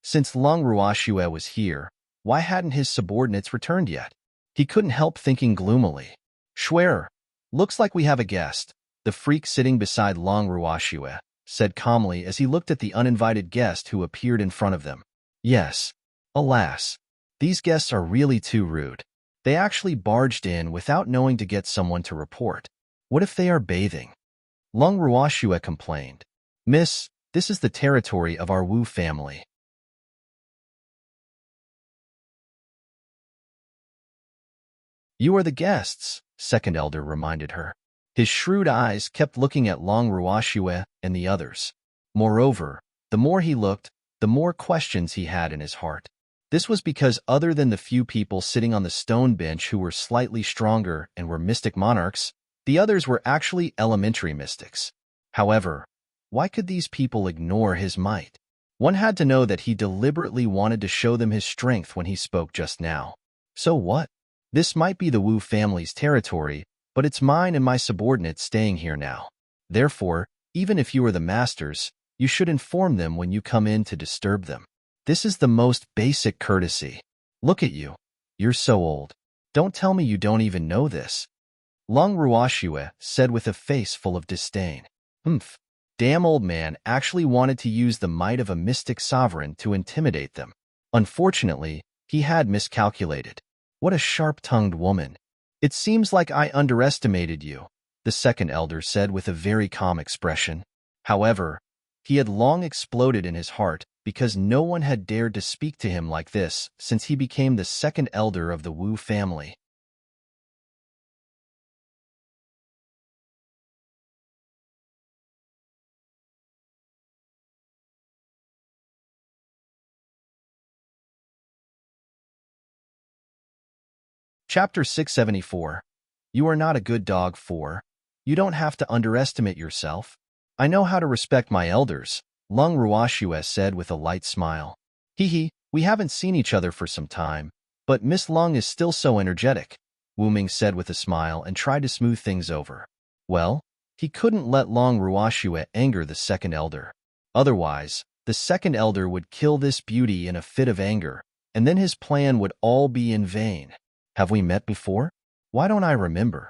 Since Long Ruoxue was here, why hadn't his subordinates returned yet? He couldn't help thinking gloomily. Schwerer, looks like we have a guest. The freak sitting beside Long Ruoxue said calmly as he looked at the uninvited guest who appeared in front of them. Yes. Alas, these guests are really too rude. They actually barged in without knowing to get someone to report. What if they are bathing? Long Ruoxue complained. Miss, this is the territory of our Wu family. You are the guests, second elder reminded her. His shrewd eyes kept looking at Long Ruoxue and the others. Moreover, the more he looked, the more questions he had in his heart. This was because other than the few people sitting on the stone bench who were slightly stronger and were mystic monarchs, The others were actually elementary mystics. However, why could these people ignore his might? One had to know that he deliberately wanted to show them his strength when he spoke just now. So what? This might be the Wu family's territory, but it's mine and my subordinates staying here now. Therefore, even if you are the masters, you should inform them when you come in to disturb them. This is the most basic courtesy. Look at you. You're so old. Don't tell me you don't even know this. Long Ruoxue said with a face full of disdain. Humph. Damn old man actually wanted to use the might of a mystic sovereign to intimidate them. Unfortunately, he had miscalculated. What a sharp-tongued woman. It seems like I underestimated you, the second elder said with a very calm expression. However, he had long exploded in his heart because no one had dared to speak to him like this since he became the second elder of the Wu family. Chapter 674. You are not a good dog. 4. You don't have to underestimate yourself. I know how to respect my elders, Long Ruoxue said with a light smile. Hee, we haven't seen each other for some time, but Miss Long is still so energetic, Wu Ming said with a smile and tried to smooth things over. Well, he couldn't let Long Ruoxue anger the second elder. Otherwise, the second elder would kill this beauty in a fit of anger, and then his plan would all be in vain. Have we met before? Why don't I remember?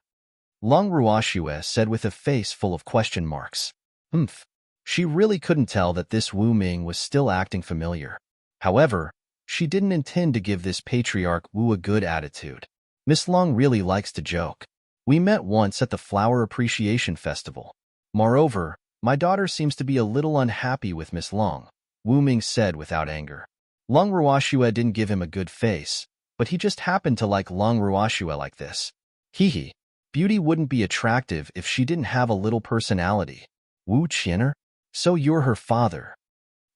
Long Ruoxue said with a face full of question marks. Humph. She really couldn't tell that this Wu Ming was still acting familiar. However, she didn't intend to give this patriarch Wu a good attitude. Miss Long really likes to joke. We met once at the Flower Appreciation Festival. Moreover, my daughter seems to be a little unhappy with Miss Long, Wu Ming said without anger. Long Ruoxue didn't give him a good face, but he just happened to like Long Ruoxue like this. Hee. Beauty wouldn't be attractive if she didn't have a little personality. Wu Qianer? So you're her father.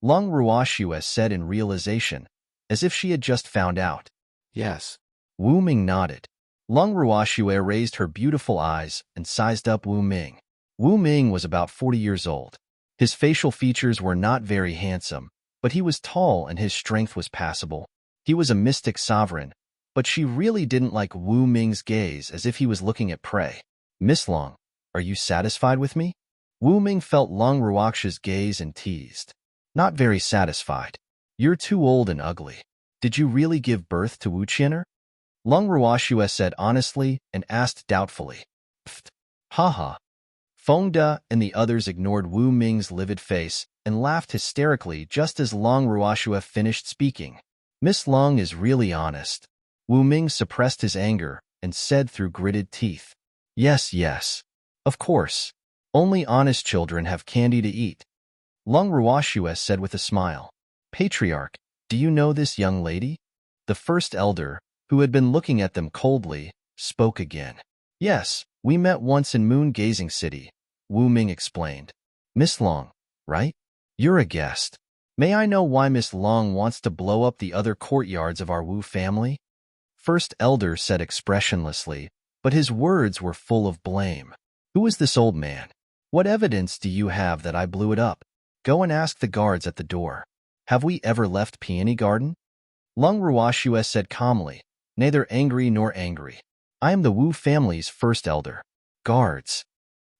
Long Ruoxue said in realization, as if she had just found out. Yes. Wu Ming nodded. Long Ruoxue raised her beautiful eyes and sized up Wu Ming. Wu Ming was about 40 years old. His facial features were not very handsome, but he was tall and his strength was passable. He was a mystic sovereign, but she really didn't like Wu Ming's gaze as if he was looking at prey. Miss Long, are you satisfied with me? Wu Ming felt Long Ruoxue's gaze and teased. Not very satisfied. You're too old and ugly. Did you really give birth to Wu Qianer? Long Ruoxue said honestly and asked doubtfully. Pfft. Ha. Feng De and the others ignored Wu Ming's livid face and laughed hysterically just as Long Ruoxue finished speaking. Miss Long is really honest. Wu Ming suppressed his anger and said through gritted teeth. Yes. Of course. Only honest children have candy to eat. Long Ruoxue said with a smile. Patriarch, do you know this young lady? The first elder, who had been looking at them coldly, spoke again. Yes, we met once in Moon Gazing City, Wu Ming explained. Miss Long, right? You're a guest. May I know why Miss Long wants to blow up the other courtyards of our Wu family? First elder said expressionlessly, but his words were full of blame. Who is this old man? What evidence do you have that I blew it up? Go and ask the guards at the door. Have we ever left Peony Garden? Long Ruoxue said calmly, neither angry nor angry. I am the Wu family's first elder. Guards.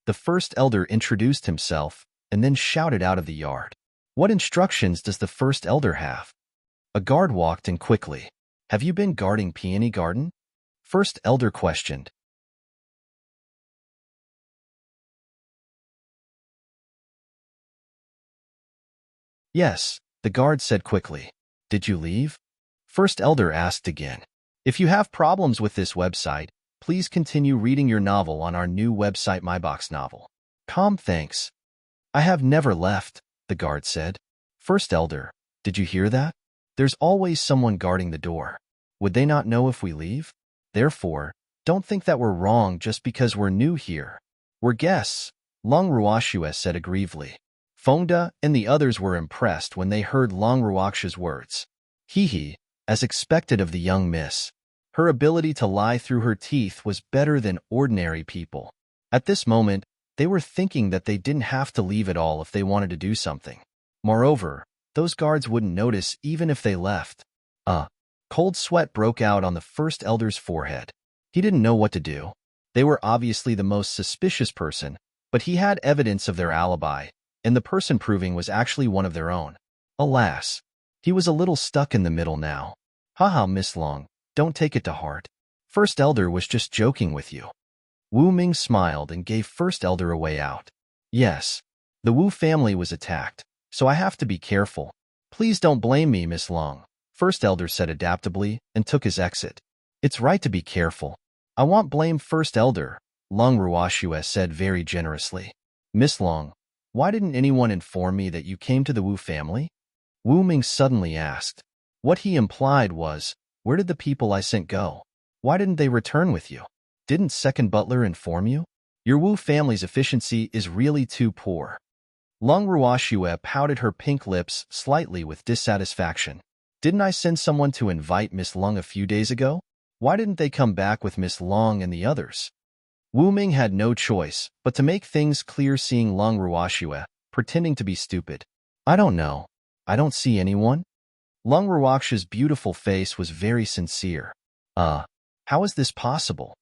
The first elder introduced himself and then shouted out of the yard. What instructions does the first elder have? A guard walked in quickly. Have you been guarding Peony Garden? First elder questioned. Yes, the guard said quickly. Did you leave? First elder asked again. If you have problems with this website, please continue reading your novel on our new website MyBox Novel. Calm, thanks. I have never left, the guard said. First elder, did you hear that? There's always someone guarding the door. Would they not know if we leave? Therefore, don't think that we're wrong just because we're new here. We're guests, Long Ruoxue said aggrievedly. Feng De and the others were impressed when they heard Long Ruoxue's words. Hee, as expected of the young miss. Her ability to lie through her teeth was better than ordinary people. At this moment, they were thinking that they didn't have to leave at all if they wanted to do something. Moreover, those guards wouldn't notice even if they left. Cold sweat broke out on the first elder's forehead. He didn't know what to do. They were obviously the most suspicious person, but he had evidence of their alibi, and the person proving was actually one of their own. Alas, he was a little stuck in the middle now. Haha, Miss Long, don't take it to heart. First Elder was just joking with you. Wu Ming smiled and gave First Elder a way out. Yes, the Wu family was attacked, so I have to be careful. Please don't blame me, Miss Long, First Elder said adaptably and took his exit. It's right to be careful. I won't blame First Elder, Long Ruoxue said very generously. Miss Long, why didn't anyone inform me that you came to the Wu family? Wu Ming suddenly asked. What he implied was, where did the people I sent go? Why didn't they return with you? Didn't second butler inform you? Your Wu family's efficiency is really too poor. Long Ruoxue pouted her pink lips slightly with dissatisfaction. Didn't I send someone to invite Miss Long a few days ago? Why didn't they come back with Miss Long and the others? Wu Ming had no choice but to make things clear, seeing Long Ruoxue pretending to be stupid. I don't know. I don't see anyone. Long Ruoxue's beautiful face was very sincere. How is this possible?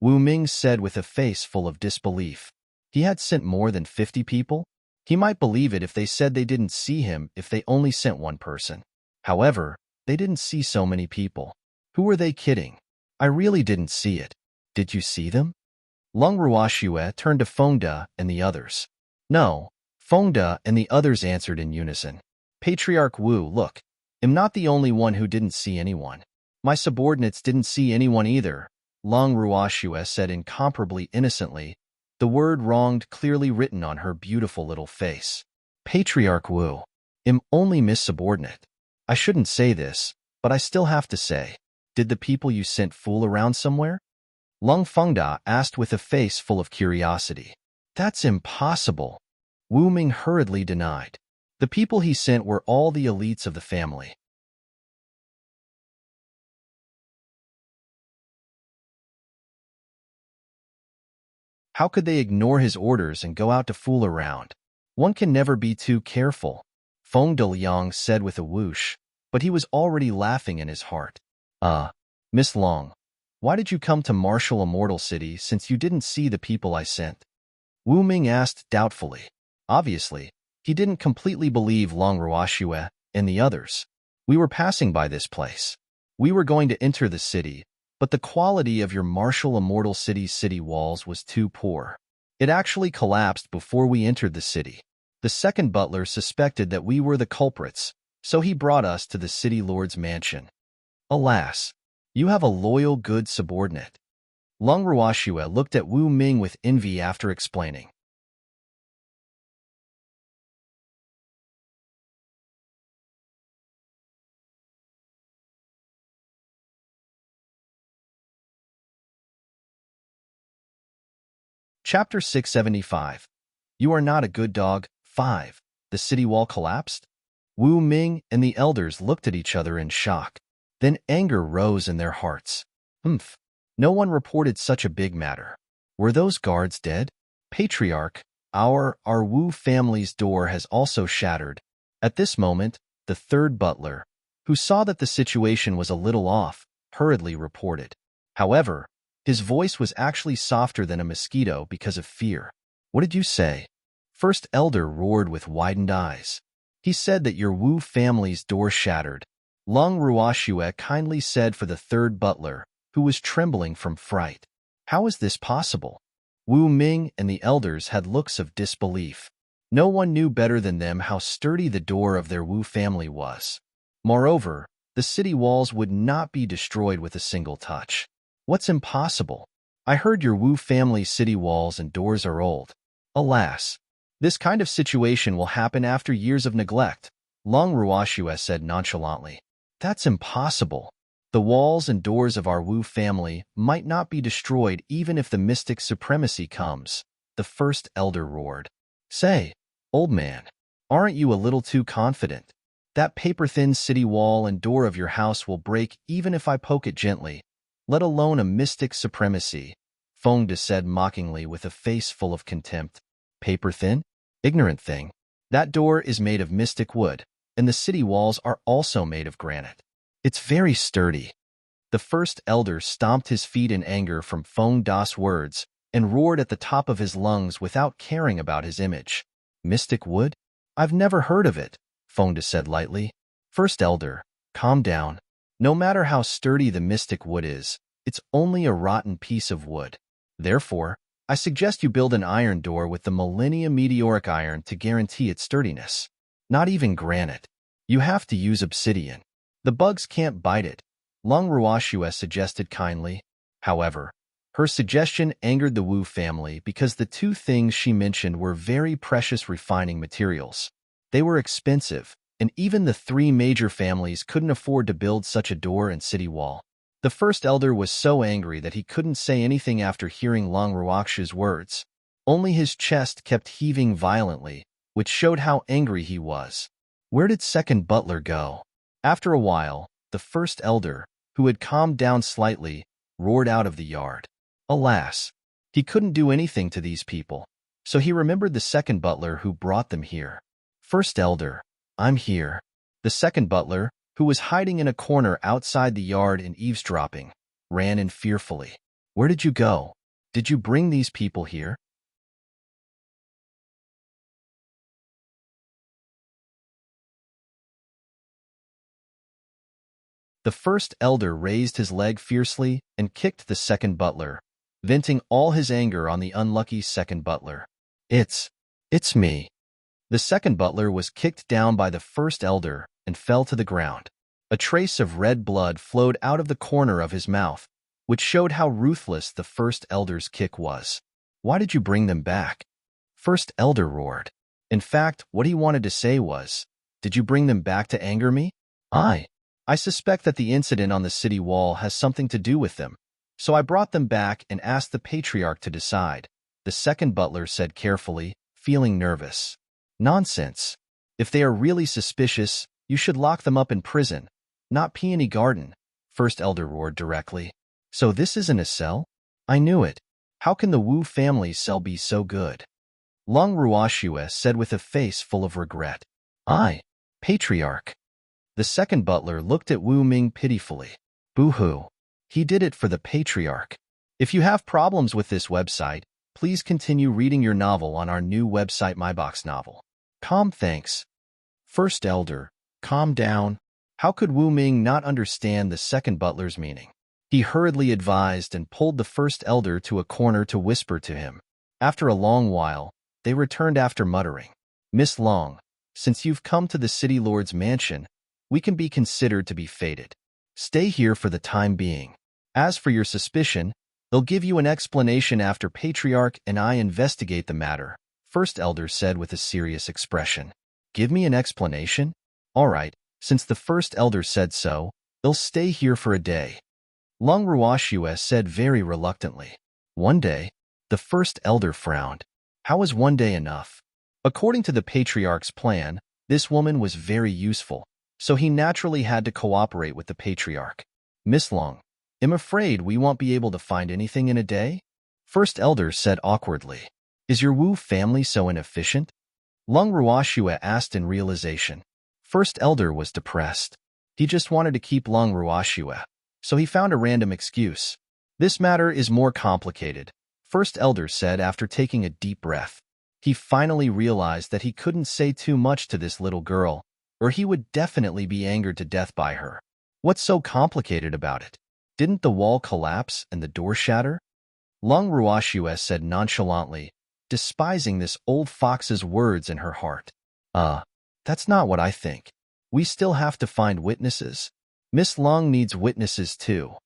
Wu Ming said with a face full of disbelief. He had sent more than 50 people? He might believe it if they said they didn't see him if they only sent one person. However, they didn't see so many people. Who were they kidding? I really didn't see it. Did you see them? Long Ruoxue turned to Fengde and the others. No, Fengde and the others answered in unison. Patriarch Wu, look, I'm not the only one who didn't see anyone. My subordinates didn't see anyone either, Long Ruoxue said incomparably innocently, the word wronged clearly written on her beautiful little face. Patriarch Wu, I'm only Miss Subordinate. I shouldn't say this, but I still have to say, did the people you sent fool around somewhere? Long Fengde asked with a face full of curiosity. That's impossible. Wu Ming hurriedly denied. The people he sent were all the elites of the family. How could they ignore his orders and go out to fool around? One can never be too careful, Fengde Liang said with a whoosh, but he was already laughing in his heart. Miss Long, why did you come to Martial Immortal City since you didn't see the people I sent? Wu Ming asked doubtfully. Obviously, he didn't completely believe Long Ruoxue and the others. We were passing by this place. We were going to enter the city, but the quality of your Martial Immortal City's city walls was too poor. It actually collapsed before we entered the city. The second butler suspected that we were the culprits, so he brought us to the city lord's mansion. Alas, you have a loyal, good subordinate. Long Ruoxue looked at Wu Ming with envy after explaining. Chapter 675. You are not a good dog. 5. The city wall collapsed? Wu Ming and the elders looked at each other in shock. Then anger rose in their hearts. No one reported such a big matter. Were those guards dead? Patriarch, our Wu family's door has also shattered. At this moment, the third butler, who saw that the situation was a little off, hurriedly reported. However, his voice was actually softer than a mosquito because of fear. What did you say? First Elder roared with widened eyes. He said that your Wu family's door shattered. Long Ruoxue kindly said for the third butler, who was trembling from fright. How is this possible? Wu Ming and the elders had looks of disbelief. No one knew better than them how sturdy the door of their Wu family was. Moreover, the city walls would not be destroyed with a single touch. What's impossible? I heard your Wu family's city walls and doors are old. Alas, this kind of situation will happen after years of neglect, Long Ruoxue said nonchalantly. That's impossible. The walls and doors of our Wu family might not be destroyed even if the mystic supremacy comes, the first elder roared. Say, old man, aren't you a little too confident? That paper-thin city wall and door of your house will break even if I poke it gently, let alone a mystic supremacy, Feng De said mockingly with a face full of contempt. Paper thin? Ignorant thing. That door is made of mystic wood, and the city walls are also made of granite. It's very sturdy. The first elder stomped his feet in anger from Feng Da's words and roared at the top of his lungs without caring about his image. Mystic wood? I've never heard of it, Feng De said lightly. First elder, calm down. No matter how sturdy the mystic wood is, it's only a rotten piece of wood. Therefore, I suggest you build an iron door with the Millennium Meteoric Iron to guarantee its sturdiness. Not even granite. You have to use obsidian. The bugs can't bite it, Long Ruoxue suggested kindly. However, her suggestion angered the Wu family because the two things she mentioned were very precious refining materials. They were expensive, and even the three major families couldn't afford to build such a door and city wall. The first elder was so angry that he couldn't say anything after hearing Long Ruoxue's words. Only his chest kept heaving violently, which showed how angry he was. Where did second butler go? After a while, the first elder, who had calmed down slightly, roared out of the yard. Alas, he couldn't do anything to these people, so he remembered the second butler who brought them here. First elder, I'm here. The second butler, who was hiding in a corner outside the yard and eavesdropping, ran in fearfully. Where did you go? Did you bring these people here? The first elder raised his leg fiercely and kicked the second butler, venting all his anger on the unlucky second butler. It's me. The second butler was kicked down by the first elder and fell to the ground. A trace of red blood flowed out of the corner of his mouth, which showed how ruthless the first elder's kick was. Why did you bring them back? First elder roared. In fact, what he wanted to say was, did you bring them back to anger me? I suspect that the incident on the city wall has something to do with them, so I brought them back and asked the patriarch to decide, the second butler said carefully, feeling nervous. Nonsense. If they are really suspicious, you should lock them up in prison, not Peony Garden, first elder roared directly. So this isn't a cell? I knew it. How can the Wu family cell be so good? Long Ruoxue said with a face full of regret. Patriarch. The second butler looked at Wu Ming pitifully. Boo-hoo. He did it for the patriarch. If you have problems with this website, please continue reading your novel on our new website MyBox Novel. Calm, thanks. First elder, calm down. How could Wu Ming not understand the second butler's meaning? He hurriedly advised and pulled the first elder to a corner to whisper to him. After a long while, they returned after muttering. Miss Long, since you've come to the city lord's mansion, we can be considered to be fated. Stay here for the time being. As for your suspicion, they'll give you an explanation after Patriarch and I investigate the matter, First Elder said with a serious expression. Give me an explanation? All right, since the First Elder said so, they'll stay here for a day. Long Ruoxue said very reluctantly. One day? The First Elder frowned. How is one day enough? According to the Patriarch's plan, this woman was very useful, so he naturally had to cooperate with the Patriarch. Miss Long, I'm afraid we won't be able to find anything in a day? First Elder said awkwardly. Is your Wu family so inefficient? Long Ruoxue asked in realization. First Elder was depressed. He just wanted to keep Long Ruoxue, so he found a random excuse. This matter is more complicated, First Elder said after taking a deep breath. He finally realized that he couldn't say too much to this little girl, or he would definitely be angered to death by her. What's so complicated about it? Didn't the wall collapse and the door shatter? Long Ruoxue said nonchalantly, despising this old fox's words in her heart. That's not what I think. We still have to find witnesses. Miss Long needs witnesses too.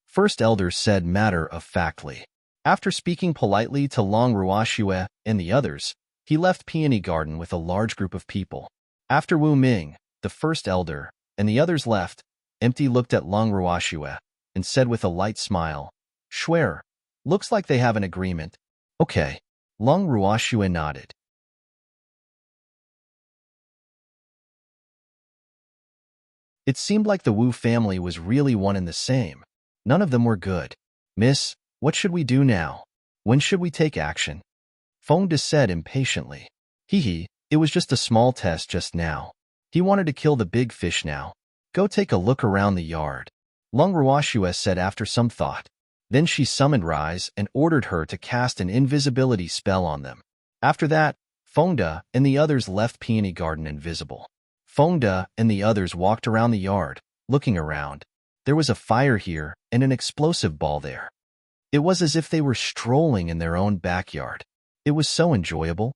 First Elder said matter-of-factly. After speaking politely to Long Ruoxue and the others, he left Peony Garden with a large group of people. After Wu Ming, the First Elder, and the others left, Empty looked at Long Ruoxue and said with a light smile, Schwer, looks like they have an agreement. Okay. Long Ruoxue nodded. It seemed like the Wu family was really one and the same. None of them were good. Miss, What should we do now? When should we take action? Fengde said impatiently. Hee, it was just a small test just now. He wanted to kill the big fish now. Go take a look around the yard. Long Ruoxue said after some thought. Then she summoned Rise and ordered her to cast an invisibility spell on them. After that, Fengde and the others left Peony Garden invisible. Fengde and the others walked around the yard, looking around. There was a fire here and an explosive ball there. It was as if they were strolling in their own backyard. It was so enjoyable.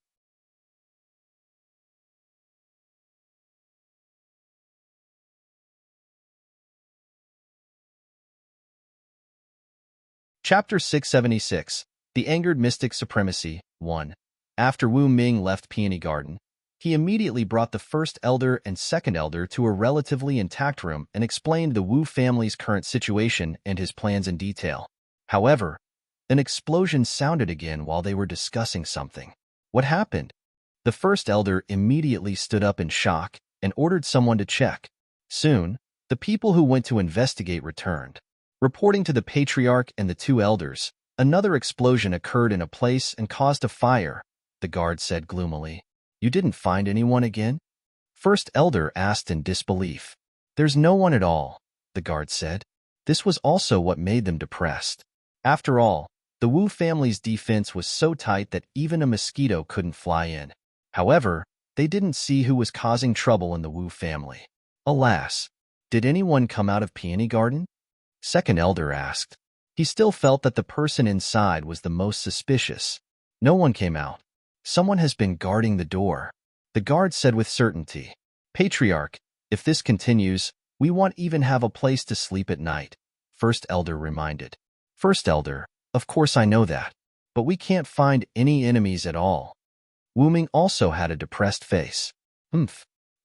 Chapter 676, The Angered Mystic Supremacy, 1. After Wu Ming left Peony Garden, he immediately brought the first elder and second elder to a relatively intact room and explained the Wu family's current situation and his plans in detail. However, an explosion sounded again while they were discussing something. What happened? The first elder immediately stood up in shock and ordered someone to check. Soon, the people who went to investigate returned. Reporting to the patriarch and the two elders, another explosion occurred in a place and caused a fire, the guard said gloomily. You didn't find anyone again? First elder asked in disbelief. There's no one at all, the guard said. This was also what made them depressed. After all, the Wu family's defense was so tight that even a mosquito couldn't fly in. However, they didn't see who was causing trouble in the Wu family. Alas, did anyone come out of Peony Garden? Second elder asked. He still felt that the person inside was the most suspicious. No one came out. Someone has been guarding the door, the guard said with certainty. Patriarch, if this continues, we won't even have a place to sleep at night, First elder reminded. First elder, of course I know that, but we can't find any enemies at all. Wu Ming also had a depressed face.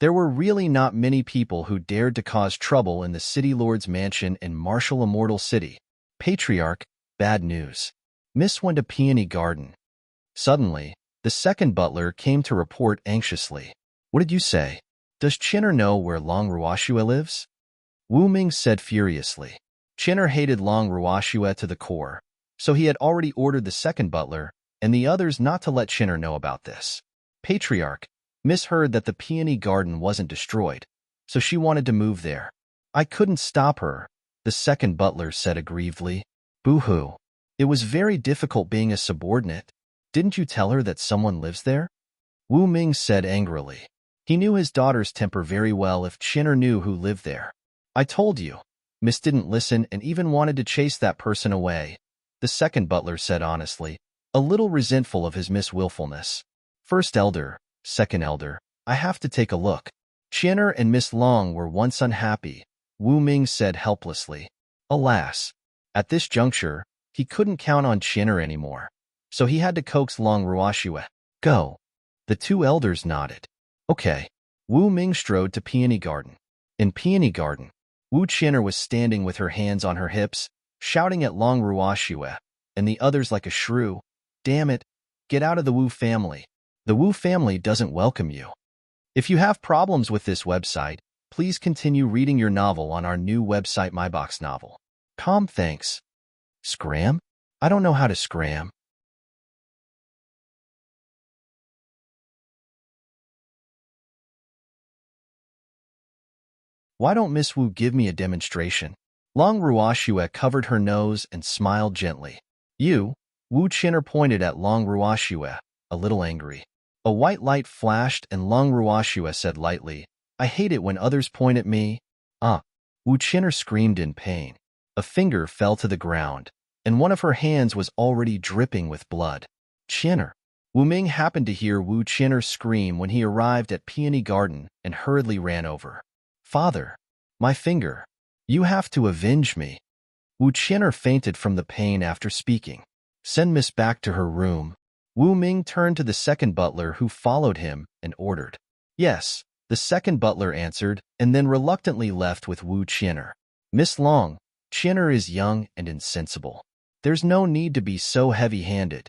There were really not many people who dared to cause trouble in the City Lord's mansion in Martial Immortal City. Patriarch, bad news. Miss went to Peony Garden. Suddenly, the second butler came to report anxiously. What did you say? Does Chinner know where Long Ruoxue lives? Wu Ming said furiously. Chinner hated Long Ruoxue to the core, so he had already ordered the second butler and the others not to let Chinner know about this. Patriarch, Miss heard that the Peony Garden wasn't destroyed, so she wanted to move there. I couldn't stop her, the second butler said aggrievedly. Boo-hoo. It was very difficult being a subordinate. Didn't you tell her that someone lives there? Wu Ming said angrily. He knew his daughter's temper very well if Chinner knew who lived there. I told you. Miss didn't listen and even wanted to chase that person away, the second butler said honestly, a little resentful of his Miss willfulness. First elder, second elder, I have to take a look. Chinner and Miss Long were once unhappy, Wu Ming said helplessly. Alas, at this juncture, he couldn't count on Chinner anymore, so he had to coax Long Ruoxue. Go. The two elders nodded. Okay. Wu Ming strode to Peony Garden. In Peony Garden, Wu Chinner was standing with her hands on her hips, shouting at Long Ruoxue, and the others like a shrew. Damn it, get out of the Wu family. The Wu family doesn't welcome you. If you have problems with this website, please continue reading your novel on our new website MyBox Novel. Thanks. Scram? I don't know how to scram. Why don't Miss Wu give me a demonstration? Long Ruoxue covered her nose and smiled gently. You? Wu Chinner pointed at Long Ruoxue, a little angry. A white light flashed and Long Ruoxue said lightly, I hate it when others point at me. Wu Chinner screamed in pain. A finger fell to the ground, and one of her hands was already dripping with blood. Chinner. Wu Ming happened to hear Wu Chinner scream when he arrived at Peony Garden and hurriedly ran over. Father, my finger. You have to avenge me. Wu Chinner fainted from the pain after speaking. Send Miss back to her room. Wu Ming turned to the second butler who followed him and ordered. Yes, the second butler answered and then reluctantly left with Wu Chinner. Miss Long, Chinner is young and insensible. There's no need to be so heavy-handed,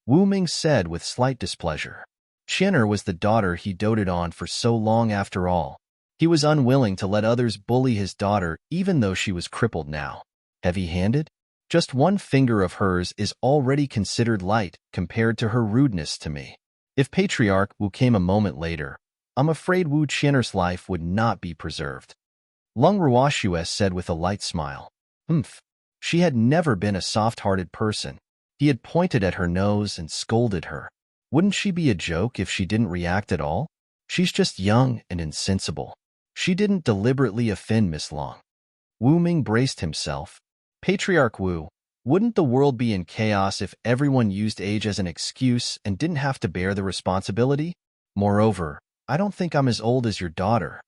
Wu Ming said with slight displeasure. Chinner was the daughter he doted on for so long after all. He was unwilling to let others bully his daughter even though she was crippled now. Heavy-handed? Just one finger of hers is already considered light compared to her rudeness to me. If Patriarch Wu came a moment later, I'm afraid Wu Qian'er's life would not be preserved. Lung Ruoxue said with a light smile. Humph. She had never been a soft-hearted person. He had pointed at her nose and scolded her. Wouldn't she be a joke if she didn't react at all? She's just young and insensible. She didn't deliberately offend Miss Long. Wu Ming braced himself. Patriarch Wu, wouldn't the world be in chaos if everyone used age as an excuse and didn't have to bear the responsibility? Moreover, I don't think I'm as old as your daughter.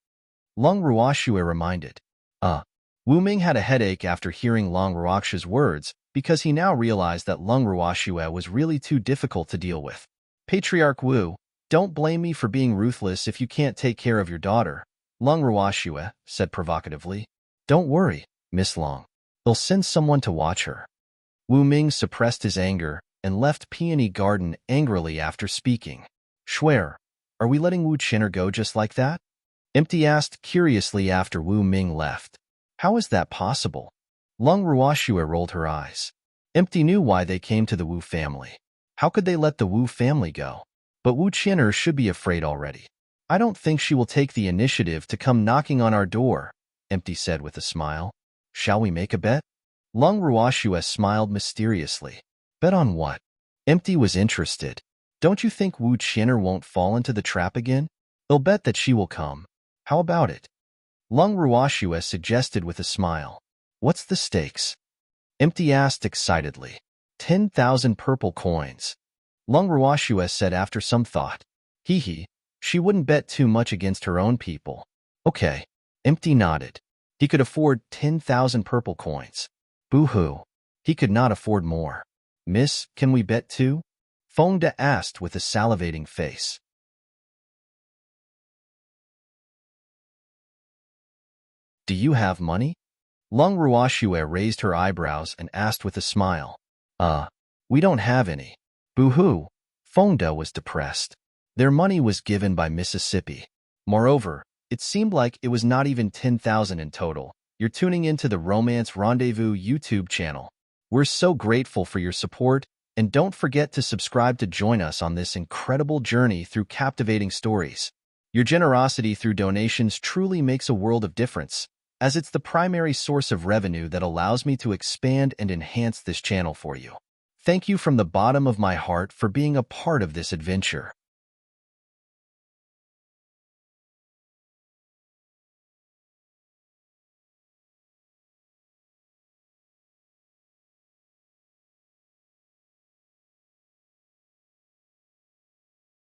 Lung Ruoxue reminded. Wu Ming had a headache after hearing Lung Ruoxue's words because he now realized that Lung Ruoxue was really too difficult to deal with. Patriarch Wu, don't blame me for being ruthless if you can't take care of your daughter, Lung Ruoxue said provocatively. Don't worry, Miss Long. They'll send someone to watch her. Wu Ming suppressed his anger and left Peony Garden angrily after speaking. Shuer, are we letting Wu Qian'er go just like that? Empty asked curiously after Wu Ming left. How is that possible? Lung Ruoxue rolled her eyes. Empty knew why they came to the Wu family. How could they let the Wu family go? But Wu Qian'er should be afraid already. I don't think she will take the initiative to come knocking on our door, Empty said with a smile. Shall we make a bet? Lung Ruoxue smiled mysteriously. Bet on what? Empty was interested. Don't you think Wu Qian'er won't fall into the trap again? They'll bet that she will come. How about it? Lung Ruoxue suggested with a smile. What's the stakes? Empty asked excitedly. 10,000 purple coins. Lung Ruoxue said after some thought. Hee, she wouldn't bet too much against her own people. Okay. Empty nodded. He could afford 10,000 purple coins. Boo-hoo. He could not afford more. Miss, can we bet too? Fengde asked with a salivating face. Do you have money? Lung Ruoxue raised her eyebrows and asked with a smile. We don't have any. Boo-hoo. Fengde was depressed. Their money was given by Mississippi. Moreover, it seemed like it was not even 10,000 in total. You're tuning into the Romance Rendezvous YouTube channel. We're so grateful for your support, and don't forget to subscribe to join us on this incredible journey through captivating stories. Your generosity through donations truly makes a world of difference, as it's the primary source of revenue that allows me to expand and enhance this channel for you. Thank you from the bottom of my heart for being a part of this adventure.